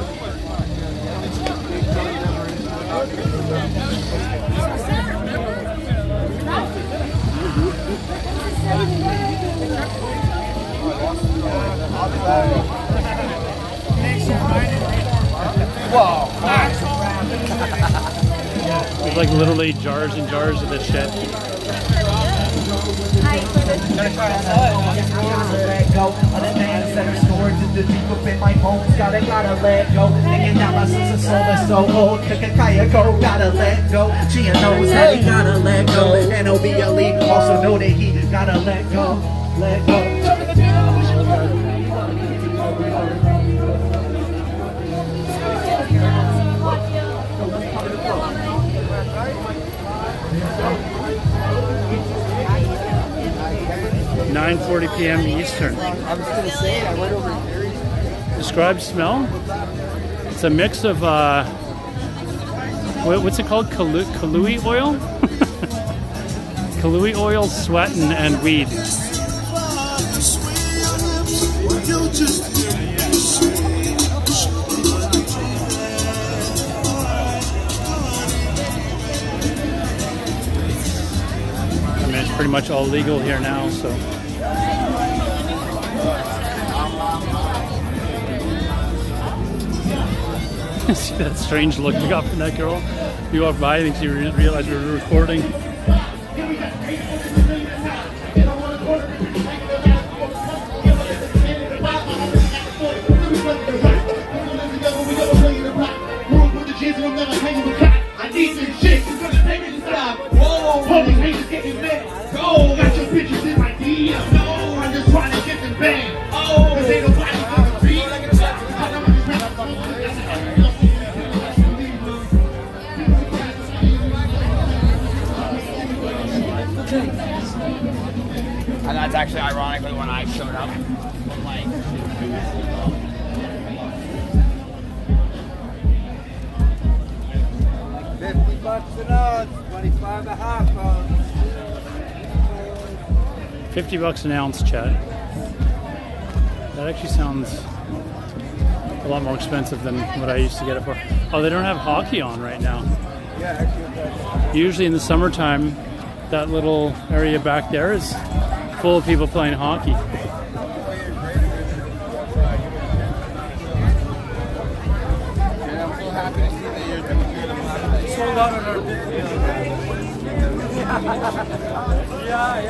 there's like literally jars and jars of this shit. Gotta let go. Thinking that my sister's soul is so old. Gotta let go. She knows that he gotta let go. And OBLE also know that he gotta let go. Let go. $9:40 p.m. Eastern. I was gonna say, I went over here. Describe smell. It's a mix of what's it called? Kalui oil. Kalui oil, sweat, and weed. I mean, it's pretty much all legal here now, so. See that strange look you got from that girl? You walked by, I think she realized we were recording. I need some shit. actually ironically when I showed up. But like, $50 an ounce, 25 and a half ounce. $50 an ounce, Chad. That actually sounds a lot more expensive than what I used to get it for. Oh, they don't have hockey on right now. Yeah, actually. Usually in the summertime, that little area back there is full of people playing hockey. Sold out on our yeah,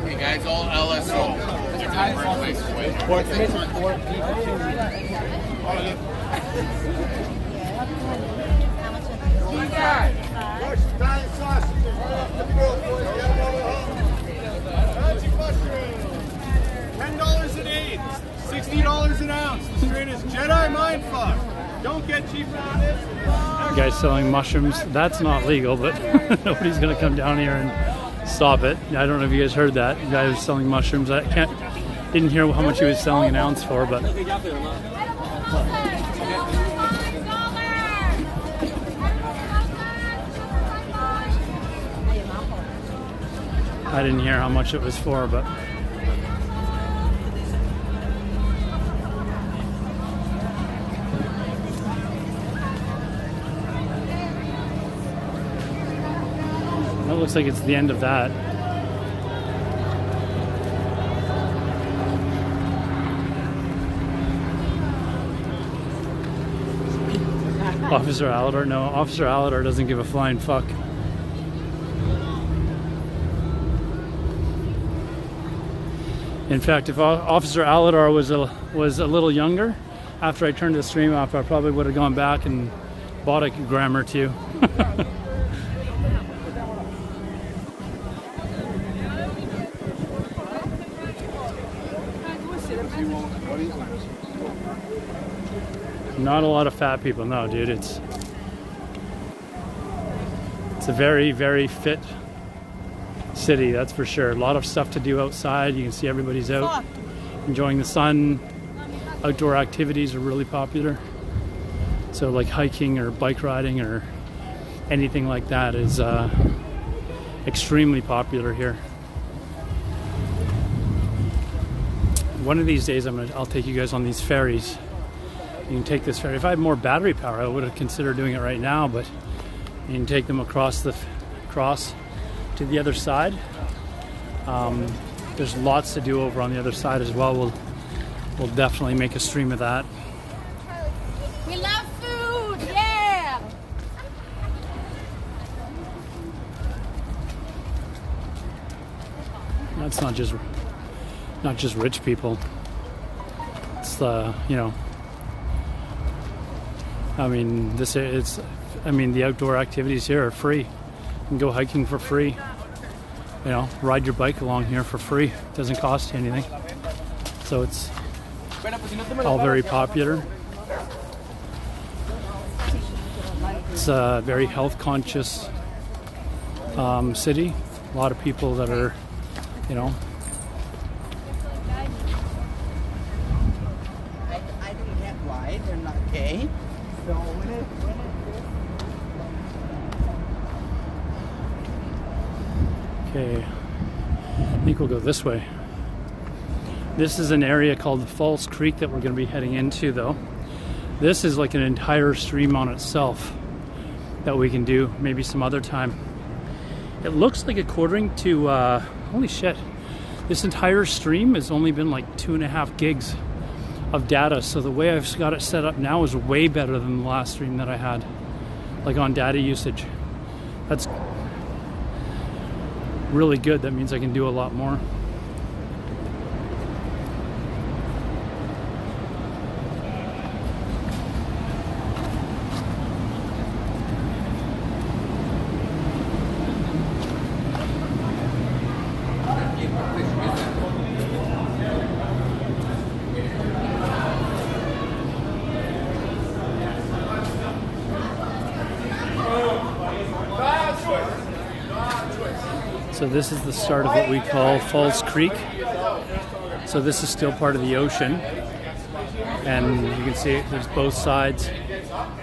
hey guys, all LSO. $10 an eighth, $60 an ounce. The strain is Jedi Mindfuck. Don't get cheaper than this. Guys selling mushrooms. That's not legal, but nobody's gonna come down here and stop it. I don't know if you guys heard that. The guy was selling mushrooms. Didn't hear how much he was selling an ounce for, but I didn't hear how much it was for, but that looks like it's the end of that. Officer Alodar? No, Officer Alodar doesn't give a flying fuck. In fact, if Officer Alodar was a little younger, after I turned the stream off, I probably would have gone back and bought a gram or two. Not a lot of fat people, no, dude. It's a very, very fit city, that's for sure. A lot of stuff to do outside. You can see everybody's out enjoying the sun. Outdoor activities are really popular. So like hiking or bike riding or anything like that is extremely popular here. One of these days I'll take you guys on these ferries. You can take this ferry. If I had more battery power, I would have considered doing it right now, but you can take them across to the other side. There's lots to do over on the other side as well. We'll definitely make a stream of that. We love food, yeah! That's not just rich people. It's the outdoor activities here are free. You can go hiking for free. You know, ride your bike along here for free. It doesn't cost you anything. So it's all very popular. It's a very health conscious city. A lot of people that are, you know. I don't get why they're not gay. So Okay, I think we'll go this way. This is an area called the Falls Creek that we're going to be heading into, though. This is like an entire stream on itself that we can do maybe some other time. It looks like, according to holy shit, this entire stream has only been like 2.5 gigs of data. So the way I've got it set up now is way better than the last stream that I had, like on data usage. That's really good. That means I can do a lot more. So this is the start of what we call Falls Creek. So this is still part of the ocean. And you can see there's both sides.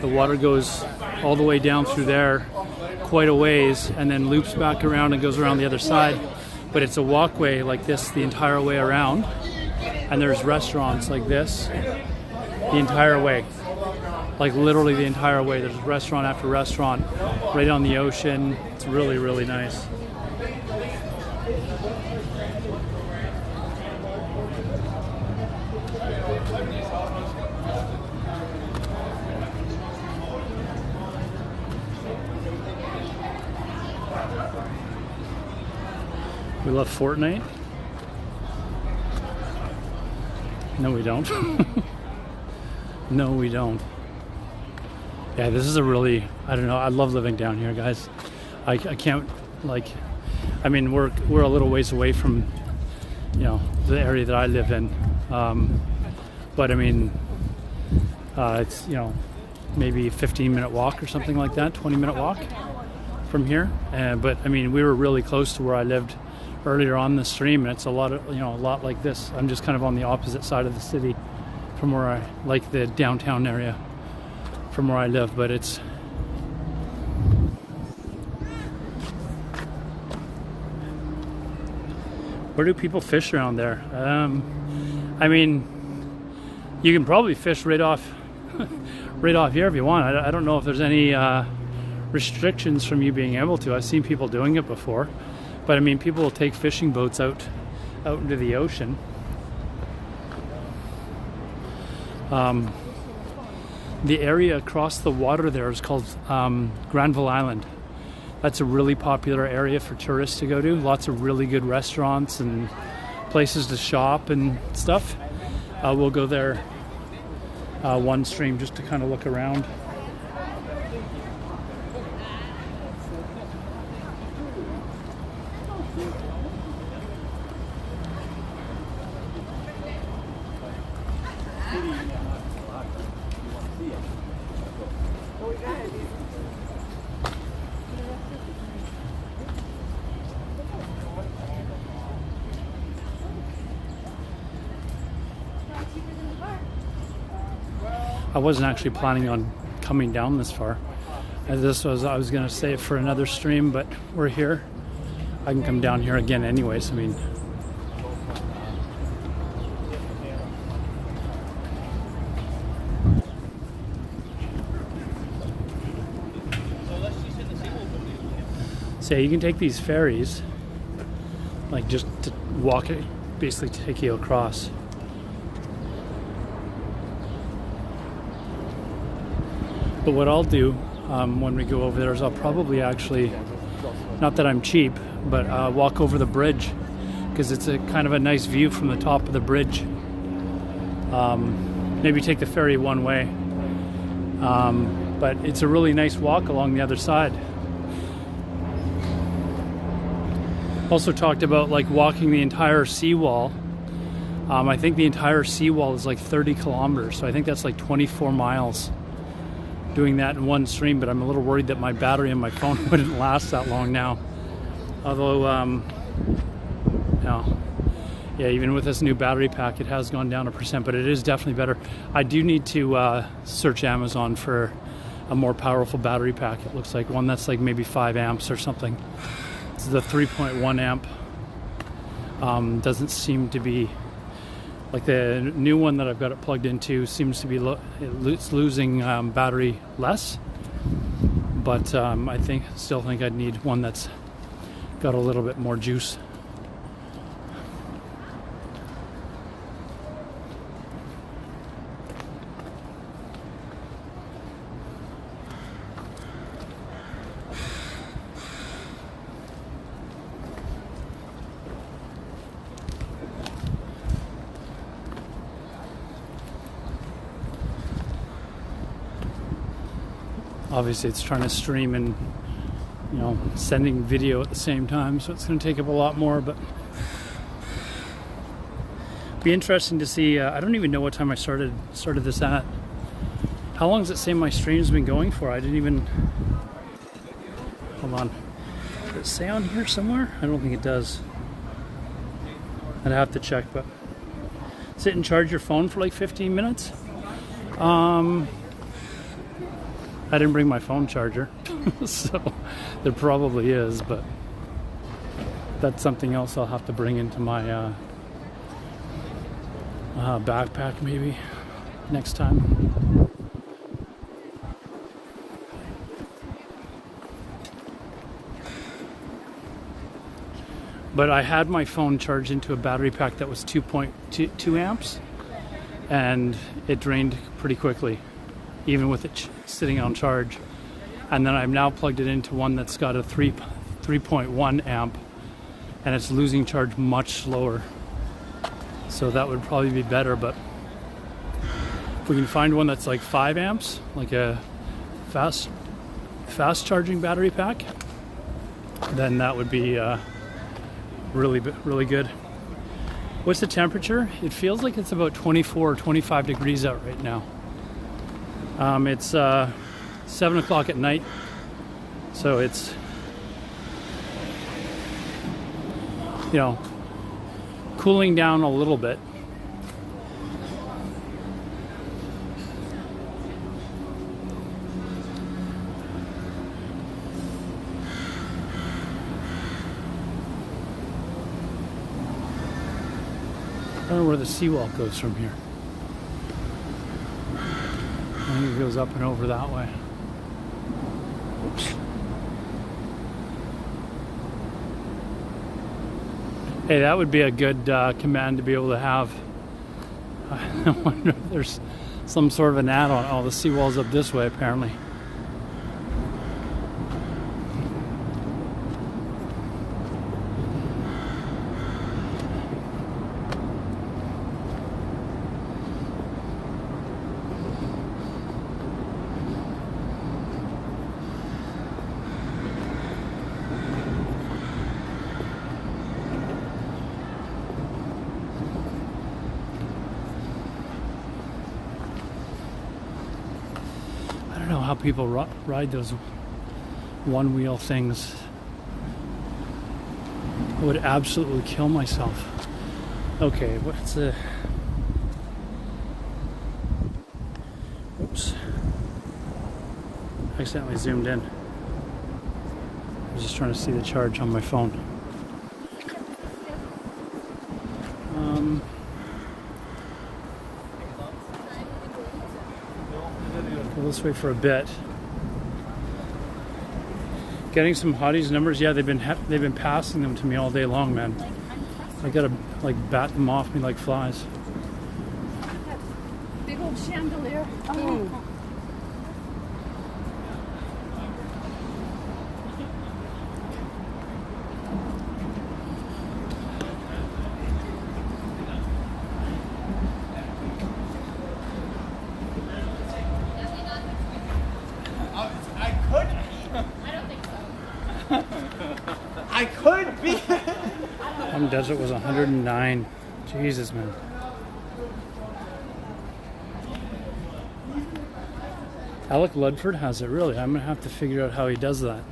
The water goes all the way down through there quite a ways and then loops back around and goes around the other side. But it's a walkway like this the entire way around. And there's restaurants like this the entire way. Like literally the entire way. There's restaurant after restaurant right on the ocean. It's really, really nice. We love Fortnite. No, we don't. No, we don't. Yeah, this is a really, I don't know, I love living down here, guys. I can't, like, I mean, we're a little ways away from, you know, the area that I live in. But I mean, it's, you know, maybe a 15-minute walk or something like that, 20-minute walk from here. But I mean, we were really close to where I lived earlier on the stream, and it's a lot of, you know, a lot like this. I'm just kind of on the opposite side of the city from where I, like the downtown area from where I live, but it's where do people fish around there? I mean, you can probably fish right off here if you want. I don't know if there's any restrictions from you being able to. I've seen people doing it before. But I mean, people will take fishing boats out into the ocean. The area across the water there is called Granville Island. That's a really popular area for tourists to go to. Lots of really good restaurants and places to shop and stuff. We'll go there one stream just to kind of look around. I wasn't actually planning on coming down this far. I was going to save for another stream, but we're here. I can come down here again anyways. I mean, so you can take these ferries, like just to walk it, basically take you across. But what I'll do when we go over there is I'll probably actually, not that I'm cheap, but walk over the bridge because it's a kind of a nice view from the top of the bridge. Maybe take the ferry one way, but it's a really nice walk along the other side. Also talked about like walking the entire seawall. I think the entire seawall is like 30 kilometers, so I think that's like 24 miles. Doing that in one stream, but I'm a little worried that my battery on my phone wouldn't last that long now. Although, yeah, even with this new battery pack, it has gone down 1%, but it is definitely better. I do need to search Amazon for a more powerful battery pack. It looks like one that's like maybe 5 amps or something. This is a 3.1 amp. Doesn't seem to be like the new one that I've got it plugged into seems to be it's losing battery less, but I still think I'd need one that's got a little bit more juice. Obviously it's trying to stream and, you know, sending video at the same time, so it's going to take up a lot more, but be interesting to see. I don't even know what time I started this at. How long does it say my stream's been going for? I didn't even, hold on. Does it say on here somewhere? I don't think it does. I'd have to check, but sit and charge your phone for like 15 minutes. I didn't bring my phone charger, so there probably is, but that's something else I'll have to bring into my backpack maybe next time. But I had my phone charged into a battery pack that was 2.2 amps, and it drained pretty quickly, even with it sitting on charge. And then I've now plugged it into one that's got a 3.1 amp, and it's losing charge much slower. So that would probably be better, but if we can find one that's like 5 amps, like a fast charging battery pack, then that would be really good. What's the temperature? It feels like it's about 24 or 25 degrees out right now. It's 7 o'clock at night, so it's, you know, cooling down a little bit. I don't know where the seawall goes from here. I think it goes up and over that way. Oops. Hey, that would be a good command to be able to have. I wonder if there's some sort of an add-on. Oh, the seawall's up this way apparently. I don't know how people ride those one-wheel things. I would absolutely kill myself. Okay, what's the... Oops. Accidentally zoomed in. I was just trying to see the charge on my phone. Go this way for a bit. Getting some hotties numbers. Yeah, they've been passing them to me all day long, man. I gotta like bat them off me like flies. Big old chandelier. Oh. I could be. Plum Desert was 109. Jesus, man. Alec Ludford has it, really. I'm gonna have to figure out how he does that.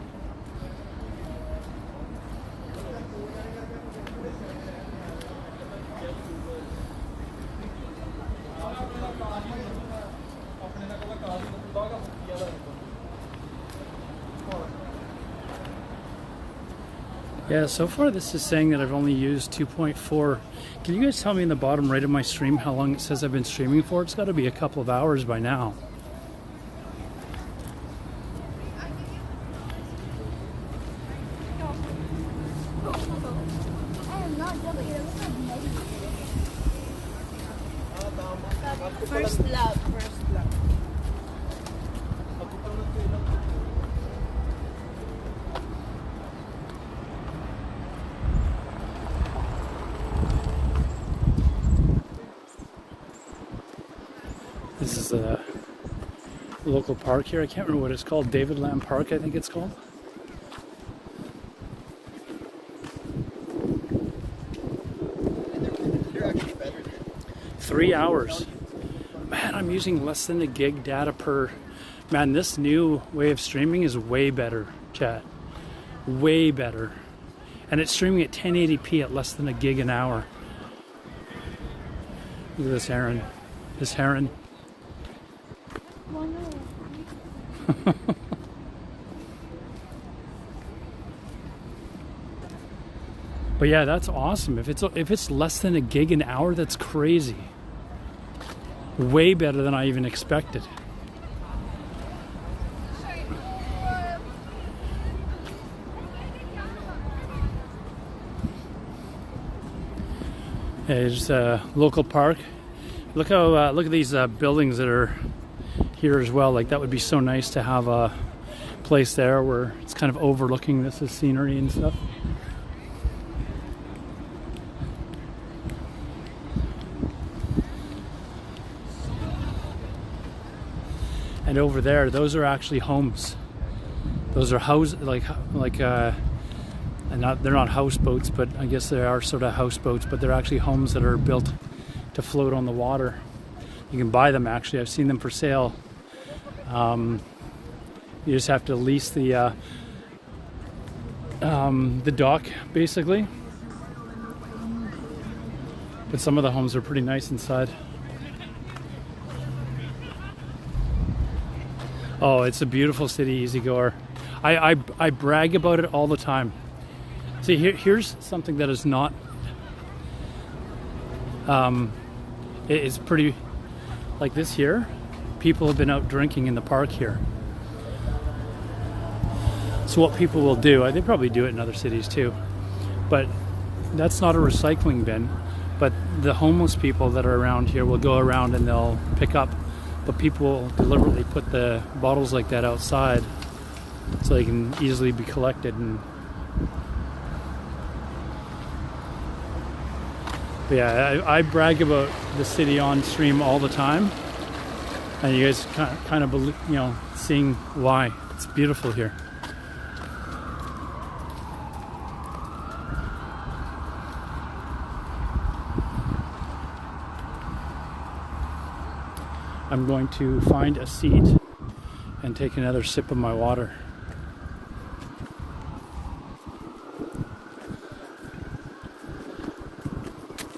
Yeah, so far this is saying that I've only used 2.4. Can you guys tell me in the bottom right of my stream how long it says I've been streaming for? It's got to be a couple of hours by now. First love, first love. This is a local park here. I can't remember what it's called. David Lamb Park, I think it's called. You're actually better. 3 hours. Man, I'm using less than a gig data per... Man, this new way of streaming is way better, chat. way better. And it's streaming at 1080p at less than a gig an hour. Look at this heron. This heron. But yeah, that's awesome. If it's less than a gig an hour, that's crazy. Way better than I even expected. It's a local park. Look how look at these buildings that are here as well. Like that would be so nice to have a place there where it's kind of overlooking this as scenery and stuff. And over there, those are actually homes. Those are and they're not houseboats, but I guess they are sort of houseboats, but they're actually homes that are built to float on the water. You can buy them actually. I've seen them for sale. You just have to lease the dock, basically. But some of the homes are pretty nice inside. Oh, it's a beautiful city, easygoer. I brag about it all the time. See, here's something that is not. It's pretty, like this here. People have been out drinking in the park here. So what people will do, they probably do it in other cities too, but that's not a recycling bin. But the homeless people that are around here will go around and they'll pick up. But people will deliberately put the bottles like that outside so they can easily be collected. And but yeah, I brag about the city on stream all the time, and you guys kind of believe, seeing why. It's beautiful here. I'm going to find a seat and take another sip of my water.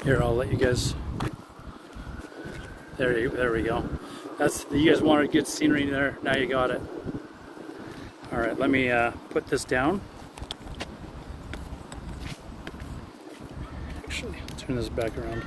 Here, I'll let you guys. There we go. You guys wanted good scenery there. Now you got it. All right, let me put this down. Actually, I'll turn this back around.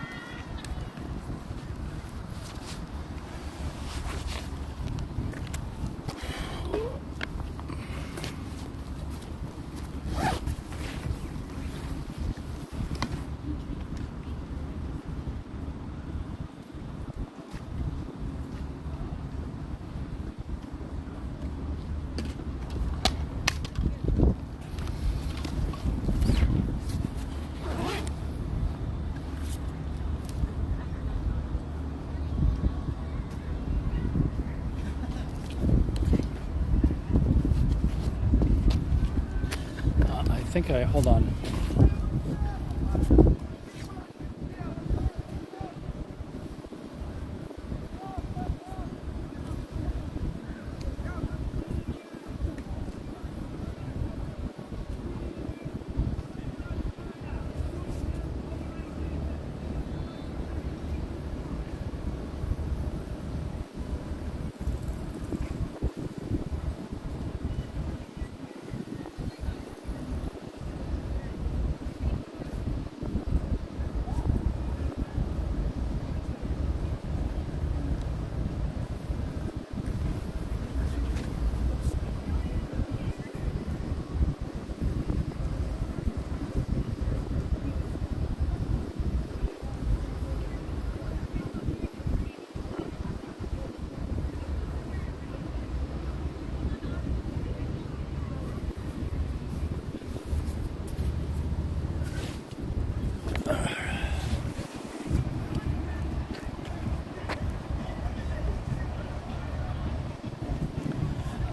Hold on.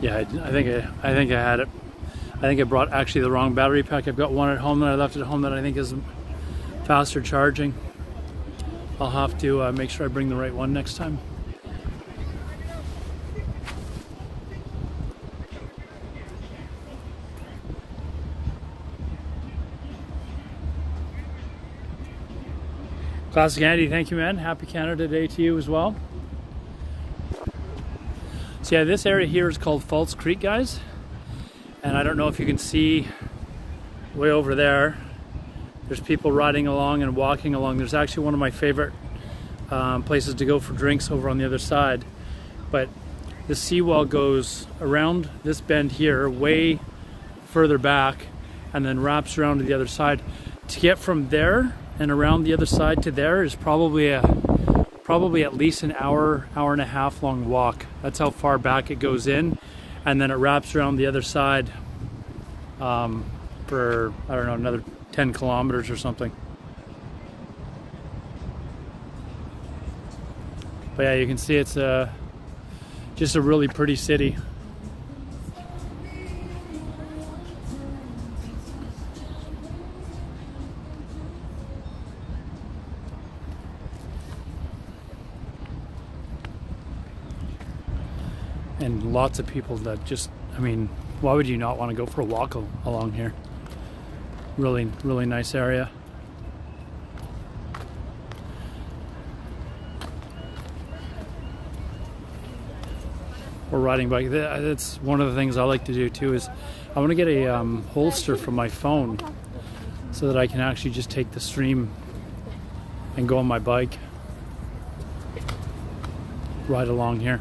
Yeah, I think I had it. I think I brought actually the wrong battery pack. I've got one at home that I left at home that I think is faster charging. I'll have to make sure I bring the right one next time. Classic Andy, thank you, man. Happy Canada Day to you as well. So yeah, this area here is called False Creek, guys. And I don't know if you can see way over there. There's people riding along and walking along. There's actually one of my favorite places to go for drinks over on the other side. But the seawall goes around this bend here, way further back, and then wraps around to the other side. To get from there and around the other side to there is probably at least an hour and a half long walk. That's how far back it goes in, and then it wraps around the other side for, I don't know, another 10 kilometers or something. But yeah, you can see it's just a really pretty city. And lots of people that just, I mean, why would you not want to go for a walk along here? Really, really nice area. Or riding bike. That's one of the things I like to do too, is I want to get a holster for my phone so that I can actually just take the stream and go on my bike, ride along here.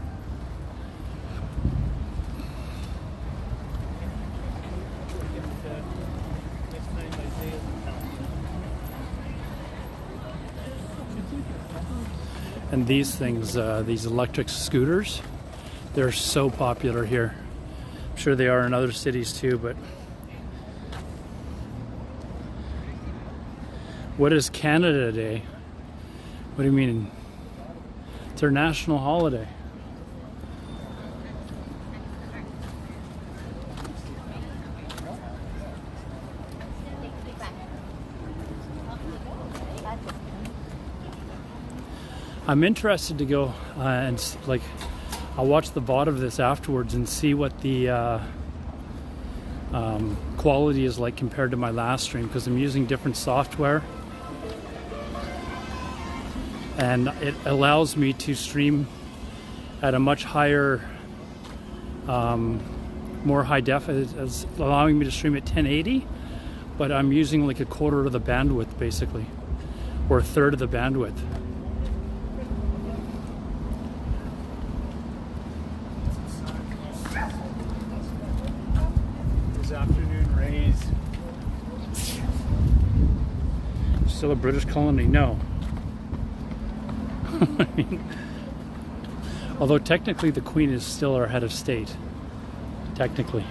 And these things, these electric scooters, they're so popular here. I'm sure they are in other cities too, but what is Canada Day? What do you mean? It's our national holiday. I'm interested to go and like, I'll watch the VOD of this afterwards and see what the quality is like compared to my last stream, because I'm using different software and it allows me to stream at a much higher, more high def. It's allowing me to stream at 1080, but I'm using like a quarter of the bandwidth basically, or a third of the bandwidth. Afternoon rays. Still a British colony? No. I mean, although technically the Queen is still our head of state. Technically.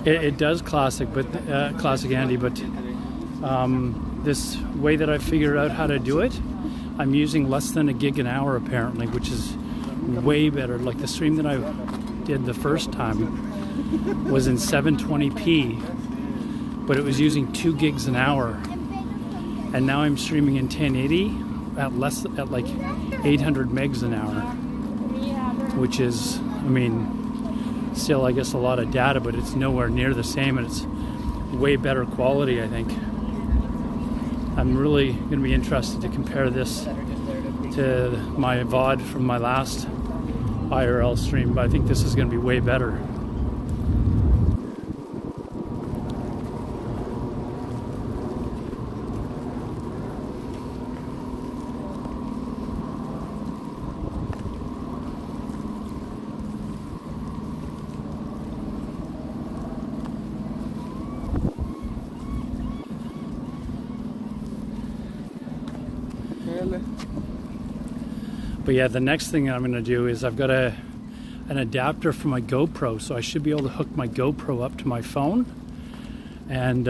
It does classic Andy, but this way that I figured out how to do it, I'm using less than a gig an hour apparently, which is way better. Like the stream that I did the first time was in 720p, but it was using 2 gigs an hour, and now I'm streaming in 1080 at like 800 megs an hour, which is, I mean, still I guess a lot of data, but it's nowhere near the same, and it's way better quality, I think. I'm really going to be interested to compare this to my VOD from my last IRL stream, but I think this is going to be way better. But yeah, the next thing I'm going to do is I've got an adapter for my GoPro, so I should be able to hook my GoPro up to my phone and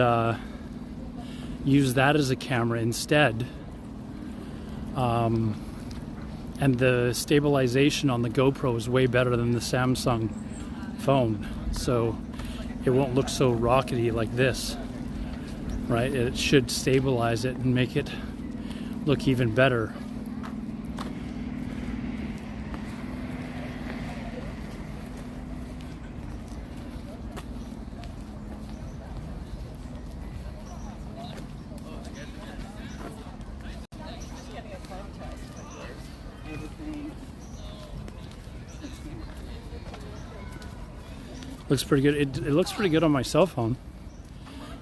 use that as a camera instead. And the stabilization on the GoPro is way better than the Samsung phone, so it won't look so rockety like this right? It should stabilize it and make it look even better. Looks pretty good. It looks pretty good on my cell phone.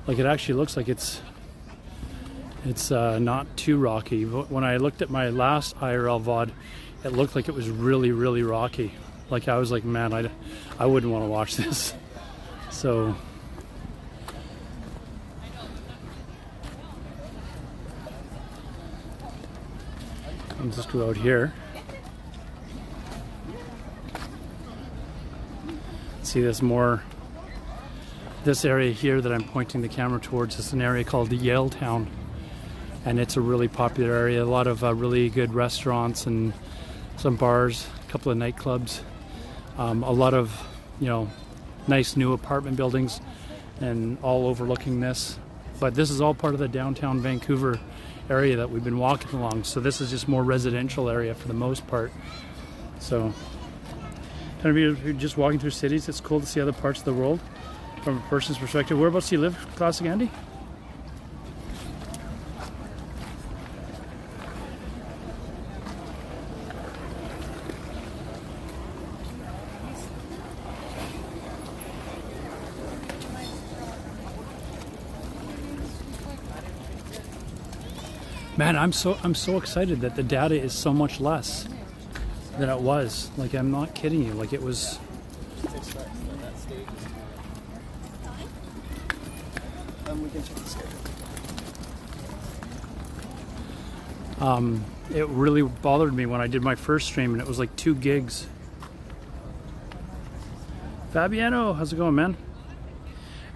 Like, it actually looks like it's not too rocky. But when I looked at my last IRL VOD, it looked like it was really, really rocky. Like, I was like, man, I wouldn't want to watch this. So I'll just go out here. See this area here that I'm pointing the camera towards is an area called the Yale Town, and it's a really popular area. A lot of really good restaurants and some bars, a couple of nightclubs, a lot of, you know, nice new apartment buildings, and all overlooking this. But this is all part of the downtown Vancouver area that we've been walking along. So this is just more residential area for the most part. So kind of, if you're just walking through cities, it's cool to see other parts of the world from a person's perspective. Whereabouts do you live, Classic Andy? Man, I'm so excited that the data is so much less than it was. Like, I'm not kidding you. Like, it was. We can check the schedule. It really bothered me when I did my first stream, and it was like 2 gigs. Fabiano, how's it going, man?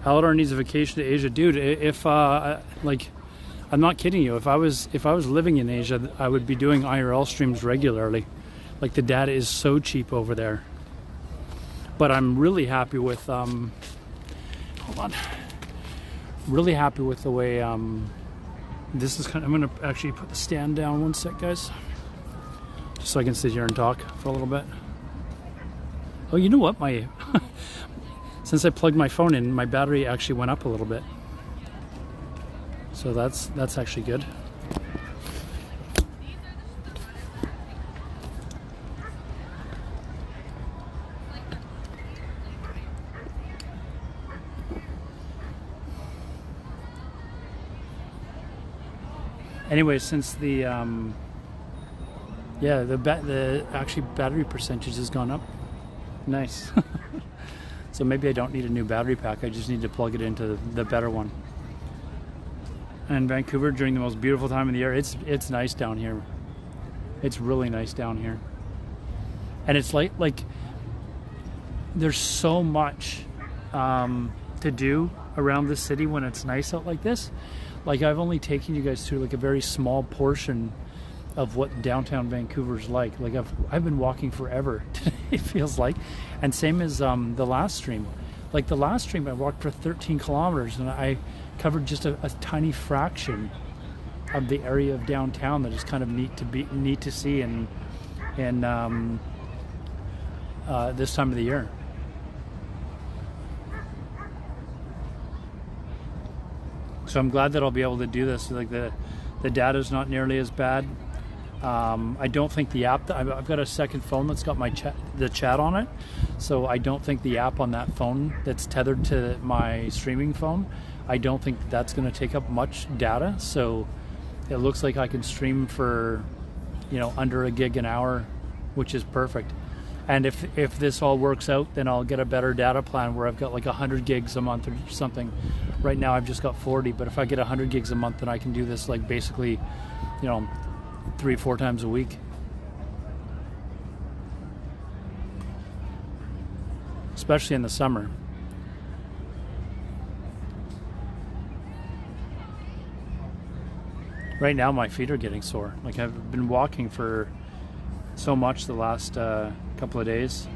Alodar needs a vacation to Asia, dude. If like, I'm not kidding you. If I was living in Asia, I would be doing IRL streams regularly. Like, the data is so cheap over there. But I'm really happy with hold on. Really happy with the way this is kind of. I'm gonna actually put the stand down one sec, guys, just so I can sit here and talk for a little bit. Oh, you know what? My since I plugged my phone in, my battery actually went up a little bit. So that's actually good. Anyway, since the the actually battery percentage has gone up. Nice. So maybe I don't need a new battery pack. I just need to plug it into the better one. And Vancouver, during the most beautiful time of the year, it's nice down here. It's really nice down here. And it's like there's so much to do around the city when it's nice out like this. Like, I've only taken you guys through like a very small portion of what downtown Vancouver's like. Like, I've been walking forever, it feels like. And same as the last stream. Like, the last stream I walked for 13 kilometers and I covered just a tiny fraction of the area of downtown that is kind of neat to see in this time of the year. So I'm glad that I'll be able to do this. Like, the data's not nearly as bad. I don't think the app, I've got a second phone that's got the chat on it, so I don't think the app on that phone that's tethered to my streaming phone, I don't think that's going to take up much data. So it looks like I can stream for, you know, under a gig an hour, which is perfect. And if this all works out, then I'll get a better data plan where I've got like 100 gigs a month or something. Right now I've just got 40, but if I get 100 gigs a month, then I can do this like basically, you know, 3-4 times a week. Especially in the summer. Right now my feet are getting sore. Like, I've been walking for so much the last couple of days.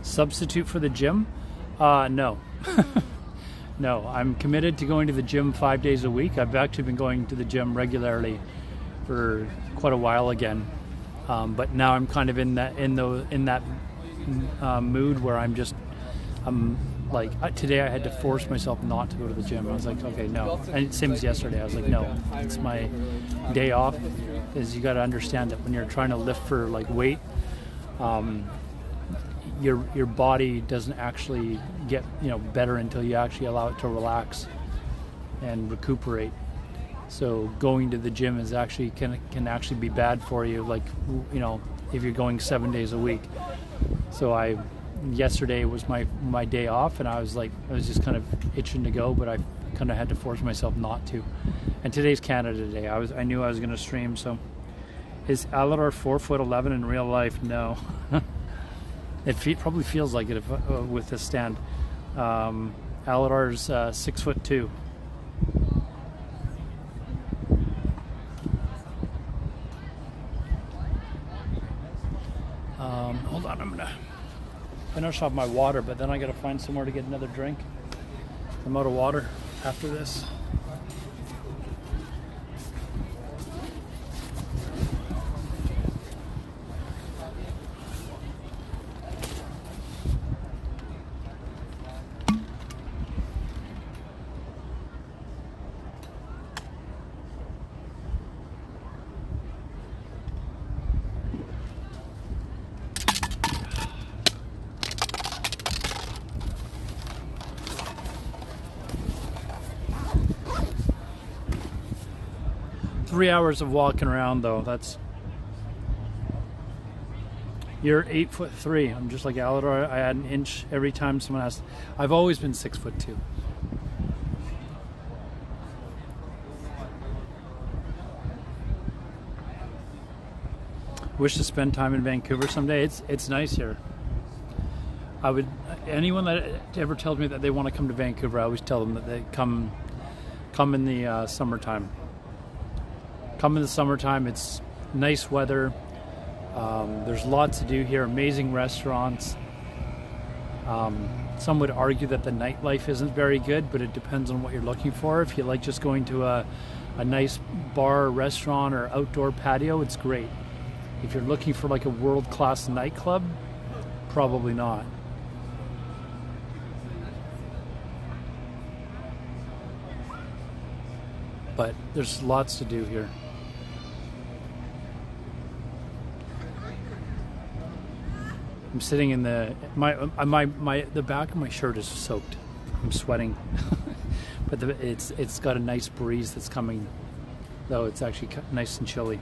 Substitute for the gym? No. No, I'm committed to going to the gym 5 days a week. I've actually been going to the gym regularly for quite a while again, but now I'm kind of in that mood where I'm like, today I had to force myself not to go to the gym. I was like, okay, no. And same as yesterday, I was like, no, it's my day off. Is you got to understand that when you're trying to lift for like weight, your body doesn't actually get better until you actually allow it to relax and recuperate. So going to the gym is actually can actually be bad for you, like if you're going 7 days a week. So yesterday was my day off, and I was just kind of itching to go, but I kind of had to force myself not to. And today's Canada Day. I knew I was going to stream. So is Alodar 4'11" in real life? No. It probably feels like it with this stand. Alodar's 6'2". Hold on, I'm gonna finish off my water, but then I gotta find somewhere to get another drink. I'm out of water after this. Three hours of walking around though. You're 8'3". I'm just like Alodar. I add an inch every time someone asks. I've always been 6'2". Wish to spend time in Vancouver someday. It's nice here. Anyone that ever tells me that they want to come to Vancouver, I always tell them that they come in the summertime. Come in the summertime. It's nice weather. There's lots to do here. Amazing restaurants. Some would argue that the nightlife isn't very good, but it depends on what you're looking for. If you like just going to a nice bar, or restaurant, or outdoor patio, it's great. If you're looking for like a world-class nightclub, probably not. But there's lots to do here. I'm sitting in the back of my shirt is soaked. I'm sweating, but it's got a nice breeze that's coming, though it's actually nice and chilly.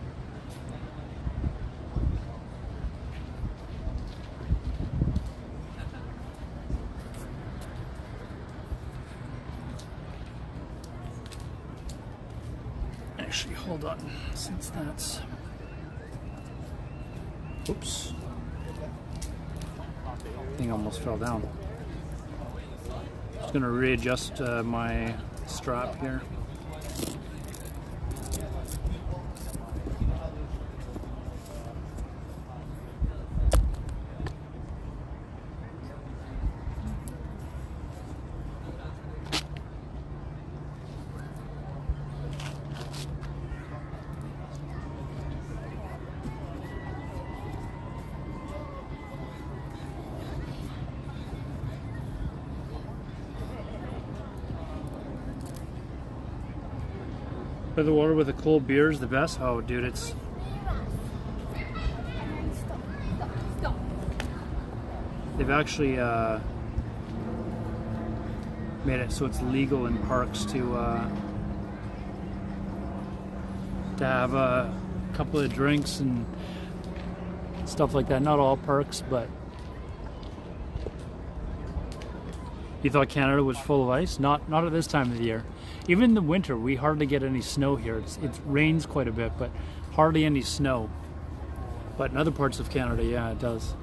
Actually, hold on, since that's, oops. Thing almost fell down. Just gonna readjust my strap here. The water with a cold beer is the best. Oh, dude, it's. They've actually made it so it's legal in parks to have a couple of drinks and stuff like that. Not all parks, but. You thought Canada was full of ice? Not at this time of the year. Even in the winter, we hardly get any snow here. It rains quite a bit, but hardly any snow. But in other parts of Canada, yeah, it does.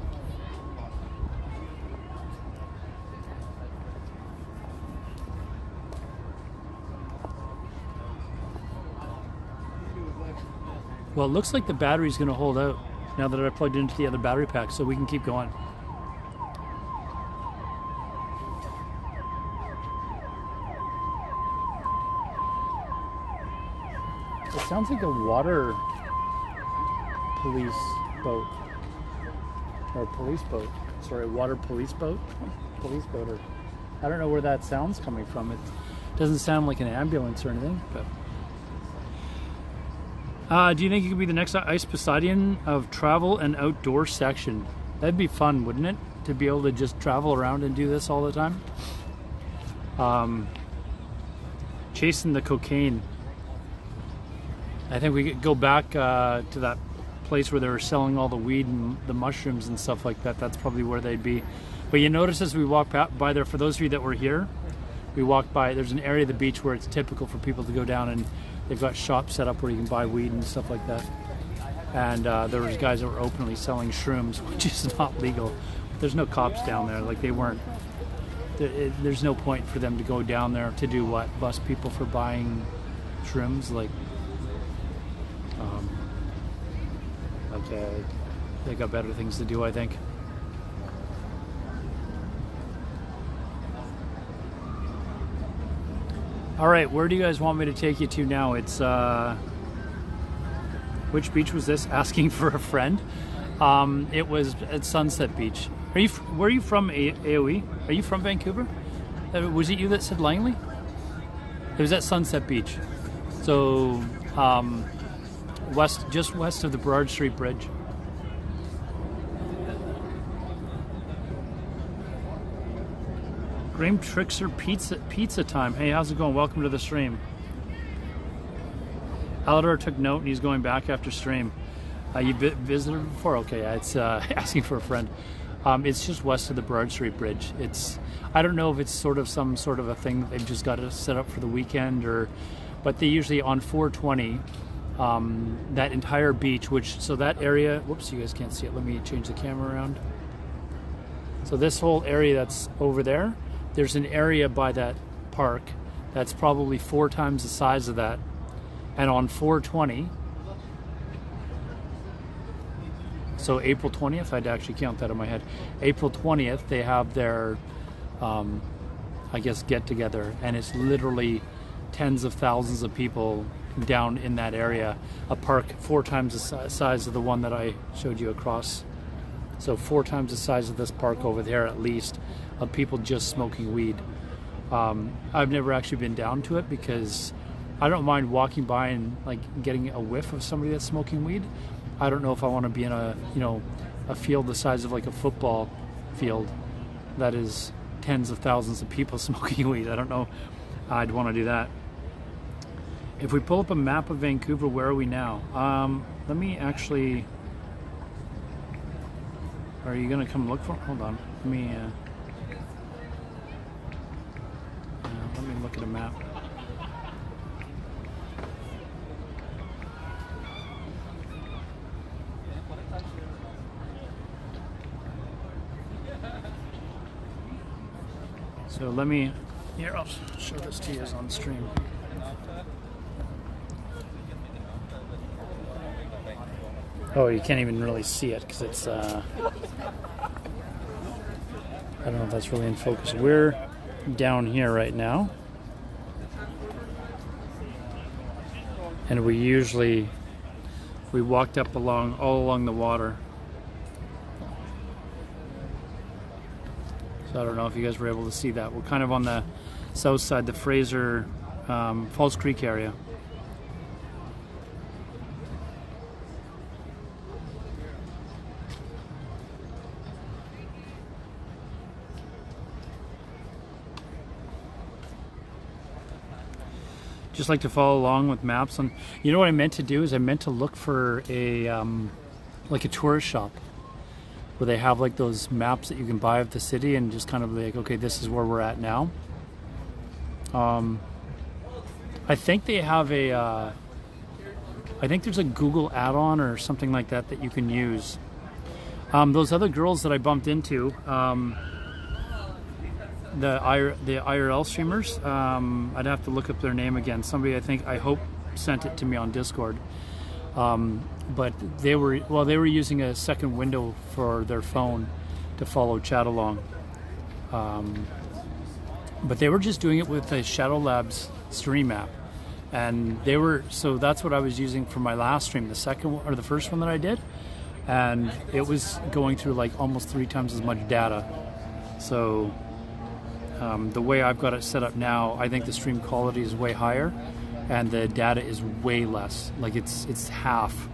Well, it looks like the battery's going to hold out now that I plugged into the other battery pack, so we can keep going. sounds like a water police boat. Or a police boat. Sorry, a water police boat? Police boat. Or, I don't know where that sound's coming from. It doesn't sound like an ambulance or anything. But do you think you could be the next Ice Poseidon of travel and outdoor section? That'd be fun, wouldn't it? To be able to just travel around and do this all the time. Chasing the cocaine. I think we could go back to that place where they were selling all the weed and the mushrooms and stuff like that. That's probably where they'd be. But you notice as we walk by there, for those of you that were here, we walked by, there's an area of the beach where it's typical for people to go down, and they've got shops set up where you can buy weed and stuff like that. And there was guys that were openly selling shrooms, which is not legal. There's no cops down there. Like, they weren't. There's no point for them to go down there to do what? Bust people for buying shrooms? Like, they got better things to do, I think. All right, where do you guys want me to take you to now? It's which beach was this? Asking for a friend. It was at Sunset Beach. Where are you from, AOE? Are you from Vancouver? Was it you that said Langley? It was at Sunset Beach. So just west of the Burrard Street Bridge. Graham Trickster pizza time. Hey, how's it going? Welcome to the stream. Alodar took note and he's going back after stream. You visited before? Okay, it's asking for a friend. It's just west of the Burrard Street Bridge. I don't know if it's some sort of a thing that they've just got to set up for the weekend, but they usually on 420, that entire beach, so that area, whoops, you guys can't see it. Let me change the camera around. So this whole area that's over there, there's an area by that park that's probably 4 times the size of that. And on 420, so April 20th, I'd actually count that in my head. April 20th, they have their, I guess, get together, and it's literally tens of thousands of people down in that area. A park 4 times the size of the one that I showed you across. So 4 times the size of this park over there, at least, of people just smoking weed. I've never actually been down to it because I don't mind walking by and like getting a whiff of somebody that's smoking weed. I don't know if I want to be in a field the size of like a football field that is tens of thousands of people smoking weed. I don't know I'd want to do that. If we pull up a map of Vancouver, where are we now? Let me actually... Are you going to come look for... Hold on. Let me look at a map. So let me... Here, I'll show this to you as on stream. Oh, you can't even really see it because it's... I don't know if that's really in focus. We're down here right now. And we walked up all along the water. So I don't know if you guys were able to see that. We're kind of on the south side, the Fraser Falls Creek area. Just like to follow along with maps. And you know what I meant to do is I meant to look for a like a tourist shop where they have like those maps that you can buy of the city and just kind of like, okay, this is where we're at now. I think they have I think there's a Google add-on or something like that that you can use. Those other girls that I bumped into, the IRL streamers, I'd have to look up their name again. Somebody I hope sent it to me on Discord. But they were using a second window for their phone to follow chat along. But they were just doing it with the Shadow Labs stream app. and they were, so that's what I was using for my last stream, the second one, or the first one that I did, and it was going through like almost 3 times as much data. So the way I've got it set up now, I think the stream quality is way higher and the data is way less, like it's half.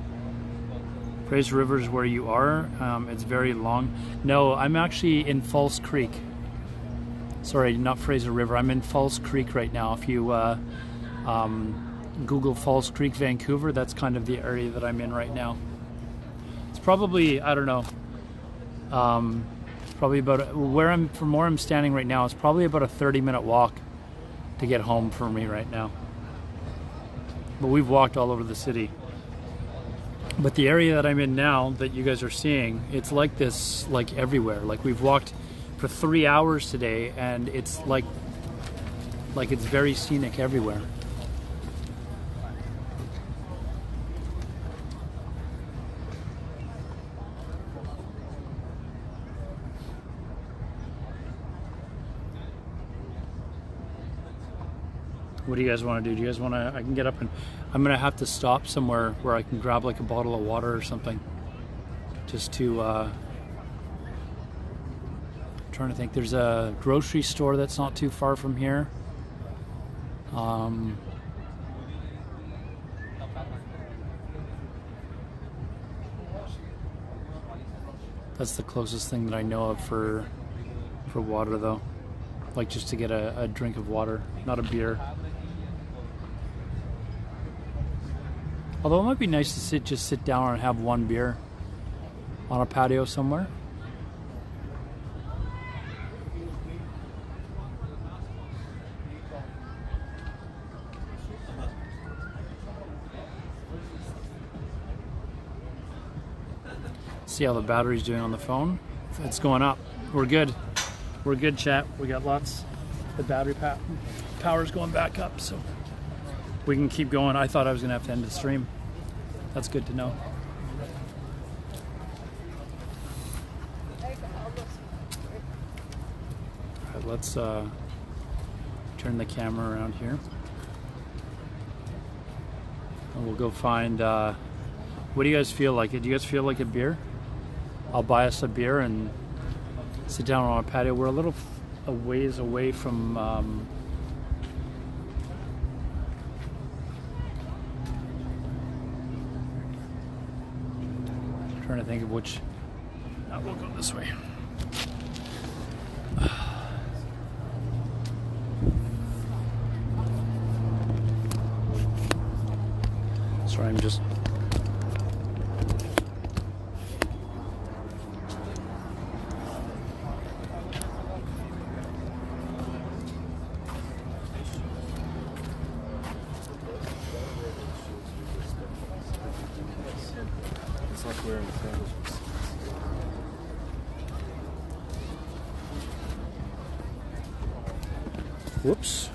Fraser River is where you are. It's very long. No, I'm actually in Falls Creek. Sorry, not Fraser River. I'm in Falls Creek right now. If you Google Falls Creek, Vancouver, that's kind of the area that I'm in right now. It's probably, I don't know, it's probably about, from where I'm standing right now, it's probably about a 30-minute walk to get home for me right now. But we've walked all over the city. But the area that I'm in now, that you guys are seeing, it's like this, like everywhere. Like we've walked for 3 hours today, and it's like it's very scenic everywhere. What do you guys want to do? Do you guys want to, I can get up and, I'm going to have to stop somewhere where I can grab like a bottle of water or something. Just to, trying to think, there's a grocery store that's not too far from here. That's the closest thing that I know of for water though. Like just to get a drink of water, not a beer. Although it might be nice to just sit down and have one beer on a patio somewhere. See how the battery's doing on the phone. It's going up. We're good. We're good, chat. We got lots. The battery power's going back up, so we can keep going. I thought I was gonna have to end the stream. That's good to know. All right, let's turn the camera around here. And we'll go find, what do you guys feel like? Do you guys feel like a beer? I'll buy us a beer and sit down on a patio. We're a little a ways away from trying to think of which. We'll go this way. Sorry, I'm just. It's like wearing sandals. Whoops.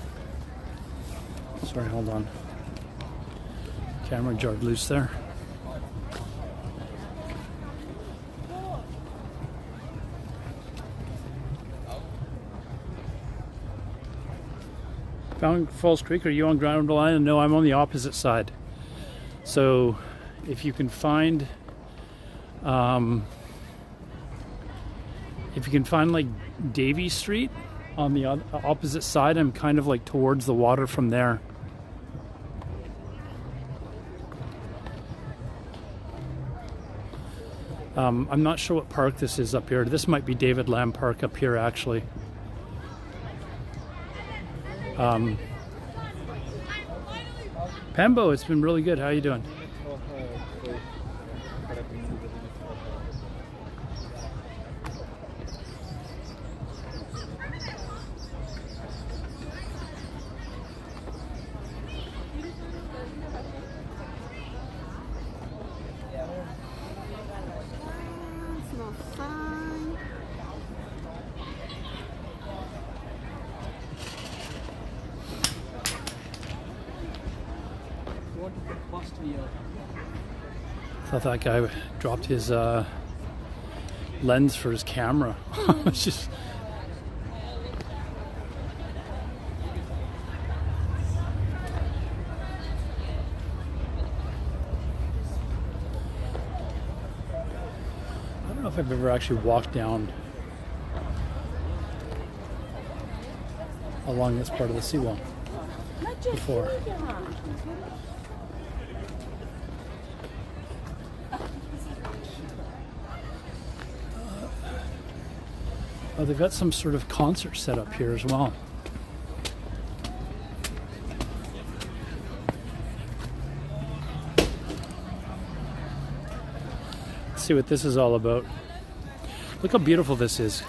Sorry, hold on. Camera jarred loose there. Found Falls Creek. Are you on ground line? No, I'm on the opposite side. So if you can find like Davie Street on the opposite side, I'm kind of like towards the water from there. I'm not sure what park this is up here. This might be David Lamb Park up here actually. Pambo, it's been really good. How you doing? Thought that guy dropped his lens for his camera. It's just. I've ever actually walked down along this part of the seawall before. Oh, they've got some sort of concert set up here as well. Let's see what this is all about. Look how beautiful this is.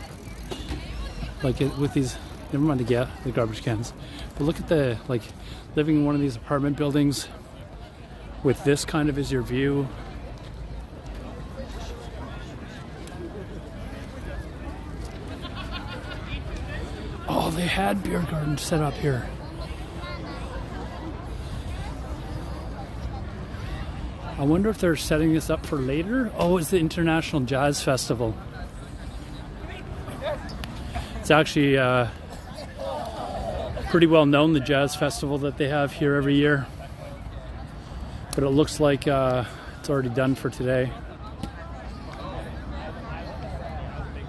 Like it, with these, never mind the garbage cans. But look at the, like, living in one of these apartment buildings with this kind of as your view. Oh, they had beer gardens set up here. I wonder if they're setting this up for later. Oh, it's the International Jazz Festival. It's actually pretty well known, the jazz festival that they have here every year. But it looks like it's already done for today.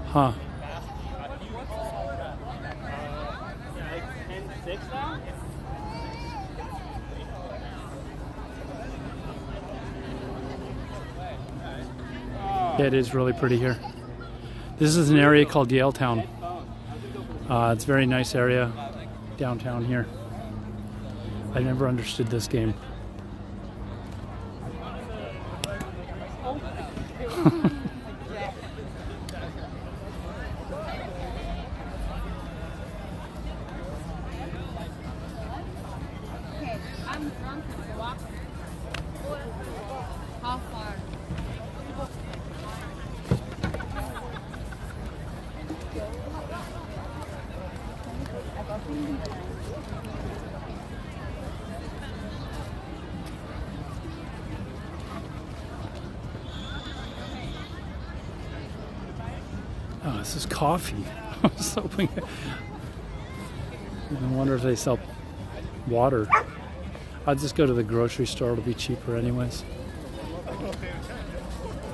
Huh. Yeah, it is really pretty here. This is an area called Yaletown. It's a very nice area downtown here. I never understood this game. How far? Oh, this is coffee. I was hoping. I wonder if they sell water. I'll just go to the grocery store. It'll be cheaper anyways.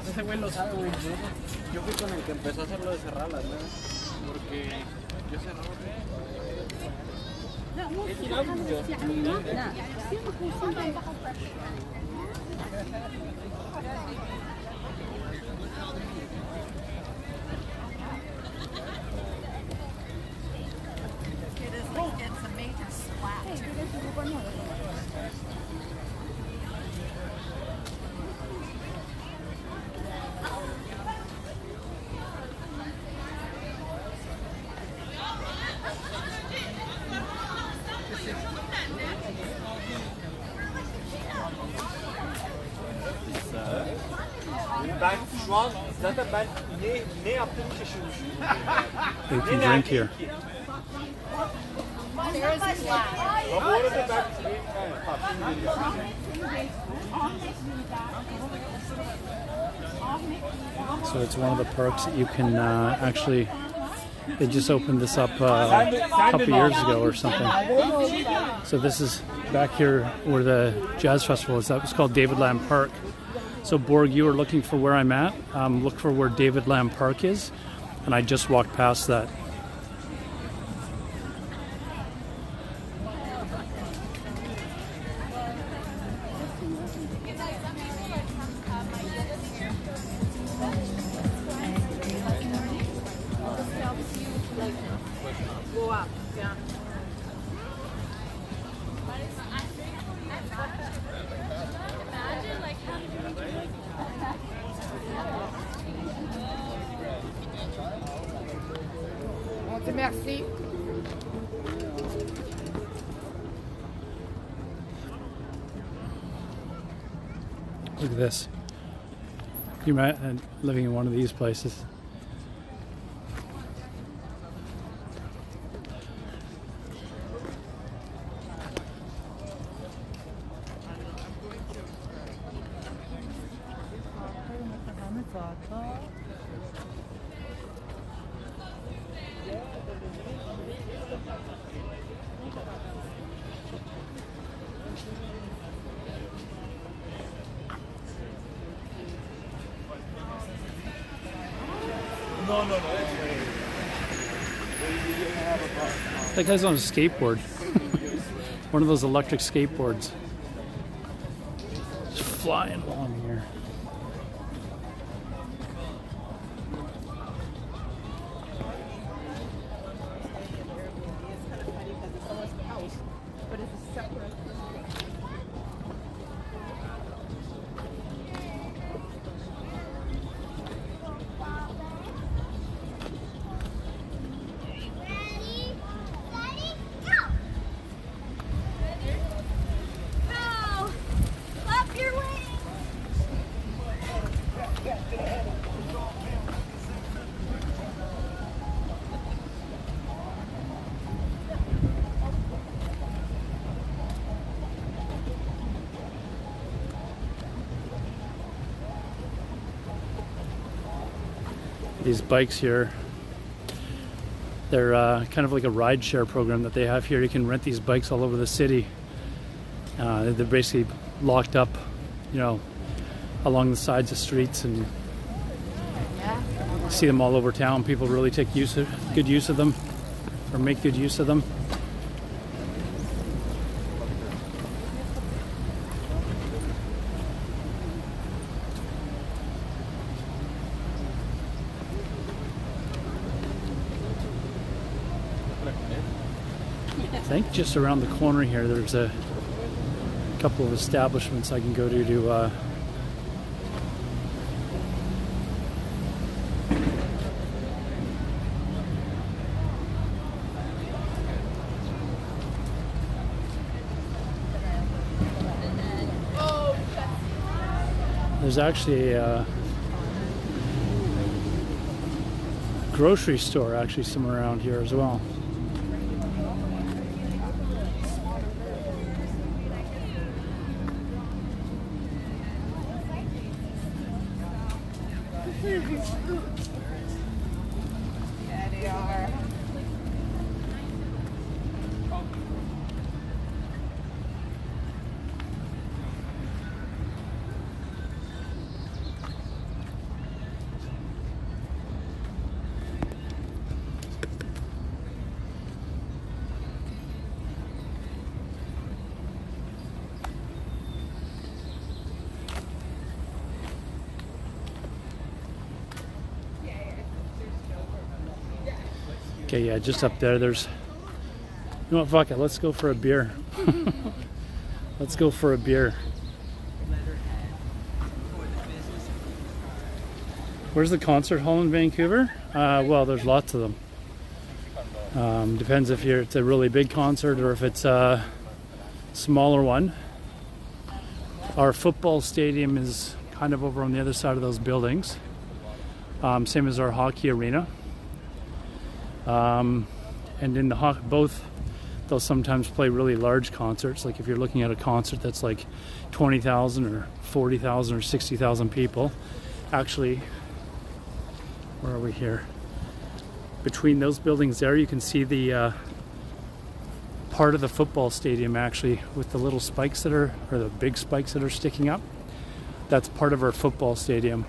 Ese güey lo sabe, güey. Yo fui con el que empezó a hacer lo de cerrarlas, ¿no? Porque yo cerraba. It's a major splat. Ben şu an zaten ne yaptığımı şaşırmışım. You can drink here. There is a flat. Ama bu arada ben So it's one of the parks that you can actually. They just opened this up a couple years ago or something. So this is back here where the jazz festival is. That was called David Lamb Park. So Borg, you were looking for where I'm at. Look for where David Lamb Park is, and I just walked past that. Go up, yeah. Merci. Look at this. You might living in one of these places. That guy's on a skateboard. One of those electric skateboards. Just flying along here. It's kind of funny because it's almost a house, but it's a separate. These bikes here, they're kind of like a ride share program that they have here. You can rent these bikes all over the city. They're basically locked up, you know, along the sides of streets, and you see them all over town. People really take good use of them, or make good use of them. I think just around the corner here there's a couple of establishments I can go to there's actually a grocery store actually somewhere around here as well. Yeah, they are. Okay, yeah, just up there, there's, you know what, fuck it, let's go for a beer. Let's go for a beer. Where's the concert hall in Vancouver? Well, there's lots of them. Depends if it's a really big concert or if it's a smaller one. Our football stadium is kind of over on the other side of those buildings. Same as our hockey arena. And in the both, they'll sometimes play really large concerts. Like if you're looking at a concert that's like 20,000 or 40,000 or 60,000 people. Actually, where are we here? Between those buildings there, you can see the part of the football stadium actually with the little spikes that are, or the big spikes that are sticking up. That's part of our football stadium.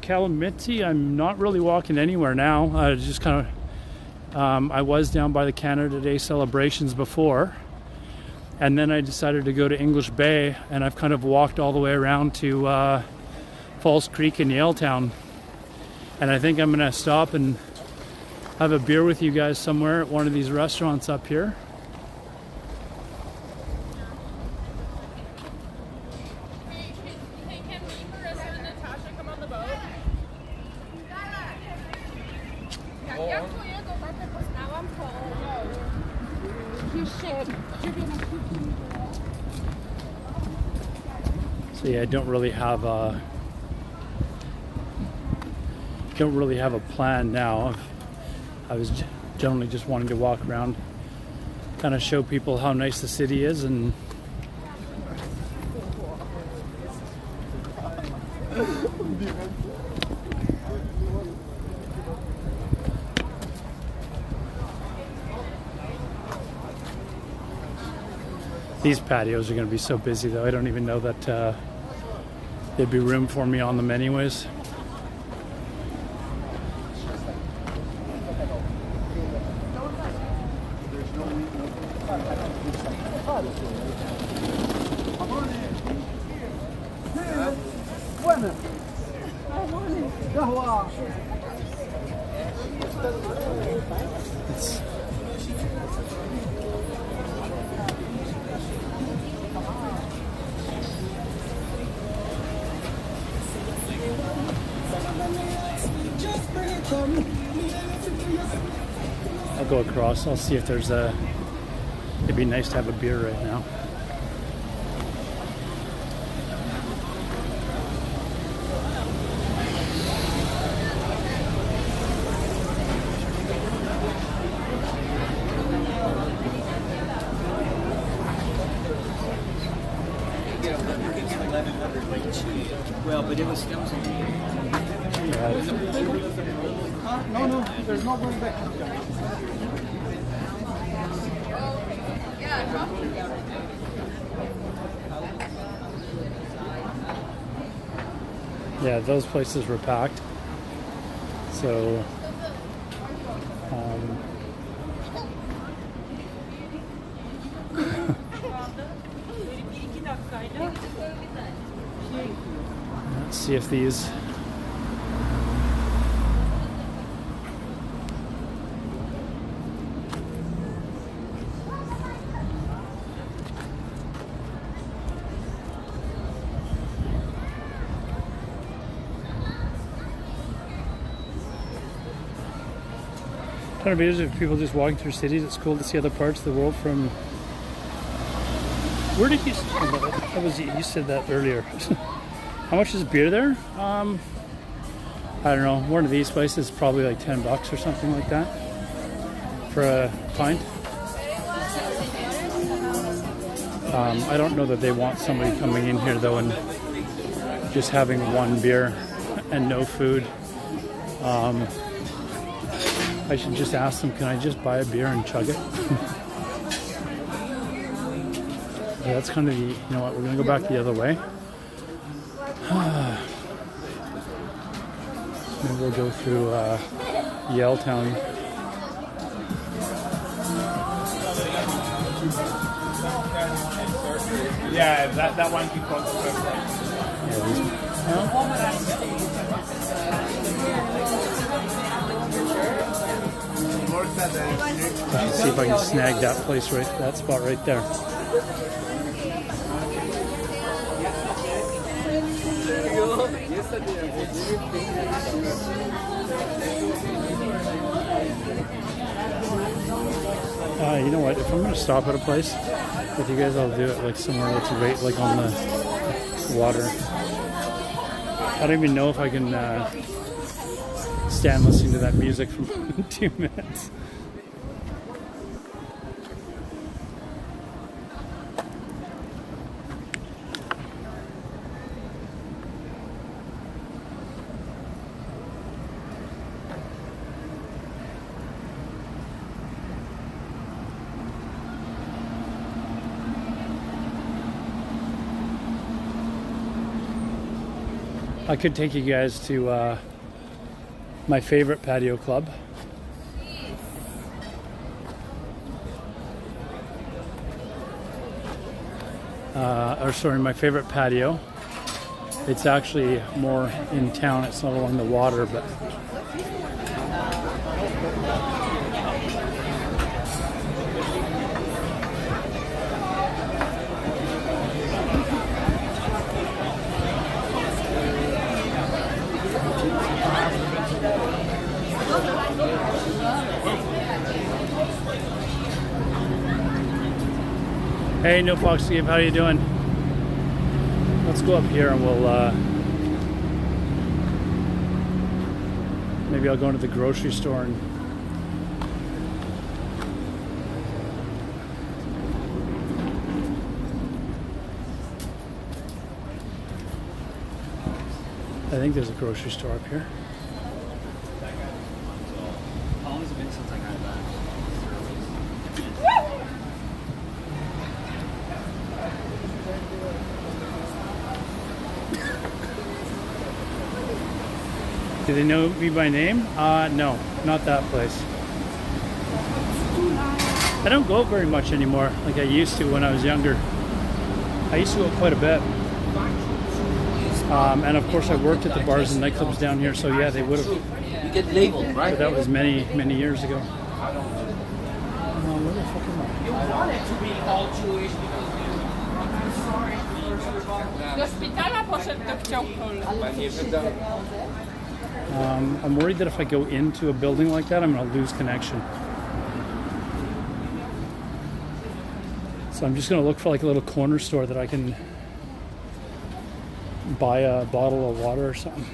Calamity, I'm not really walking anywhere now. I just kind of, I was down by the Canada Day celebrations before, and then I decided to go to English Bay, and I've kind of walked all the way around to Falls Creek in Yaletown. And I think I'm gonna stop and have a beer with you guys somewhere at one of these restaurants up here. So yeah, I don't really have a plan now. I was generally just wanting to walk around, kind of show people how nice the city is, and these patios are going to be so busy though. I don't even know that there'd be room for me on them anyways. I'll go across. I'll see if there's a... It'd be nice to have a beer right now. Well, but it was Yeah. no, there's no going back. Yeah, those places were packed. So, let's see if these... Kind of videos of people just walking through cities. It's cool to see other parts of the world from... Where did you... That was, you said that earlier. How much is beer there? I don't know. One of these places is probably like $10 or something like that for a pint. I don't know that they want somebody coming in here though and just having one beer and no food. I should just ask them, can I just buy a beer and chug it? Yeah, that's kind of the, you know what, we're going to go back the other way. Maybe we'll go through Yaletown. Yeah, that one can close the Let's see if I can snag that place right, that spot right there. You know what? If I'm gonna stop at a place with you guys, I'll do it like somewhere that's right, like on the water. I don't even know if I can stand listening to that music for 2 minutes. I could take you guys to my favorite patio club. Or sorry, my favorite patio. It's actually more in town. It's not along the water, but hey, No Fox Steve, how are you doing? Let's go up here and we'll maybe I'll go into the grocery store and I think there's a grocery store up here. How long has it been since I got that? Do they know me by name? No, not that place. I don't go out very much anymore like I used to when I was younger. I used to go out quite a bit. And of course I worked at the bars and nightclubs down here, so yeah, they would have. You get labeled, right? But that was many, many years ago. Where the fuck am I? You want it to be all Jewish because I'm worried that if I go into a building like that, I'm going to lose connection. So I'm just going to look for like a little corner store that I can buy a bottle of water or something.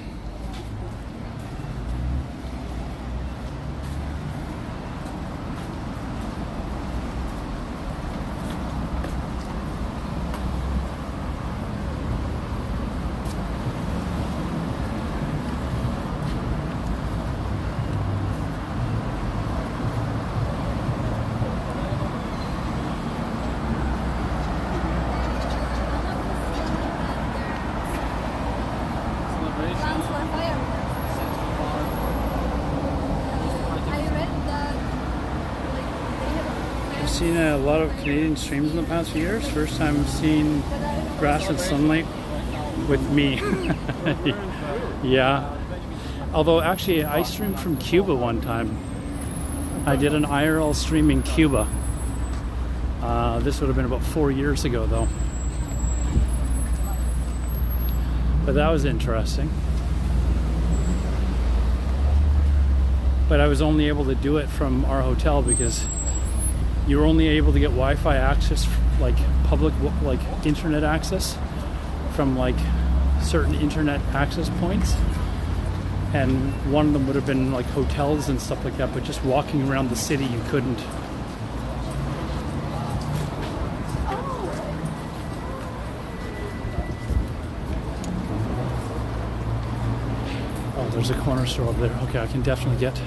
I've seen a lot of Canadian streams in the past few years. First time seeing grass and sunlight with me. Yeah. Although actually I streamed from Cuba one time. I did an IRL stream in Cuba. This would have been about 4 years ago though. But that was interesting. But I was only able to do it from our hotel because you were only able to get Wi-Fi access, like public, like internet access from like certain internet access points. And one of them would have been like hotels and stuff like that, but just walking around the city you couldn't. Oh, there's a corner store over there. Okay, I can definitely get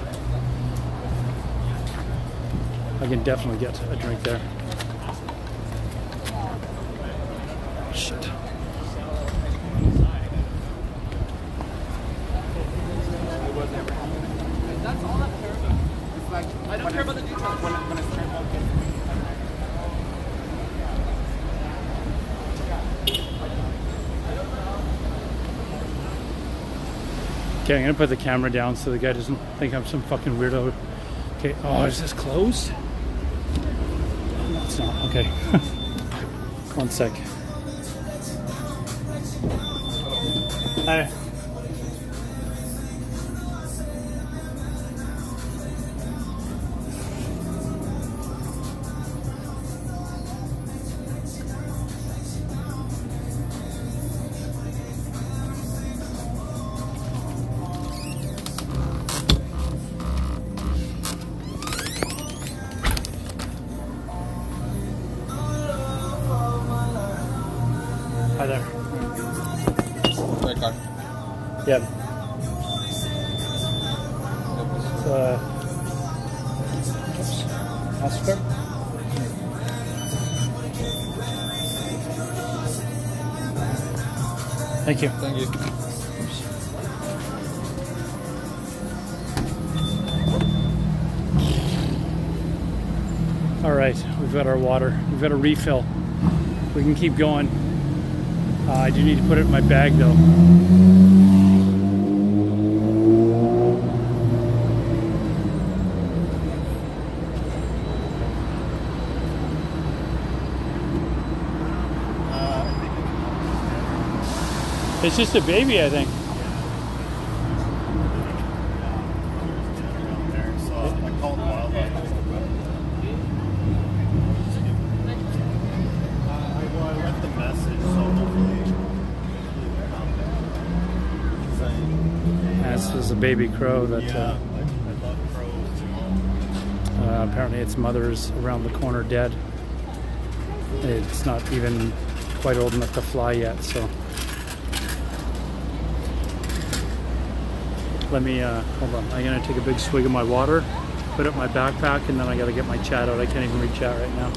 a drink there. Shit. That's all I care about. It's like, I don't care about the details. When it's turned on. Okay, I'm gonna put the camera down so the guy doesn't think I'm some fucking weirdo. Okay, oh, is this closed? No, it's not. Okay. 1 sec. Hi. Hi there. Credit card. Yeah. MasterCard? Thank you. Thank you. All right, we've got our water. We've got a refill. We can keep going. I do need to put it in my bag though. It's just a baby, I think. This is a baby crow that apparently its mother's around the corner dead. It's not even quite old enough to fly yet, so let me hold on. I'm gonna take a big swig of my water, put it in my backpack, and then I gotta get my chat out. I can't even read chat right now.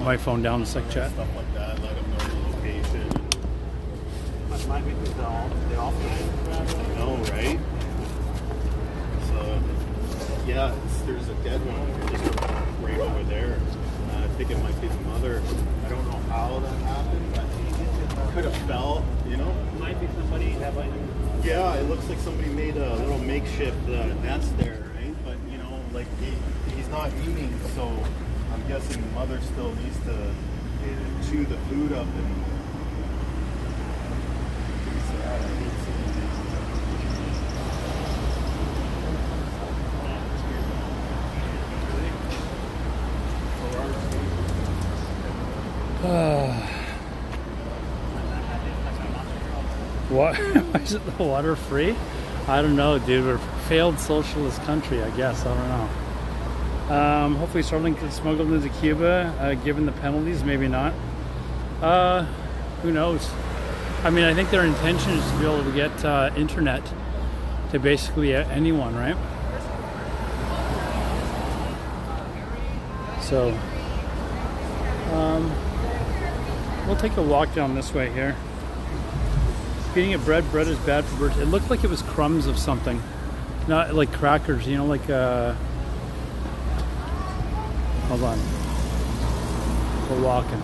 my phone down a sec, chat. Stuff like that, let them know the location. Might be the office. I know, right? So, yeah, there's a dead one just right over there. I think it might be the mother. I don't know how that happened, but it could have fell, you know? Might be somebody that might. Yeah, it looks like somebody made a little makeshift nest there, right? But, you know, like he's not eating, so I'm guessing the mother still needs to chew the food up and What? Is it the water free? I don't know, dude. We're a failed socialist country, I guess. I don't know. Hopefully Starlink gets smuggled into Cuba, given the penalties. Maybe not. Who knows? I mean, I think their intention is to be able to get internet to basically anyone, right? So, we'll take a walk down this way here. Eating at bread is bad for birds. It looked like it was crumbs of something, not like crackers, you know, like hold on, we're walking.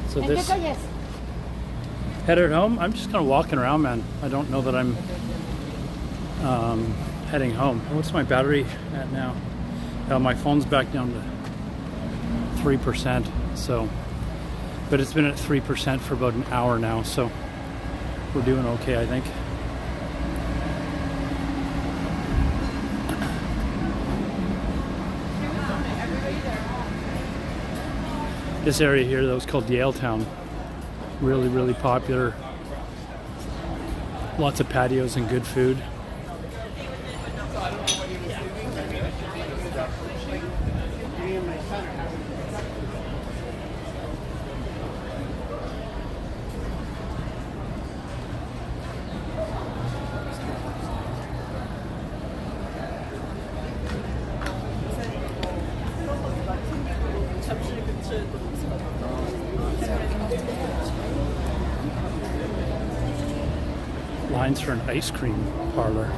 So this headed home. I'm just kind of walking around, man. I don't know that I'm heading home. What's my battery at now? My phone's back down to 3%. So, but it's been at 3% for about an hour now. So we're doing okay, I think. This area here, though, is called Yaletown. Really, really popular. Lots of patios and good food. Lines for an ice cream parlor.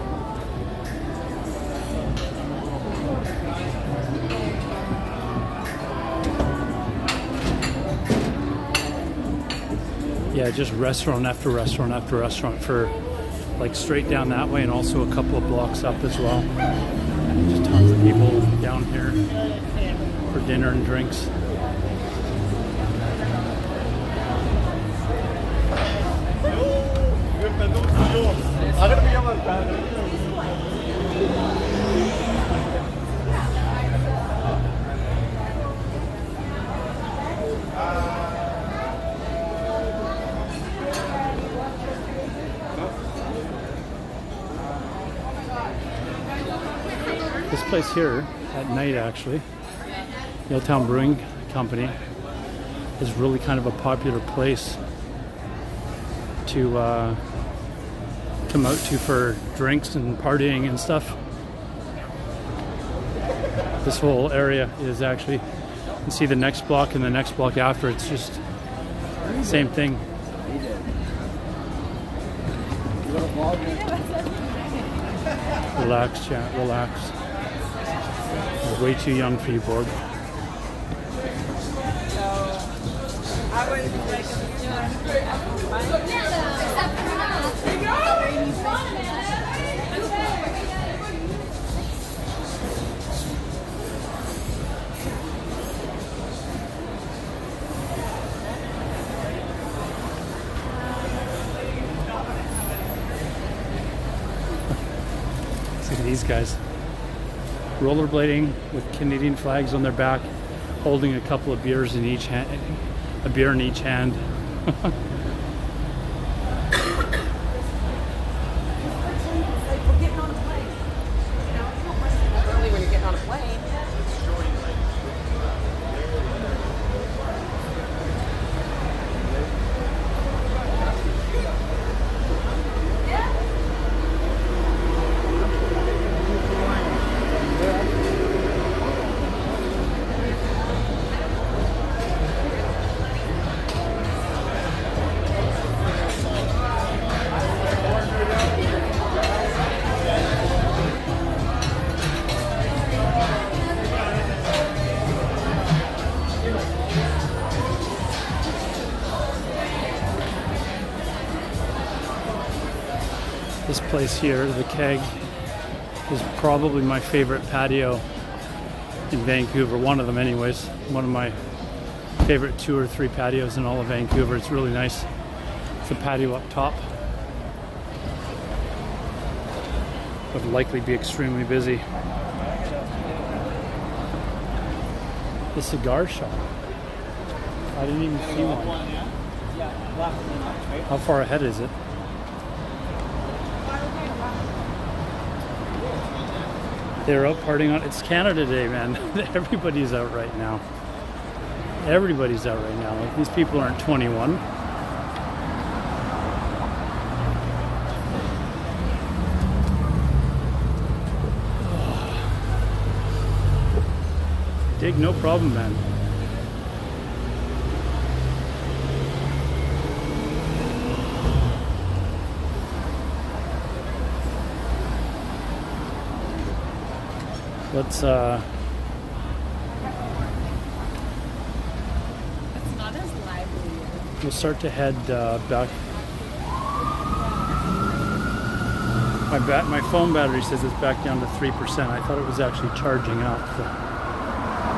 Yeah, just restaurant after restaurant after restaurant for like straight down that way, and also a couple of blocks up as well. Just tons of people down here for dinner and drinks. This place here at night, actually, Yaletown Brewing Company, is really kind of a popular place to come out to for drinks and partying and stuff. This whole area is actually, you can see the next block and the next block after, it's just the same thing. Relax, chat, relax. You're way too young for you, Borg. Look at these guys. Rollerblading with Canadian flags on their back, holding a couple of beers in each hand, a beer in each hand. This place here, the Keg, is probably my favorite patio in Vancouver. One of them anyways. One of my favorite 2 or 3 patios in all of Vancouver. It's really nice. It's a patio up top. Would likely be extremely busy. The cigar shop. I didn't even see one. How far ahead is it? They're out partying on. It's Canada Day, man. Everybody's out right now. Everybody's out right now. Like, these people aren't 21. Dig, no problem, man. Let's It's not as lively. we'll start to head back. My phone battery says it's back down to 3%. I thought it was actually charging up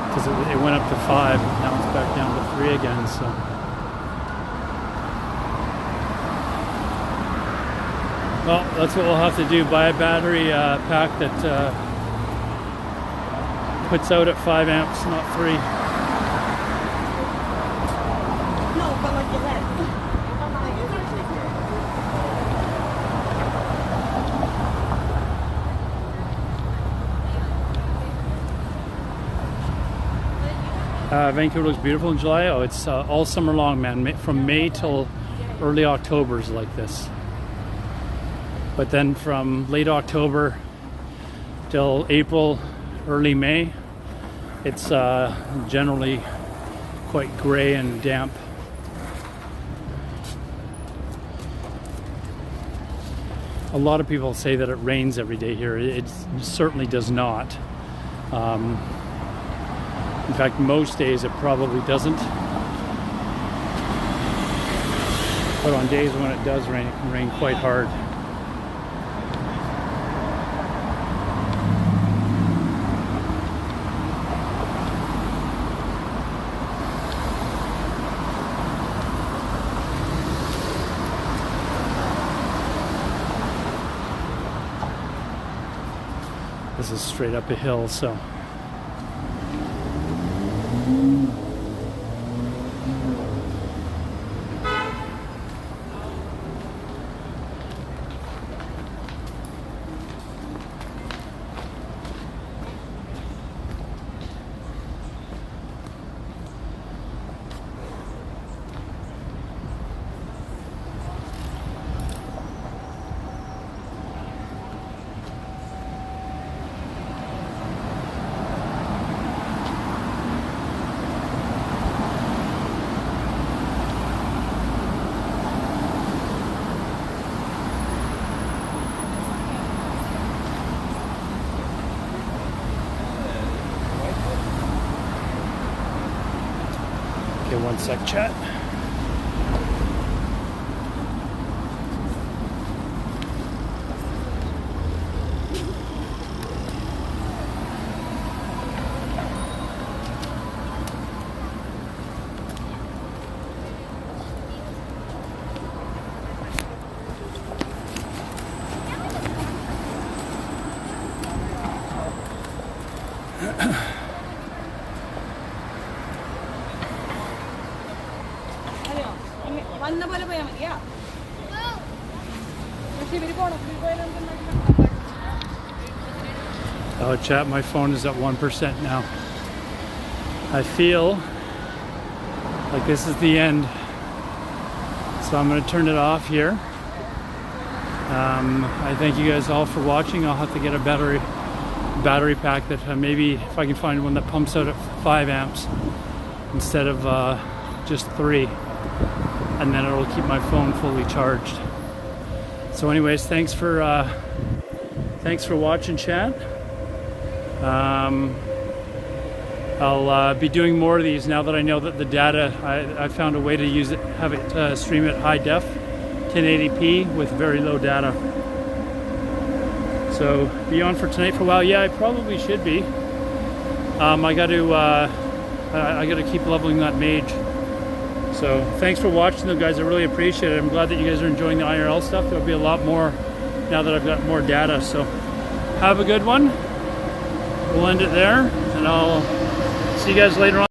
because it went up to 5. Now it's back down to 3 again. So well, that's what we'll have to do. Buy a battery pack that puts out at 5 amps, not 3. No, but like the lead. Vancouver looks beautiful in July. Oh, it's all summer long, man. From May till early October is like this. But then from late October till April, early May, it's generally quite gray and damp. A lot of people say that it rains every day here. It certainly does not. In fact, most days it probably doesn't. But on days when it does rain, it can rain quite hard. This is straight up a hill, so. Okay, one sec, chat. Oh, chat, my phone is at 1% now. I feel like this is the end. So I'm going to turn it off here. I thank you guys all for watching. I'll have to get a battery pack that maybe if I can find one that pumps out at 5 amps instead of just 3. And then it'll keep my phone fully charged. So anyways, thanks for watching, chat. I'll be doing more of these now that I know that the data, I found a way to use it, have it stream at high def, 1080p with very low data. So be on for tonight for a while. Yeah, I probably should be. I got to keep leveling that mage. So thanks for watching, though, guys. I really appreciate it. I'm glad that you guys are enjoying the IRL stuff. There'll be a lot more now that I've got more data. So have a good one. We'll end it there, and I'll see you guys later on.